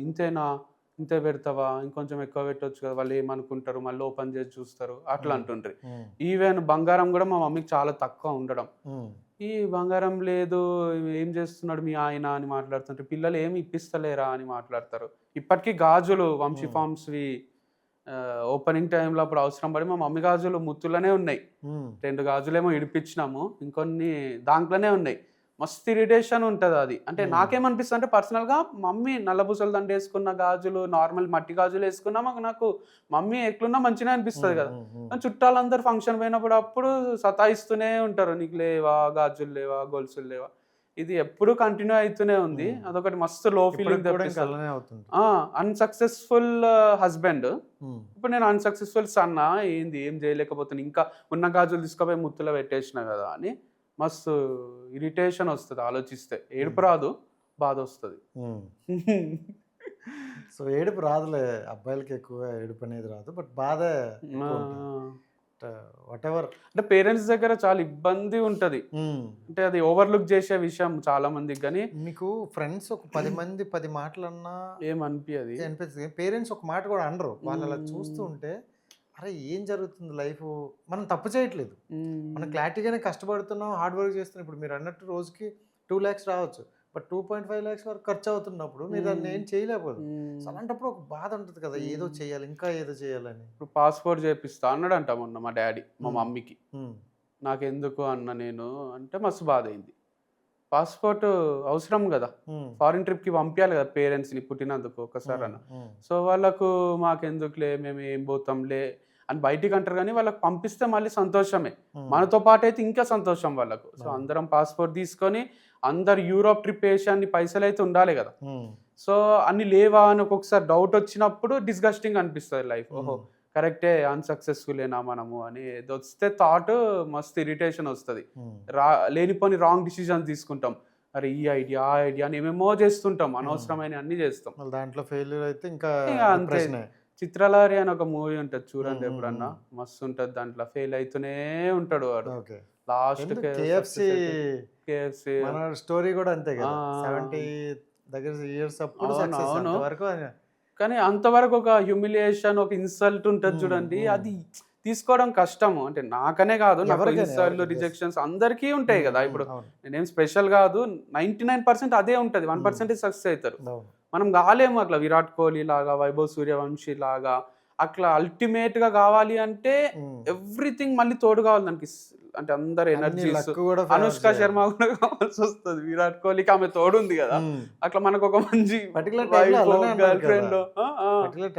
ఇంతే పెడతావా, ఇంకొంచెం ఎక్కువ పెట్టవచ్చు కదా, వాళ్ళు ఏమనుకుంటారు, మళ్ళీ ఓపెన్ చేసి చూస్తారు అట్లా అంటుండ్రి. ఈవెన్ బంగారం కూడా మా మమ్మీకి చాలా తక్కువ ఉండడం, ఈ బంగారం లేదు ఏం చేస్తున్నాడు మీ ఆయన అని మాట్లాడుతుంటే, పిల్లలు ఏమి ఇప్పిస్తలేరా అని మాట్లాడతారు. ఇప్పటికీ గాజులు వంశీ ఫార్మ్స్వి ఓపెనింగ్ టైంలో అప్పుడు అవసరం పడి మా మమ్మీ గాజులు ముత్తులనే ఉన్నాయి. 2 గాజులేమో ఇడిపించినాము, ఇంకొన్ని దాంట్లోనే ఉన్నాయి. మస్తు ఇరిటేషన్ ఉంటుంది అది. అంటే నాకేమనిపిస్తుంది అంటే పర్సనల్గా మమ్మీ నల్లబూసలు దండ వేసుకున్న గాజులు, నార్మల్ మట్టి గాజులు వేసుకున్నా నాకు మమ్మీ ఎట్లున్నా మంచిగా అనిపిస్తుంది కదా. కానీ చుట్టాలందరూ ఫంక్షన్ పోయినప్పుడు అప్పుడు సతాయిస్తూనే ఉంటారు, నీకు లేవా గాజులు లేవా గొలుసులు లేవా. ఇది ఎప్పుడు కంటిన్యూ అవుతూనే ఉంది. అదొకటి మస్తు లో ఫీలింగ్ తెప్పిస్తుంది. అన్సక్సెస్ఫుల్ హస్బెండ్, ఇప్పుడు నేను అన్సక్సెస్ఫుల్ సన్నా, ఏంది ఏం చేయలేకపోతున్నా, ఇంకా ఉన్న గాజులు తీసుకుపోయి ముత్తులో పెట్టేసిన కదా అని మస్తు ఇరిటేషన్ వస్తుంది ఆలోచిస్తే. ఏడుపు రాదు, బాధ వస్తుంది. సో ఏడుపు రాదులే, అబ్బాయిలకి ఎక్కువ ఏడుపు అనేది రాదు, బట్ బాధ వాట్ ఎవర్. అంటే పేరెంట్స్ దగ్గర చాలా ఇబ్బంది ఉంటుంది. అంటే అది ఓవర్లుక్ చేసే విషయం చాలా మందికి. కానీ మీకు ఫ్రెండ్స్ ఒక 10 మంది 10 మాటలన్నా ఏమనిపిస్తుంది, పేరెంట్స్ ఒక మాట కూడా అనరు. వాళ్ళు అలా చూస్తూ ఉంటే అరే ఏం జరుగుతుంది లైఫ్, మనం తప్పు చేయట్లేదు, మనం క్లారిటీగానే కష్టపడుతున్నాం, హార్డ్ వర్క్ చేస్తున్నాం. ఇప్పుడు మీరు అన్నట్టు రోజుకి 2 lakhs రావచ్చు, బట్ 2.5 lakhs వరకు ఖర్చు అవుతున్నప్పుడు మీరు దాన్ని ఏం చేయలేకపోదు. అలాంటప్పుడు ఒక బాధ ఉంటుంది కదా, ఏదో చేయాలి, ఇంకా ఏదో చేయాలని. ఇప్పుడు పాస్పోర్ట్ చేపిస్తా అన్నాడంట మొన్న మా డాడీ మా మమ్మీకి. నాకెందుకు అన్న నేను అంటే మస్తు బాధ అయింది. పాస్పోర్ట్ అవసరం కదా, ఫారిన్ ట్రిప్కి పంపించాలి కదా పేరెంట్స్ని పుట్టినందుకు ఒకసారి అన్న. సో వాళ్ళకు మాకెందుకులే, మేము ఏం పోతాంలే అని బయటికి అంటారు. కానీ వాళ్ళకి పంపిస్తే మళ్ళీ సంతోషమే, మనతో పాటు అయితే ఇంకా సంతోషం వాళ్ళకు. సో అందరం పాస్పోర్ట్ తీసుకొని అందరు యూరోప్ ట్రిప్ వేసి అన్ని పైసలు అయితే ఉండాలి కదా. సో అన్ని లేవా అని ఒక్కొక్కసారి డౌట్ వచ్చినప్పుడు డిస్గస్టింగ్ అనిపిస్తుంది లైఫ్. ఓహో కరెక్టే, అన్సక్సెస్ఫుల్లేనా మనము అని వస్తే థాట్ మస్తు ఇరిటేషన్ వస్తుంది. లేనిపోని రాంగ్ డిసిజన్స్ తీసుకుంటాం. అరే ఈ ఐడియా ఆ ఐడియా అని ఏమేమో చేస్తుంటాం, అనవసరమైన అన్ని చేస్తాం. దాంట్లో ఫెయిల్యూర్ అయితే ఇంకా అంతే. చిత్రలారి అని ఒక మూవీ ఉంటుంది చూడండి ఎప్పుడన్నా, మస్తు ఉంటుంది. దాంట్లో ఫెయిల్ అవుతూనే ఉంటాడు వాడు. లాస్ట్ KFC మన స్టోరీ కూడా అంతే కదా, 70 దగ్గర ఇయర్స్ అప్పుడు వరకు. కానీ అంతవరకు ఒక హ్యూమిలియేషన్, ఒక ఇన్సల్ట్ ఉంటుంది చూడండి, అది తీసుకోవడం కష్టము. అంటే నాకనే కాదు, ఇన్సల్ట్ రిజెక్షన్స్ అందరికీ ఉంటాయి కదా. ఇప్పుడు నేనేం స్పెషల్ కాదు, 99% అదే ఉంటుంది, 1% సక్సెస్ అవుతారు. మనం కాలేము అట్లా విరాట్ కోహ్లీ లాగా, వైభవ్ సూర్యవంశీ లాగా అట్లా అల్టిమేట్ గా కావాలి అంటే ఎవ్రీథింగ్ మళ్ళీ తోడు కావాలి దానికి. అంటే అందరు ఎనర్జీస్, అనుష్క శర్మ కూడా కావాల్సి వస్తుంది. విరాట్ కోహ్లీకి ఆమె తోడు ఉంది కదా, అట్లా మనకు ఒక మంచి గర్ల్ ఫ్రెండ్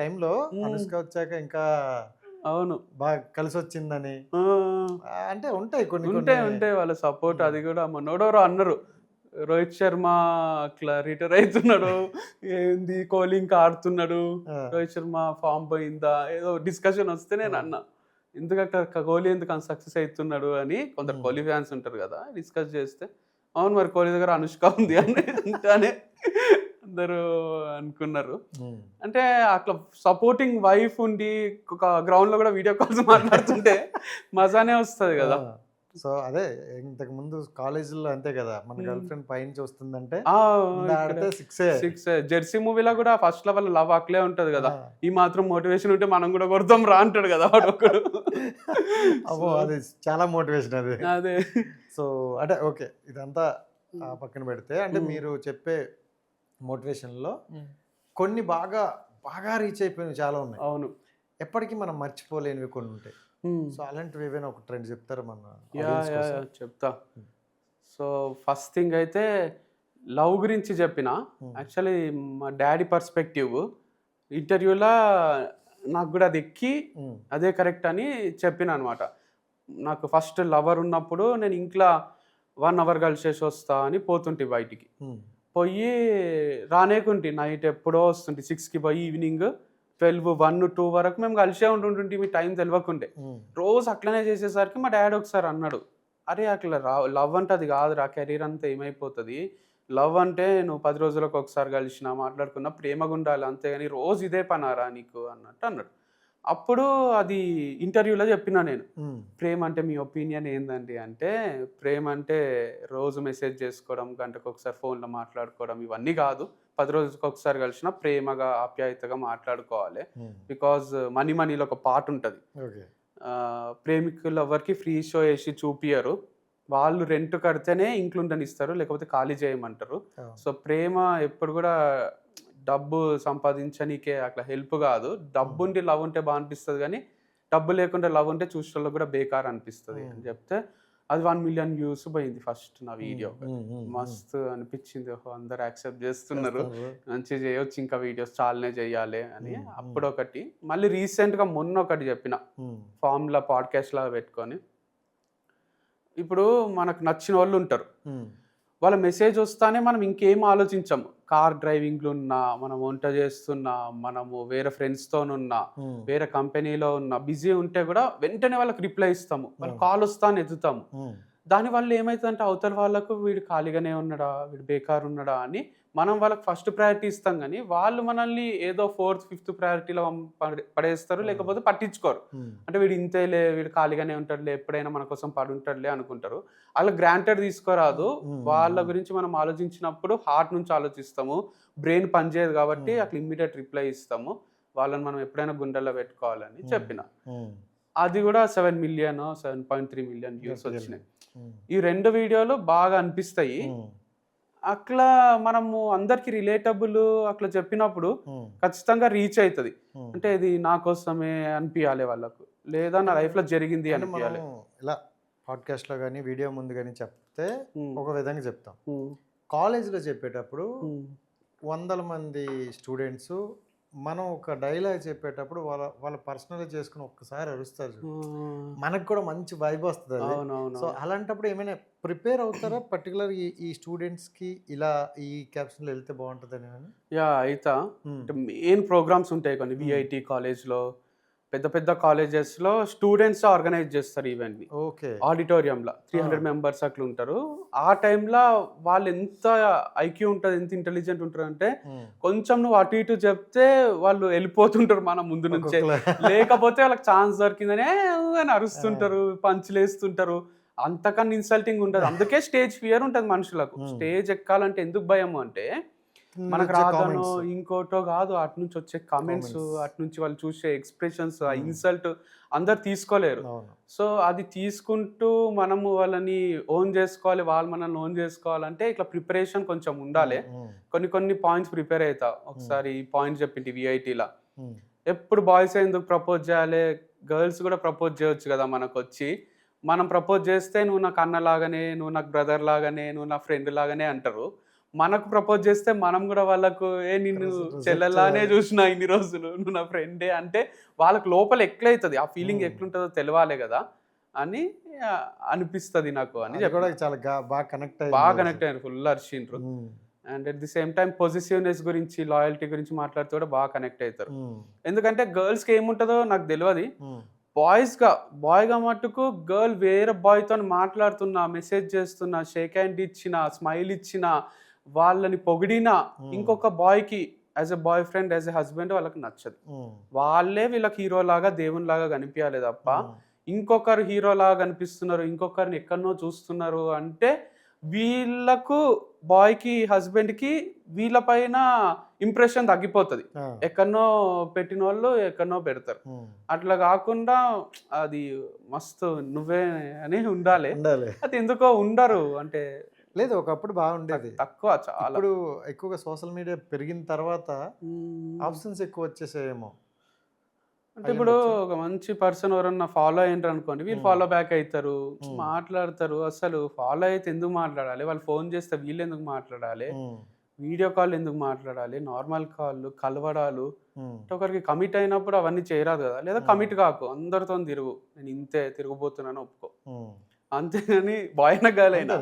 టైంలో అనుష్క వచ్చాక ఇంకా అవును బాగా కలిసి వచ్చిందని అంటే ఉంటాయి కొన్ని ఉంటాయి వాళ్ళ సపోర్ట్. అది కూడా మనోడెవరో అన్నారు, రోహిత్ శర్మ అట్లా రిటైర్ అవుతున్నాడు, ఏంది కోహ్లీ ఇంకా ఆడుతున్నాడు, రోహిత్ శర్మ ఫామ్ పోయిందా, ఏదో డిస్కషన్ వస్తే నేను అన్నా ఎందుకంటే కోహ్లీ ఎందుకు సక్సెస్ అవుతున్నాడు అని. కొందరు కోహ్లీ ఫ్యాన్స్ ఉంటారు కదా, డిస్కస్ చేస్తే అవును మరి కోహ్లీ దగ్గర అనుష్క ఉంది అని అంటానే అందరూ అనుకున్నారు. అంటే అట్లా సపోర్టింగ్ వైఫ్ ఉండి ఒక గ్రౌండ్ లో కూడా వీడియో కాల్స్ మాట్లాడుతుంటే మజానే వస్తుంది కదా. సో అదే ఇంతకు ముందు కాలేజీలో అంతే కదా, మన గర్ల్ ఫ్రెండ్ పైనుంచి వస్తుందంటే సిక్స్. జెర్సీ మూవీలో కూడా ఫస్ట్ లో వాళ్ళ లవ్ అట్లే ఉంటది కదా, ఈ మాత్రం మోటివేషన్ ఉంటే మనం కూడా కొడతాం రా అంటాడు కదా వాడు ఒకడు. అది చాలా మోటివేషన్ అది. అదే సో అంటే ఓకే, ఇదంతా పక్కన పెడితే అంటే మీరు చెప్పే మోటివేషన్లో కొన్ని బాగా బాగా రీచ్ అయిపోయినవి చాలా ఉన్నాయి. అవును, ఎప్పటికీ మనం మర్చిపోలేనివి కొన్ని ఉంటాయి. సో అలాంటివి ఏవైనా ఒక ట్రెండ్ చెప్తారా మన? చెప్తా. సో ఫస్ట్ థింగ్ అయితే లవ్ గురించి చెప్పిన. యాక్చువల్లీ మా డాడీ పర్స్పెక్టివ్ ఇంటర్వ్యూలో నాకు కూడా అది ఎక్కి అదే కరెక్ట్ అని చెప్పిన అనమాట. నాకు ఫస్ట్ లవర్ ఉన్నప్పుడు నేను ఇంట్లో 1 hour కలిసేసి వస్తా అని పోతుంటే బయటికి, పోయి రానేకుంటే నైట్ ఎప్పుడో వస్తుంటే 6కి పోయి ఈవినింగ్ 12, 1, 2 వరకు మేము కలిసే ఉంటుంటే మీ టైం తెలియకుండే. రోజు అట్లనే చేసేసరికి మా డాడీ ఒకసారి అన్నాడు, అరే అట్లా లవ్ అంటే అది కాదురా, కెరీర్ అంతా ఏమైపోతుంది, లవ్ అంటే నువ్వు 10 రోజులకు ఒకసారి కలిసినా మాట్లాడుకున్నా ప్రేమగా ఉండాలి అంతేగాని రోజు ఇదే పనారా నీకు అన్నట్టు అన్నాడు. అప్పుడు అది ఇంటర్వ్యూలో చెప్పినా నేను, ప్రేమ అంటే మీ ఒపీనియన్ ఏందండి అంటే, ప్రేమ అంటే రోజు మెసేజ్ చేసుకోవడం, గంటకు ఒకసారి ఫోన్లో మాట్లాడుకోవడం ఇవన్నీ కాదు, 10 రోజులకు ఒకసారి కలిసిన ప్రేమగా ఆప్యాయతగా మాట్లాడుకోవాలి. బికాజ్ మనీలో ఒక పార్ట్ ఉంటుంది, ప్రేమికులు ఎవరికి ఫ్రీ షో వేసి చూపియరు, వాళ్ళు రెంట్ కడితేనే ఇంట్లో ఉండనిస్తారు, లేకపోతే ఖాళీ చేయమంటారు. సో ప్రేమ ఎప్పుడు కూడా డబ్బు సంపాదించనీకే అట్లా హెల్ప్ కాదు. డబ్బు ఉండి లవ్ ఉంటే బాగా అనిపిస్తుంది, కానీ డబ్బు లేకుండా లవ్ ఉంటే చూసేటోళ్ళకి కూడా బేకార్ అనిపిస్తుంది అని చెప్తే అది 1 మిలియన్ వ్యూస్ పోయింది ఫస్ట్ నా వీడియో. మస్తు అనిపించింది, ఓహో అందరు యాక్సెప్ట్ చేస్తున్నారు, మంచిగా చేయొచ్చు ఇంకా వీడియోస్ చాలానే చేయాలి అని. అప్పుడు ఒకటి, మళ్ళీ రీసెంట్గా మొన్న ఒకటి చెప్పిన ఫార్ములా పాడ్కాస్ట్ లాగా పెట్టుకొని. ఇప్పుడు మనకు నచ్చిన వాళ్ళు ఉంటారు, వాళ్ళ మెసేజ్ వస్తానే మనం ఇంకేం ఆలోచించము. కార్ డ్రైవింగ్లో ఉన్నా, మనం వంట చేస్తున్నా, మనము వేరే ఫ్రెండ్స్తోనున్నా, వేరే కంపెనీలో ఉన్నా, బిజీ ఉంటే కూడా వెంటనే వాళ్ళకి రిప్లై ఇస్తాము, వాళ్ళు కాల్ వస్తా అని ఎత్తుతాము. దానివల్ల ఏమవుతుందంటే అవతల వాళ్ళకు వీడు ఖాళీగానే ఉన్నాడా, వీడు బేకార్ ఉన్నాడా అని మనం వాళ్ళకి ఫస్ట్ ప్రయారిటీ ఇస్తాం, కానీ వాళ్ళు మనల్ని ఏదో 4th 5th ప్రయారిటీలో పడేస్తారు, లేకపోతే పట్టించుకోరు. అంటే వీడు ఇంతేలే, వీడు ఖాళీగానే ఉంటాడులే, ఎప్పుడైనా మన కోసం పడుంటాడులే అనుకుంటారు. అలా గ్రాంటెడ్ తీసుకోరాదు. వాళ్ళ గురించి మనం ఆలోచించినప్పుడు హార్ట్ నుంచి ఆలోచిస్తాము, బ్రెయిన్ పనిచేయదు కాబట్టి అట్లా ఇమ్మీడియట్ రిప్లై ఇస్తాము. వాళ్ళని మనం ఎప్పుడైనా గుండెల్లో పెట్టుకోవాలని చెప్పిన. అది కూడా 7 మిలియన్ 7.3 మిలియన్ వ్యూస్ వచ్చినాయి. ఈ 2 వీడియోలు బాగా అనిపిస్తాయి. అట్లా మనము అందరికి రిలేటబుల్ అట్లా చెప్పినప్పుడు ఖచ్చితంగా రీచ్ అవుతుంది. అంటే ఇది నా కోసమే అనిపించాలి వాళ్ళకు, లేదా నా లైఫ్ లో జరిగింది అనిపించాలి. ఇలా పాడ్కాస్ట్ లో కానీ వీడియో ముందు కానీ చెప్తే ఒక విధంగా చెప్తాం. కాలేజీలో చెప్పేటప్పుడు 100 మంది స్టూడెంట్స్ మనం ఒక డైలాగ్ చెప్పేటప్పుడు వాళ్ళ పర్సనల్గా చేసుకుని ఒక్కసారి అరుస్తారు, మనకు కూడా మంచి వైబ్ వస్తుంది. సో అలాంటప్పుడు ఏమైనా ప్రిపేర్ అవుతారా పర్టికులర్ ఈ స్టూడెంట్స్కి ఇలా ఈ క్యాప్షన్లో వెళ్తే బాగుంటుందని? యా అయితే మెయిన్ ప్రోగ్రామ్స్ ఉంటాయి కొన్ని విఐటి కాలేజ్లో, పెద్ద పెద్ద కాలేజెస్లో స్టూడెంట్స్ ఆర్గనైజ్ చేస్తారు ఈవెంట్ని. ఓకే, ఆడిటోరియంలో 300 మెంబర్స్ అట్లా ఉంటారు. ఆ టైంలో వాళ్ళు ఎంత ఐక్యూ ఉంటుంది, ఎంత ఇంటెలిజెంట్ ఉంటారు అంటే కొంచెం నువ్వు అటు ఇటు చెప్తే వాళ్ళు వెళ్ళిపోతుంటారు మన ముందు నుంచే, లేకపోతే వాళ్ళకి ఛాన్స్ దొరికిందనే అని అరుస్తుంటారు, పంచులు వేస్తుంటారు. అంతకన్నా ఇన్సల్టింగ్ ఉంటుంది. అందుకే స్టేజ్ ఫియర్ ఉంటుంది మనుషులకు. స్టేజ్ ఎక్కాలంటే ఎందుకు భయం అంటే మనకు రాగానో ఇంకోటో కాదు, అటు నుంచి వచ్చే కామెంట్స్, అటు నుంచి వాళ్ళు చూసే ఎక్స్ప్రెషన్స్, ఆ ఇన్సల్ట్ అందరు తీసుకోలేరు. సో అది తీసుకుంటూ మనము వాళ్ళని ఓన్ చేసుకోవాలి, వాళ్ళు మనల్ని ఓన్ చేసుకోవాలంటే ఇట్లా ప్రిపరేషన్ కొంచెం ఉండాలి. కొన్ని పాయింట్స్ ప్రిపేర్ అవుతా. ఒకసారి పాయింట్స్ చెప్పింది విఐటీలా, ఎప్పుడు బాయ్స్ ఎందుకు ప్రపోజ్ చేయాలి, గర్ల్స్ కూడా ప్రపోజ్ చేయొచ్చు కదా మనకు వచ్చి. మనం ప్రపోజ్ చేస్తే నువ్వు నాకు అన్న లాగానే, నువ్వు నాకు బ్రదర్ లాగానే, నువ్వు నా ఫ్రెండ్ లాగానే అంటారు. మనకు ప్రపోజ్ చేస్తే మనం కూడా వాళ్ళకు నిన్ను చెల్లెలానే చూసినా ఇన్ని రోజులు, నువ్వు నా ఫ్రెండే అంటే వాళ్ళకి లోపల ఎట్లయితుంది, ఆ ఫీలింగ్ ఎట్లుంటుందో తెలవాలి కదా అని అనిపిస్తుంది నాకు అని చెప్పి చాలా బాగా కనెక్ట్ అయ్యారు, ఫుల్ అర్షిండ్రు. And at the same time positiveness గురించి, లాయల్టీ గురించి మాట్లాడుతూ కూడా బాగా కనెక్ట్ అవుతారు. ఎందుకంటే గర్ల్స్కి ఏముంటుందో నాకు తెలియదు, బాయ్గా మట్టుకు గర్ల్ వేరే బాయ్తో మాట్లాడుతున్నా, మెసేజ్ చేస్తున్నా, షేక్ హ్యాండ్ ఇచ్చినా, స్మైల్ ఇచ్చినా, వాళ్ళని పొగిడినా ఇంకొక బాయ్కి as a boy friend, as a husband వాళ్ళకి నచ్చదు. వాళ్ళే వీళ్ళకి హీరో లాగా, దేవుని లాగా కనిపించాలి తప్ప ఇంకొకరు హీరో లాగా కనిపిస్తున్నారు, ఇంకొకరిని ఎక్కడనో చూస్తున్నారు అంటే వీళ్ళకు, బాయ్కి హస్బెండ్కి వీళ్ళ పైన ఇంప్రెషన్ తగ్గిపోతుంది. ఎక్కడనో పెట్టిన వాళ్ళు ఎక్కడనో పెడతారు. అట్లా కాకుండా అది మస్తు నువ్వే అని ఉండాలి. అది ఎందుకో ఉండరు, అంటే లేదు ఒకప్పుడు బాగుండేది, తక్కువ చాలా. ఇప్పుడు ఎక్కువగా సోషల్ మీడియా పెరిగిన తర్వాత ఆప్షన్స్ ఎక్కువ వచ్చేసాయేమో. అంటే ఇప్పుడు ఒక మంచి పర్సన్ ఎవరన్నా ఫాలో అయ్యారు అనుకోండి, వీళ్ళు ఫాలో బ్యాక్ అవుతారు, మాట్లాడతారు. అసలు ఫాలో అయితే ఎందుకు మాట్లాడాలి, వాళ్ళు ఫోన్ చేస్తే వీళ్ళు ఎందుకు మాట్లాడాలి, వీడియో కాల్ ఎందుకు మాట్లాడాలి, నార్మల్ కాల్ కలవడాలు. ఒకరికి కమిట్ అయినప్పుడు అవన్నీ చేయరాదు కదా. లేదా కమిట్ కాకు, అందరితో తిరుగు, నేను ఇంతే తిరుగుబోతున్నాను ఒప్పుకో, అంతేగాని బాయ్ అయినా గర్ల్ అయినా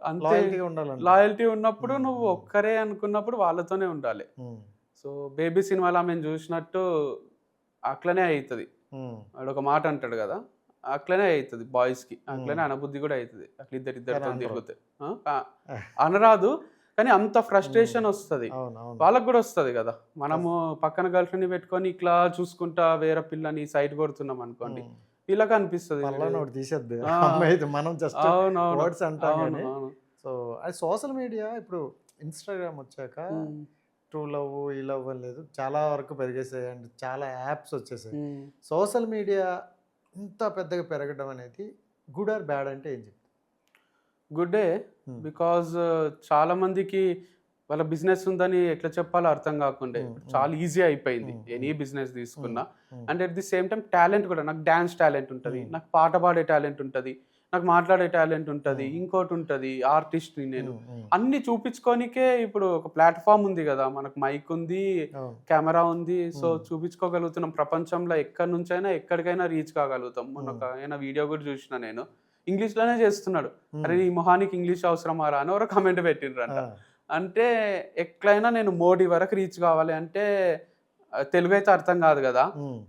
అంతే. లాయల్టీ ఉన్నప్పుడు నువ్వు ఒక్కరే అనుకున్నప్పుడు వాళ్ళతోనే ఉండాలి. సో బేబీ సినిమాలో మేము చూసినట్టు అట్లనే అవుతుంది. వాడు ఒక మాట అంటాడు కదా, అట్లనే అవుతుంది బాయ్స్కి, అట్లనే అనబుద్ధి కూడా అవుతుంది. అట్లా ఇద్దరితో తిరుగుతాయి, అనరాదు కానీ అంత ఫ్రస్ట్రేషన్ వస్తుంది. వాళ్ళకు కూడా వస్తుంది కదా. మనము పక్కన గర్ల్ ఫ్రెండ్ని పెట్టుకొని ఇట్లా చూసుకుంటా వేరే పిల్లని సైట్ కొడుతున్నాం అనుకోండి, వీళ్ళకి అనిపిస్తుంది మనం జస్ట్ వర్డ్స్ అంటాం. సో అది సోషల్ మీడియా ఇప్పుడు ఇన్స్టాగ్రామ్ వచ్చాక ట్రూ లవ్, ఈ లవ్ అని లేదు, చాలా వరకు పెరిగేసాయి అండ్ చాలా యాప్స్ వచ్చేసాయి. సోషల్ మీడియా ఇంత పెద్దగా పెరగడం అనేది గుడ్ ఆర్ బ్యాడ్ అంటే ఏం చెప్తారు? గుడ్డే, బికాజ్ చాలా మందికి వాళ్ళ బిజినెస్ ఉందని ఎట్లా చెప్పాలో అర్థం కాకుండా చాలా ఈజీ అయిపోయింది ఎనీ బిజినెస్ తీసుకున్నా. And at the same time talent కూడా, నాకు డ్యాన్స్ టాలెంట్ ఉంటుంది, నాకు పాట పాడే టాలెంట్ ఉంటుంది, నాకు మాట్లాడే టాలెంట్ ఉంటుంది, ఇంకోటి ఉంటుంది, ఆర్టిస్ట్ని నేను. అన్ని చూపించుకోనికే ఇప్పుడు ఒక ప్లాట్ఫామ్ ఉంది కదా, మనకు మైక్ ఉంది, కెమెరా ఉంది, సో చూపించుకోగలుగుతున్నాం. ప్రపంచంలో ఎక్కడి నుంచైనా ఎక్కడికైనా రీచ్ కాగలుగుతాం. మొన్న ఒక వీడియో కూడా చూసిన నేను, ఇంగ్లీష్లోనే చేస్తున్నాడు. అరే ఈ మొహానికి ఇంగ్లీష్ అవసరమారా అని ఒక కమెంట్ పెట్టిండ్రంట. అంటే ఎట్లయినా నేను మోడీ వరకు రీచ్ కావాలి అంటే తెలుగు అయితే అర్థం కాదు కదా,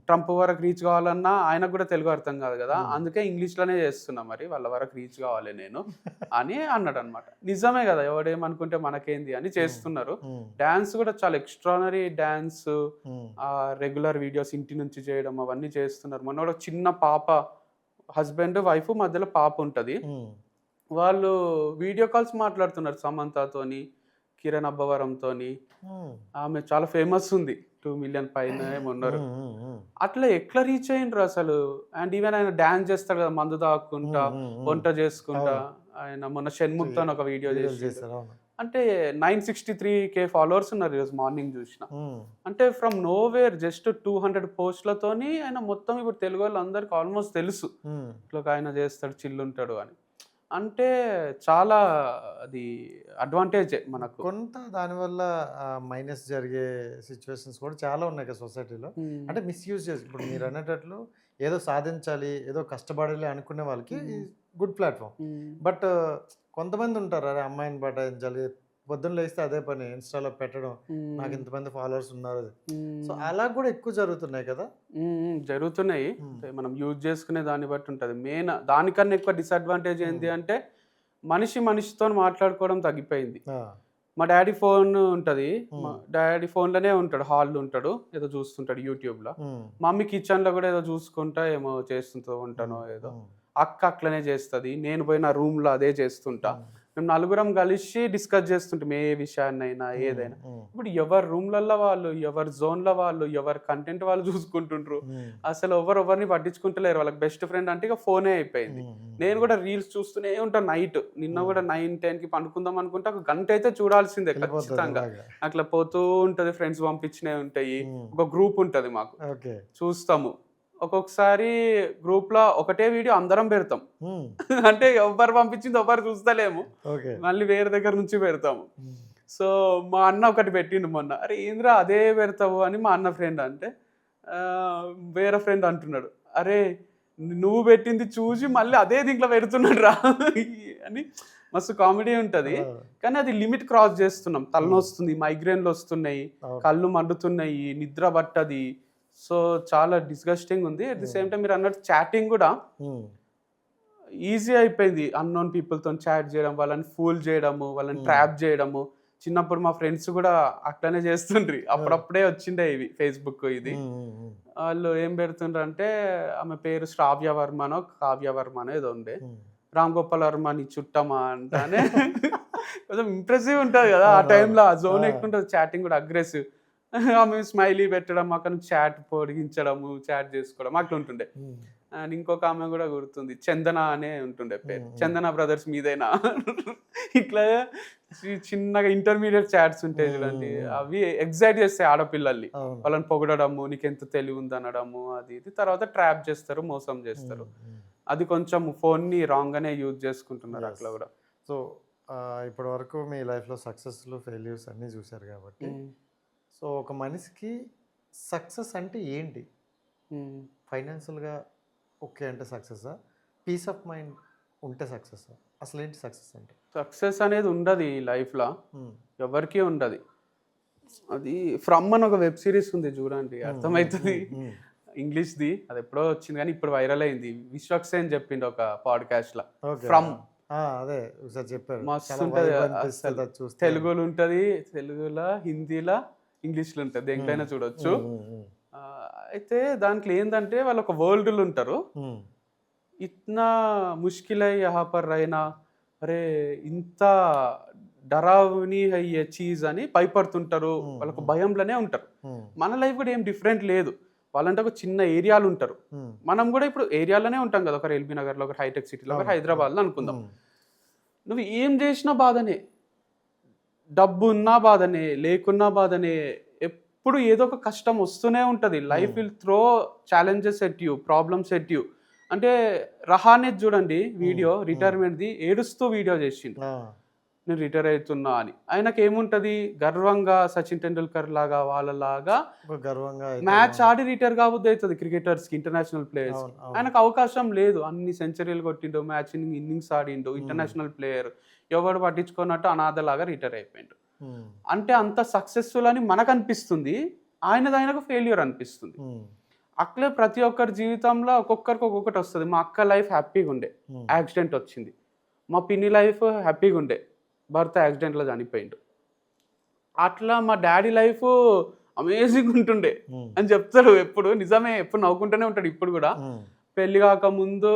ట్రంప్ వరకు రీచ్ కావాలన్నా ఆయనకు కూడా తెలుగు అర్థం కాదు కదా, అందుకే ఇంగ్లీష్లోనే చేస్తున్నా, మరి వాళ్ళ వరకు రీచ్ కావాలి నేను అని అన్నాడు అనమాట. నిజమే కదా, ఎవడేమనుకుంటే మనకేంది అని చేస్తున్నారు. డ్యాన్స్ కూడా చాలా ఎక్స్ట్రానరీ డ్యాన్స్, రెగ్యులర్ వీడియోస్ ఇంటి నుంచి చేయడం అవన్నీ చేస్తున్నారు. మొన్న ఒక చిన్న పాప, హస్బెండ్ వైఫ్ మధ్యలో పాప ఉంటుంది, వాళ్ళు వీడియో కాల్స్ మాట్లాడుతున్నారు సమంతతోని, కిరణ్ అబ్బవరంతోని. ఆమె చాలా ఫేమస్ ఉంది, 2 మిలియన్ పైన ఉన్నారు. అట్లా ఎట్లా రీచ్ అయ్యిండ్రు అసలు. అండ్ ఈవెన్ ఆయన డాన్స్ చేస్తాడు కదా, మందు తాక్కుంటా వంట చేసుకుంటా. ఆయన మొన్న షణ్ముఖ్తో ఒక వీడియో చేస్తారు. అంటే 963K ఫాలోవర్స్ ఉన్నారు ఈరోజు మార్నింగ్ చూసిన. అంటే ఫ్రమ్ నోవేర్ జస్ట్ 200 పోస్టులతోని ఆయన మొత్తం ఇప్పుడు తెలుగు వాళ్ళందరికీ ఆల్మోస్ట్ తెలుసు ఇట్లా ఆయన చేస్తాడు, చిల్లుంటాడు అని. అంటే చాలా అది అడ్వాంటేజే మనకు. కొంత దానివల్ల మైనస్ జరిగే సిచ్యువేషన్స్ కూడా చాలా ఉన్నాయి కదా సొసైటీలో. అంటే మిస్యూజ్ చేసి, ఇప్పుడు మీరు అనేటట్లు ఏదో సాధించాలి, ఏదో కష్టపడాలి అనుకునే వాళ్ళకి గుడ్ ప్లాట్ఫామ్. బట్ కొంతమంది ఉంటారు, అరే అమ్మాయిని పటాయించాలి, పొద్దున్న లేస్తే అదే పని ఇన్స్టాలో పెట్టడం, నాకు ఇంతమంది ఫాలోవర్స్ ఉన్నారు. సో అలా కూడా ఎక్కువ జరుగుతున్నాయి కదా. జరుగుతున్నాయి, మనం యూజ్ చేసుకునే దాన్ని బట్టి ఉంటుంది. మెయిన్ దానికన్నా ఎక్కువ డిసడ్వాంటేజ్ ఏంటి అంటే మనిషితో మాట్లాడుకోవడం తగ్గిపోయింది. మా డాడీ ఫోన్ ఉంటుంది, మా డాడీ ఫోన్లోనే ఉంటాడు, హాల్లో ఉంటాడు, ఏదో చూస్తుంటాడు యూట్యూబ్లో. మమ్మీ కిచెన్లో కూడా ఏదో చూసుకుంటా ఏమో చేస్తుంటూ ఉంటానో ఏదో. అక్క అట్లనే చేస్తుంది, నేను పోయి నా రూమ్లో అదే చేస్తుంటా. మేము నలుగురం కలిసి డిస్కస్ చేస్తుంటాం ఏ విషయాన్నైనా ఏదైనా. ఇప్పుడు ఎవరి రూమ్లలో వాళ్ళు, ఎవరి జోన్లో వాళ్ళు, ఎవరి కంటెంట్ వాళ్ళు చూసుకుంటుండ్రు. అసలు ఎవరిని పట్టించుకుంటలేరు. వాళ్ళకి బెస్ట్ ఫ్రెండ్ అంటే ఇక ఫోనే అయిపోయింది. నేను కూడా రీల్స్ చూస్తూనే ఉంటాను నైట్. నిన్న కూడా 9-10కి పండుకుందాం అనుకుంటే ఒక గంట అయితే చూడాల్సిందే ఖచ్చితంగా. అట్లా పోతూ ఉంటది, ఫ్రెండ్స్ పంపించినవి ఉంటాయి, ఒక గ్రూప్ ఉంటది మాకు, చూస్తాము. ఒక్కొక్కసారి గ్రూప్ లో ఒకటే వీడియో అందరం పెడతాం. అంటే ఎవరు పంపించింది ఎవరు చూస్తలేము, మళ్ళీ వేరే దగ్గర నుంచి పెడతాము. సో మా అన్న ఒకటి పెట్టిండు మొన్న, అరే ఏంద్రా అదే పెడతావు అని మా అన్న ఫ్రెండ్ అంటే, వేరే ఫ్రెండ్ అంటున్నాడు, అరే నువ్వు పెట్టింది చూసి మళ్ళీ అదే దీంట్లో పెడుతున్నాడు రా అని. మస్తు కామెడీ ఉంటుంది, కానీ అది లిమిట్ క్రాస్ చేస్తున్నాం. తలనొస్తుంది, మైగ్రేన్లు వస్తున్నాయి, కళ్ళు మండుతున్నాయి, నిద్ర పట్టది. సో చాలా డిస్గస్టింగ్ ఉంది. అట్ ది సేమ్ టైం మీరు అన్నట్టు చాటింగ్ కూడా ఈజీ అయిపోయింది. అన్నోన్ పీపుల్తో చాట్ చేయడం, వాళ్ళని ఫూల్ చేయడము, వాళ్ళని ట్రాప్ చేయడము. చిన్నప్పుడు మా ఫ్రెండ్స్ కూడా అట్లనే చేస్తుండ్రి. అప్పుడప్పుడే వచ్చిండే ఇవి ఫేస్బుక్ ఇది. వాళ్ళు ఏం పెడుతుండ్రు అంటే, ఆమె పేరు శ్రావ్య వర్మనో కావ్య వర్మనో ఏదో ఉండే, రామ్ గోపాల్ వర్మ నీ చుట్టమా అంటానే. కొంచెం ఇంప్రెసివ్ ఉంటుంది కదా ఆ టైంలో. ఆ జోన్ ఎక్కుంటుంది, చాటింగ్ కూడా అగ్రెసివ్. ఆమె స్మైలీ పెట్టడం, అక్కడ చాట్ పొడిగించడము, చాట్ చేసుకోవడం అట్లా ఉంటుండే. అండ్ ఇంకొక ఆమె కూడా గుర్తుంది, చందన అనే ఉంటుండే పేరు, చందన బ్రదర్స్ మీదైనా. ఇట్లా చిన్నగా ఇంటర్మీడియట్ చాట్స్ ఉంటాయి చూడండి, అవి ఎగ్జైట్ చేస్తాయి ఆడపిల్లల్ని. వాళ్ళని పొగడము, నీకెంత తెలివి ఉంది అనడము, అది ఇది. తర్వాత ట్రాప్ చేస్తారు, మోసం చేస్తారు. అది కొంచెం ఫోన్ని రాంగ్గానే యూజ్ చేసుకుంటున్నారు అట్లా కూడా. సో ఇప్పటి వరకు మీ లైఫ్లో సక్సెస్లు ఫెయిల్యూర్స్ అన్నీ చూశారు కాబట్టి, సో ఒక మనిషికి సక్సెస్ అంటే ఏంటి? ఫైనాన్షియల్గా ఓకే అంటే సక్సెస్సా? పీస్ ఆఫ్ మైండ్ ఉంటే సక్సెస్సా? అసలు ఏంటి సక్సెస్ అంటే? సక్సెస్ అనేది ఉండదు ఈ లైఫ్లో, ఎవరికీ ఉండదు. అది ఫ్రమ్ అని ఒక వెబ్ సిరీస్ ఉంది చూడండి, అర్థమవుతుంది. ఇంగ్లీష్ది, అది ఎప్పుడో వచ్చింది కానీ ఇప్పుడు వైరల్ అయింది. విశ్వక్సేన్ చెప్పిండు ఒక పాడ్కాస్ట్లో, ఫ్రమ్. అదే ఒకసారి చెప్పారు, మస్తు ఉంటుంది. తెలుగులో ఉంటుంది, తెలుగులో, హిందీలో, ఇంగ్లీష్లో ఉంటుంది, దేంట్లైనా చూడొచ్చు. అయితే దాంట్లో ఏంటంటే వాళ్ళు ఒక వరల్డ్లో ఉంటారు. ఇట్నా ముష్కిల్ యహా పర్ రైనా, అరే ఇంత డరావని అయ్యే చీజ్ అని భయపడుతుంటారు, వాళ్ళకు భయంలోనే ఉంటారు. మన లైఫ్ కూడా ఏం డిఫరెంట్ లేదు. వాళ్ళంటే ఒక చిన్న ఏరియాలు ఉంటారు, మనం కూడా ఇప్పుడు ఏరియాలోనే ఉంటాం కదా. ఒకరు ఎల్బీ నగర్లో, ఒకరు హైటెక్ సిటీలో, ఒకరు హైదరాబాద్లో అనుకుందాం. నువ్వు ఏం చేసినా బాధనే, డబ్బు ఉన్నా బాధనే, లేకున్నా బాధనే, ఎప్పుడు ఏదో ఒక కష్టం వస్తూనే ఉంటుంది. Life will throw challenges at you, problems at you. అంటే రహానే చూడండి వీడియో, రిటైర్మెంట్ది, ఏడుస్తూ వీడియో చేసిండు నేను రిటైర్ అవుతున్నా అని. ఆయనకి ఏముంటుంది, గర్వంగా సచిన్ టెండూల్కర్ లాగా వాళ్ళలాగా గర్వంగా మ్యాచ్ ఆడి రిటైర్ కాబుద్ది అవుతుంది క్రికెటర్స్కి, ఇంటర్నేషనల్ ప్లేయర్స్. ఆయనకు అవకాశం లేదు, అన్ని సెంచరీలు కొట్టిండు, మ్యాచ్ ఇన్నింగ్స్ ఆడిండు, ఇంటర్నేషనల్ ప్లేయర్, ఎవడు పట్టించుకున్నట్టు అనాథలాగా రిటైర్ అయిపోయిండు. అంటే అంత సక్సెస్ఫుల్ అని మనకు అనిపిస్తుంది, ఆయనకు ఫెయిల్యూర్ అనిపిస్తుంది. అట్లే ప్రతి ఒక్కరి జీవితంలో ఒక్కొక్కరికి ఒక్కొక్కటి వస్తుంది. మా అక్క లైఫ్ హ్యాపీగా ఉండే, యాక్సిడెంట్ వచ్చింది. మా పిన్ని లైఫ్ హ్యాపీగా ఉండే, భర్త యాక్సిడెంట్లో చనిపోయిండు. అట్లా మా డాడీ లైఫ్ అమేజింగ్ ఉంటుండే అని చెప్తాడు ఎప్పుడు, నిజమే, ఎప్పుడు నవ్వుకుంటూనే ఉంటాడు ఇప్పుడు కూడా. పెళ్లి కాకముందు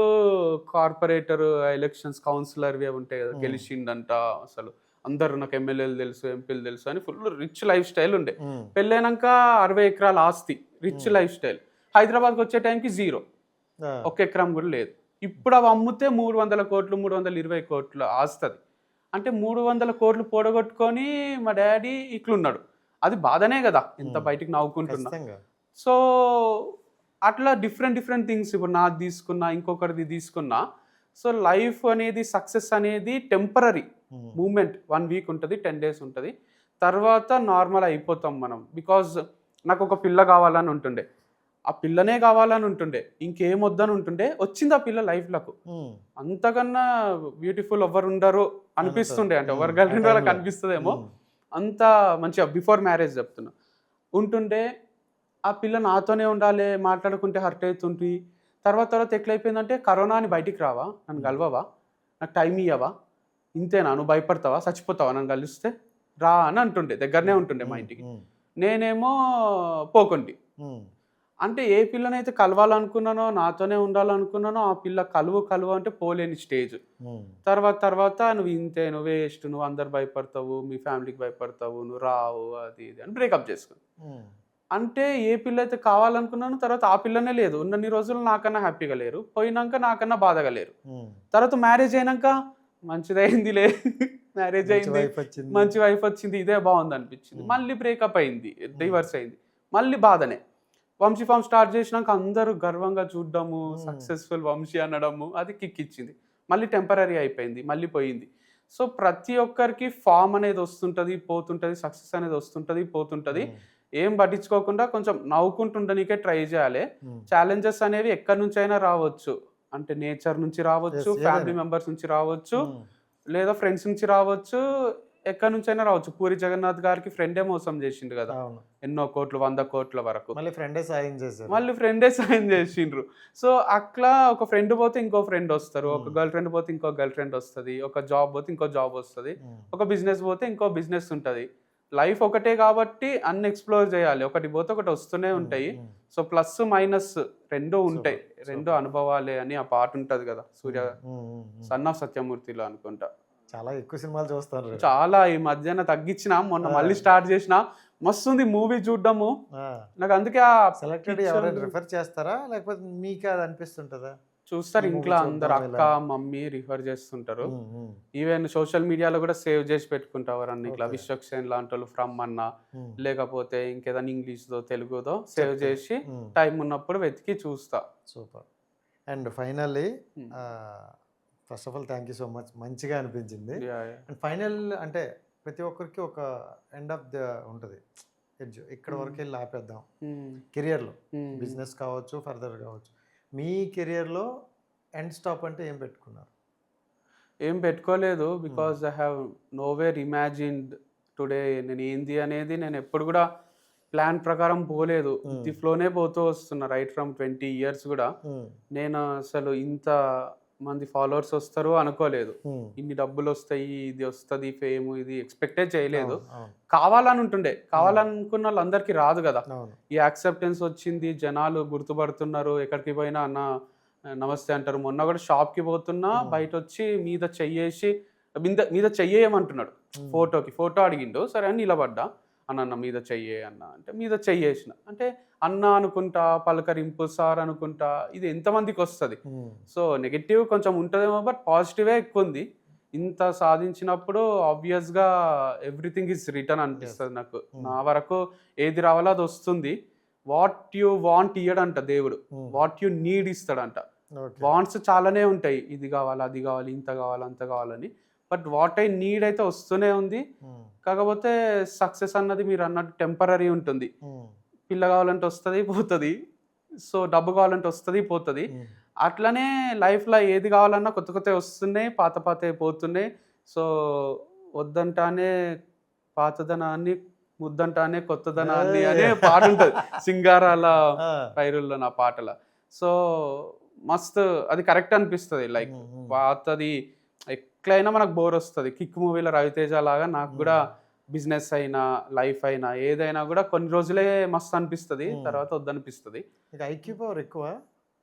కార్పొరేటర్ ఎలక్షన్స్, కౌన్సిలర్ అవి ఉంటాయి కదా, గెలిచిండంట. అసలు అందరు నాకు ఎమ్మెల్యేలు తెలుసు, ఎంపీలు తెలుసు అని ఫుల్ రిచ్ లైఫ్ స్టైల్ ఉండే. పెళ్ళైనాక 60 ఎకరాల ఆస్తి, రిచ్ లైఫ్ స్టైల్. హైదరాబాద్కి వచ్చే టైంకి 0, 1 ఎకరం కూడా లేదు. ఇప్పుడు అవి అమ్మితే 300 కోట్లు, 320 కోట్లు ఆస్తుంది. అంటే 300 కోట్లు పోడగొట్టుకొని మా డాడీ ఇట్లున్నాడు. అది బాధనే కదా, ఇంత బయటికి నవ్వుకుంటున్నా. సో అట్లా డిఫరెంట్ థింగ్స్, ఇప్పుడు నాది తీసుకున్నా, ఇంకొకరిది తీసుకున్నా. సో లైఫ్ అనేది, సక్సెస్ అనేది టెంపరరీ మూమెంట్. 1 వీక్ ఉంటుంది, 10 డేస్ ఉంటుంది, తర్వాత నార్మల్ అయిపోతాం మనం. బికాజ్ నాకు ఒక పిల్ల కావాలని ఉంటుండే, ఆ పిల్లనే కావాలని ఉంటుండే, ఇంకేం వద్దని ఉంటుండే. వచ్చింది ఆ పిల్ల లైఫ్లకు. అంతకన్నా బ్యూటిఫుల్ ఎవరు ఉండరు అనిపిస్తుండే. అంటే ఎవరు గర్ల్ ఫ్రెండ్ వాళ్ళకి అనిపిస్తుందేమో, అంత మంచిగా బిఫోర్ మ్యారేజ్ చెప్తున్నా ఉంటుండే. ఆ పిల్ల నాతోనే ఉండాలి, మాట్లాడుకుంటే హర్ట్ అవుతుంది. తర్వాత ఎట్లయిపోయిందంటే, కరోనా అని బయటికి రావా, నన్ను కలవవా, నాకు టైం ఇవ్వవా, ఇంతేనా, నువ్వు భయపడతావా, చచ్చిపోతావా నన్ను కలిస్తే, రా అని అంటుండే. దగ్గరనే ఉంటుండే మా ఇంటికి. నేనేమో పోకుండి. అంటే ఏ పిల్లనైతే కలవాలనుకున్నానో, నాతోనే ఉండాలనుకున్నానో, ఆ పిల్ల కలువు అంటే పోలేని స్టేజ్. తర్వాత నువ్వు ఇంతే, నువ్వు వేస్ట్, నువ్వు అందరు భయపడతావు, మీ ఫ్యామిలీకి భయపడతావు, నువ్వు రావు, అది ఇది అని బ్రేకప్ చేసుకుని. అంటే ఏ పిల్ల అయితే కావాలనుకున్నానో, తర్వాత ఆ పిల్లనే లేదు. ఉన్నన్ని రోజులు నాకన్నా హ్యాపీగా లేరు, పోయినాక నాకన్నా బాధగా లేరు. తర్వాత మ్యారేజ్ అయినాక మంచిదైందిలే, మ్యారేజ్ అయింది, మంచి వైఫ్ వచ్చింది, ఇదే బాగుంది అనిపించింది. మళ్ళీ బ్రేకప్ అయింది, డివర్స్ అయింది, మళ్ళీ బాధనే. వంశీ ఫామ్ స్టార్ట్ చేసినాక అందరూ గర్వంగా చూడడము, సక్సెస్ఫుల్ వంశీ అనడము, అది కిక్ ఇచ్చింది. మళ్ళీ టెంపరీ అయిపోయింది, మళ్ళీ పోయింది. సో ప్రతి ఒక్కరికి ఫామ్ అనేది వస్తుంటుంది, పోతుంటుంది, సక్సెస్ అనేది వస్తుంటుంది, పోతుంటుంది. ఏం పట్టించుకోకుండా కొంచెం నవ్వుకుంటుండనికే ట్రై చేయాలి. ఛాలెంజెస్ అనేవి ఎక్కడి నుంచి అయినా రావచ్చు. అంటే నేచర్ నుంచి రావచ్చు, ఫ్యామిలీ మెంబర్స్ నుంచి రావచ్చు, లేదా ఫ్రెండ్స్ నుంచి రావచ్చు, ఎక్కడి నుంచి అయినా రావచ్చు. పూరి జగన్నాథ్ గారికి ఫ్రెండే మోసం చేసిండు కదా, ఎన్నో కోట్లు, 100 కోట్ల వరకు. మళ్ళీ ఫ్రెండే సాయం చేసిండ్రు. సో అట్లా ఒక ఫ్రెండ్ పోతే ఇంకో ఫ్రెండ్ వస్తారు, ఒక గర్ల్ ఫ్రెండ్ పోతే ఇంకో గర్ల్ ఫ్రెండ్ వస్తుంది, ఒక జాబ్ పోతే ఇంకో జాబ్ వస్తుంది, ఒక బిజినెస్ పోతే ఇంకో బిజినెస్ ఉంటుంది. లైఫ్ ఒకటే కాబట్టి అన్ని ఎక్స్ప్లోర్ చేయాలి, ఒకటి పోతే ఒకటి వస్తూనే ఉంటాయి. సో ప్లస్ మైనస్ రెండు ఉంటాయి, రెండు అనుభవాలే అని ఆ పాట ఉంటుంది కదా, సూర్య సన్ ఆఫ్ సత్యమూర్తిలో అనుకుంటా. చాలా ఎక్కువ సినిమాలు చూస్తారు, చాలా. ఈ మధ్యన తగ్గించిన, మొన్న మళ్ళీ స్టార్ట్ చేసిన, మస్తుంది మూవీ చూడడము. నాకు అందుకే సెలెక్టెడ్ రిఫర్ చేస్తారా, లేకపోతే మీకు అది అనిపిస్తుంటుందా? చూస్తారు ఇంట్లో అందరు, అక్క మమ్మీ రిఫర్ చేస్తుంటారు. ఈవెన్ సోషల్ మీడియాలో కూడా సేవ్ చేసి పెట్టుకుంటారు అన్ని. ఇట్లా విశ్వక్సేన్ లాంటి వాళ్ళు ఫ్రమ్ అన్న, లేకపోతే ఇంకేదైనా ఇంగ్లీష్దో తెలుగుదో సేవ్ చేసి టైం ఉన్నప్పుడు వెతికి చూస్తా. Super. And finally first of all thank you so much, మంచిగా అనిపించింది. అండ్ ఫైనల్ అంటే ప్రతి ఒక్కరికి ఒక ఎండ్ ఆఫ్ ద ఉంటుంది, ఎడ్జ్ ఇక్కడ వరకు వెళ్ళి ఆపేద్దాం కెరియర్లో, బిజినెస్ కావచ్చు, ఫర్దర్ కావచ్చు. మీ కెరియర్లో ఎండ్ స్టాప్ అంటే ఏం పెట్టుకున్నారు? ఏం పెట్టుకోలేదు, because I have nowhere imagined today నేను ఏంది అనేది. నేను ఎప్పుడు కూడా ప్లాన్ ప్రకారం పోలేదు, ది ఫ్లోనే పోతూ వస్తున్నా రైట్ ఫ్రమ్ 20 years కూడా. నేను అసలు ఇంత మంది ఫాలోవర్స్ వస్తారు అనుకోలేదు, ఇన్ని డబ్బులు వస్తాయి, ఇది వస్తుంది, ఫేమ్, ఇది ఎక్స్పెక్టే చేయలేదు. కావాలని ఉంటుండే, కావాలనుకున్న వాళ్ళందరికీ రాదు కదా. ఈ యాక్సెప్టెన్స్ వచ్చింది, జనాలు గుర్తుపడుతున్నారు, ఎక్కడికి పోయినా అన్న నమస్తే అంటారు. మొన్న కూడా షాప్కి పోతున్నా, బయట వచ్చి మీద చెయ్యేసి మీద చెయ్యేయమంటున్నాడు, ఫోటో అడిగిండు. సరే అని నిలబడ్డా, అన్న మీద చెయ్యే అన్న అంటే మీద చెయ్యేసిన. అంటే అన్న అనుకుంటా, పలకరింపు, సార్ అనుకుంటా, ఇది ఎంతమందికి వస్తుంది. సో నెగిటివ్ కొంచెం ఉంటుందేమో, బట్ పాజిటివే ఎక్కువ ఉంది. ఇంత సాధించినప్పుడు ఆబ్వియస్గా ఎవ్రీథింగ్ ఈజ్ రిటర్న్ అనిపిస్తుంది నాకు. నా వరకు ఏది రావాలో అది వస్తుంది. వాట్ యు వాంట్ ఇయ్యడంట దేవుడు, వాట్ యు నీడ్ ఇస్తాడంట. వాంట్స్ చాలానే ఉంటాయి, ఇది కావాలి, అది కావాలి, ఇంత కావాలి, అంత కావాలని. బట్ వాట్ ఐ నీడ్ అయితే వస్తూనే ఉంది. కాకపోతే సక్సెస్ అన్నది మీరు అన్నట్టు టెంపరీ ఉంటుంది. పిల్ల కావాలంటే వస్తుంది పోతుంది, సో డబ్బు కావాలంటే వస్తుంది పోతుంది. అట్లనే లైఫ్లో ఏది కావాలన్నా కొత్త కొత్త వస్తున్నాయి, పాత పాత పోతున్నాయి. సో వద్దంటానే పాతదనాన్ని, ముద్దంటానే కొత్తదనాన్ని అనే పాట ఉంటుంది సింగారాల పైరుల్లో నా పాటల. సో మస్తు అది కరెక్ట్ అనిపిస్తుంది. లైక్ పాతది ఎట్లయినా మనకు బోర్ వస్తుంది. కిక్ మూవీలో రవితేజ లాగా నాకు కూడా బిజినెస్ అయినా లైఫ్ అయినా ఏదైనా కూడా కొన్ని రోజులే మస్తు అనిపిస్తుంది, తర్వాత వద్దనిపిస్తుంది. ఐక్యూ పవర్ ఎక్కువ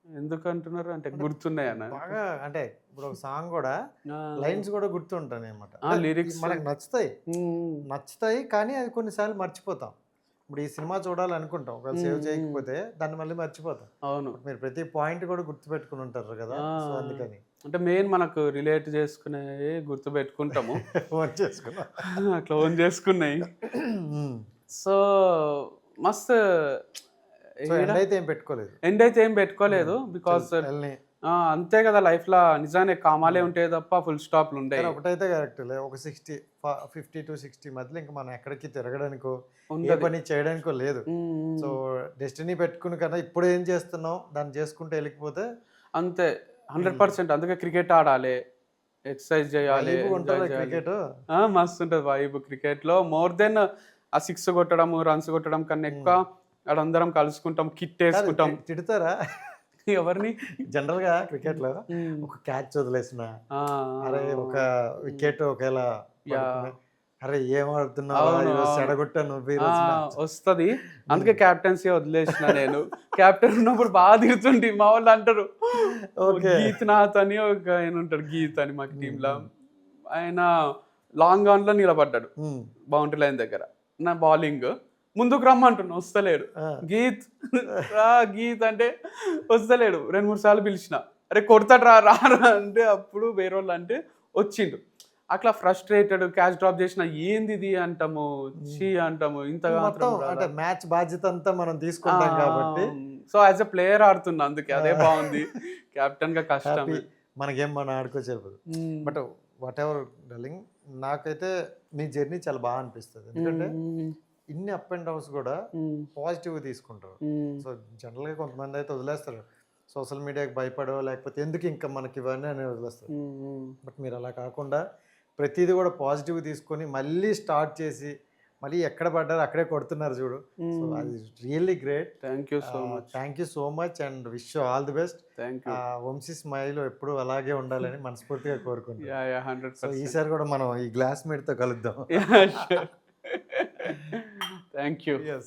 ఎందుకు అంటున్నారు అంటే గుర్తున్నాయి అన్న బాగా. అంటే ఇప్పుడు ఒక సాంగ్ కూడా లైన్స్ కూడా గుర్తుంటాయి అన్నమాట. లిరిక్స్ మనకు నచ్చుతాయి కానీ అది కొన్నిసార్లు మర్చిపోతాం. ఇప్పుడు ఈ సినిమా చూడాలనుకుంటాం, ఒకవేళ సేవ్ చేయకపోతే దాన్ని మళ్ళీ మర్చిపోతాం. అవును, మీరు ప్రతి పాయింట్ కూడా గుర్తుపెట్టుకుని ఉంటారు కదా, అందుకని అంటే మెయిన్ మనకు రిలేట్ చేసుకునే గుర్తు పెట్టుకుంటాము. అట్లా ఓన్ చేసుకున్నాయి. సో మస్తు ఎండ్ అయితే ఏం పెట్టుకోలేదు బికాస్ అంతే కదా, లైఫ్ లో నిజానే కామాలే ఉంటాయి తప్ప ఫుల్ స్టాప్లు ఉంటాయి. ఒకటైతే కరెక్ట్, ఒక 50 to 60 మధ్యలో ఇంకా మనం ఎక్కడికి తిరగడానికో ఏ పని చేయడానికో లేదు. సో డెస్టినీ పెట్టుకుని కదా ఇప్పుడు ఏం చేస్తున్నావు దాన్ని చేసుకుంటూ వెళ్ళిపోతే అంతే 100%. అందుకే క్రికెట్ ఆడాలి, ఎక్సర్సైజ్ చేయాలి, క్రికెట్ మస్తు ఉంటుంది వైబ్. క్రికెట్ లో మోర్ దెన్ ఆ 6 కొట్టడం రన్స్ కొట్టడం కన్నా ఎక్కువ అడందరం కలుసుకుంటాం, కిట్ వేసుకుంటాం. తిడతారా ఎవరిని? జనరల్ గా క్రికెట్ లో ఒక క్యాచ్ వదిలేసిన, అరే ఒక వికెట్ ఒకేలా, అరే ఏం ఆడుతున్నావు వస్తుంది. అందుకే క్యాప్టెన్సీ వదిలేసిన నేను. క్యాప్టెన్ ఉన్నప్పుడు బాగా తిరుగుతుండే, మా వాళ్ళు అంటారు గీత్ నాథ్ అని ఒక ఆయన ఉంటాడు, గీత్ అని మా టీంలో. ఆయన లాంగ్ ఆన్ లో నిలబడ్డాడు బౌండరీ లైన్ దగ్గర. నా బౌలింగ్ ముందుకు రమ్మంటున్నా, వస్తలేడు. గీత్ గీత్ అంటే వస్తలేడు. 2-3 సార్లు పిలిచిన, అరే కొడతాడు రా అంటే అప్పుడు వేరే వాళ్ళు అంటే వచ్చిండు. అట్లా ఫ్రస్ట్రేటెడ్, క్యాచ్ డ్రాప్ చేసిన ఏంది ఇది అంటాము, చీ అంటాము. ఇంతగా అంటే మ్యాచ్ బాధ్యత అంతా మనం తీసుకుంటాం కాబట్టి. సో యాజ్ ఎ ప్లేయర్ ఆడుతున్నా, అందుకే అదే బాగుంది. కెప్టెన్ గా కష్టం, మనకేం మనం ఆడుకోవచ్చు. బట్ వాట్ ఎవర్ డార్లింగ్, నాకైతే మీ జర్నీ చాలా బాగా అనిపిస్తుంది. ఎందుకంటే ఇన్ని అప్ అండ్ డౌన్స్ కూడా పాజిటివ్గా తీసుకుంటారు. సో జనరల్గా కొంతమంది అయితే వదిలేస్తారు, సోషల్ మీడియాకి భయపడో లేకపోతే ఎందుకు ఇంకా మనకి ఇవన్నీ అని వదిలేస్తారు. బట్ మీరు అలా కాకుండా ప్రతిదీ కూడా పాజిటివ్గా తీసుకొని మళ్ళీ స్టార్ట్ చేసి మళ్ళీ ఎక్కడ పడ్డారు అక్కడే కొడుతున్నారు చూడు. సో అది really great. Thank you so much and wish you all the best. Vamshi smile ఎప్పుడు అలాగే ఉండాలని మనస్ఫూర్తిగా కోరుకుంటున్నాను. సో ఈసారి కూడా మనం ఈ గ్లాస్ మేట్తో కలుద్దాం. Thank you. Yes.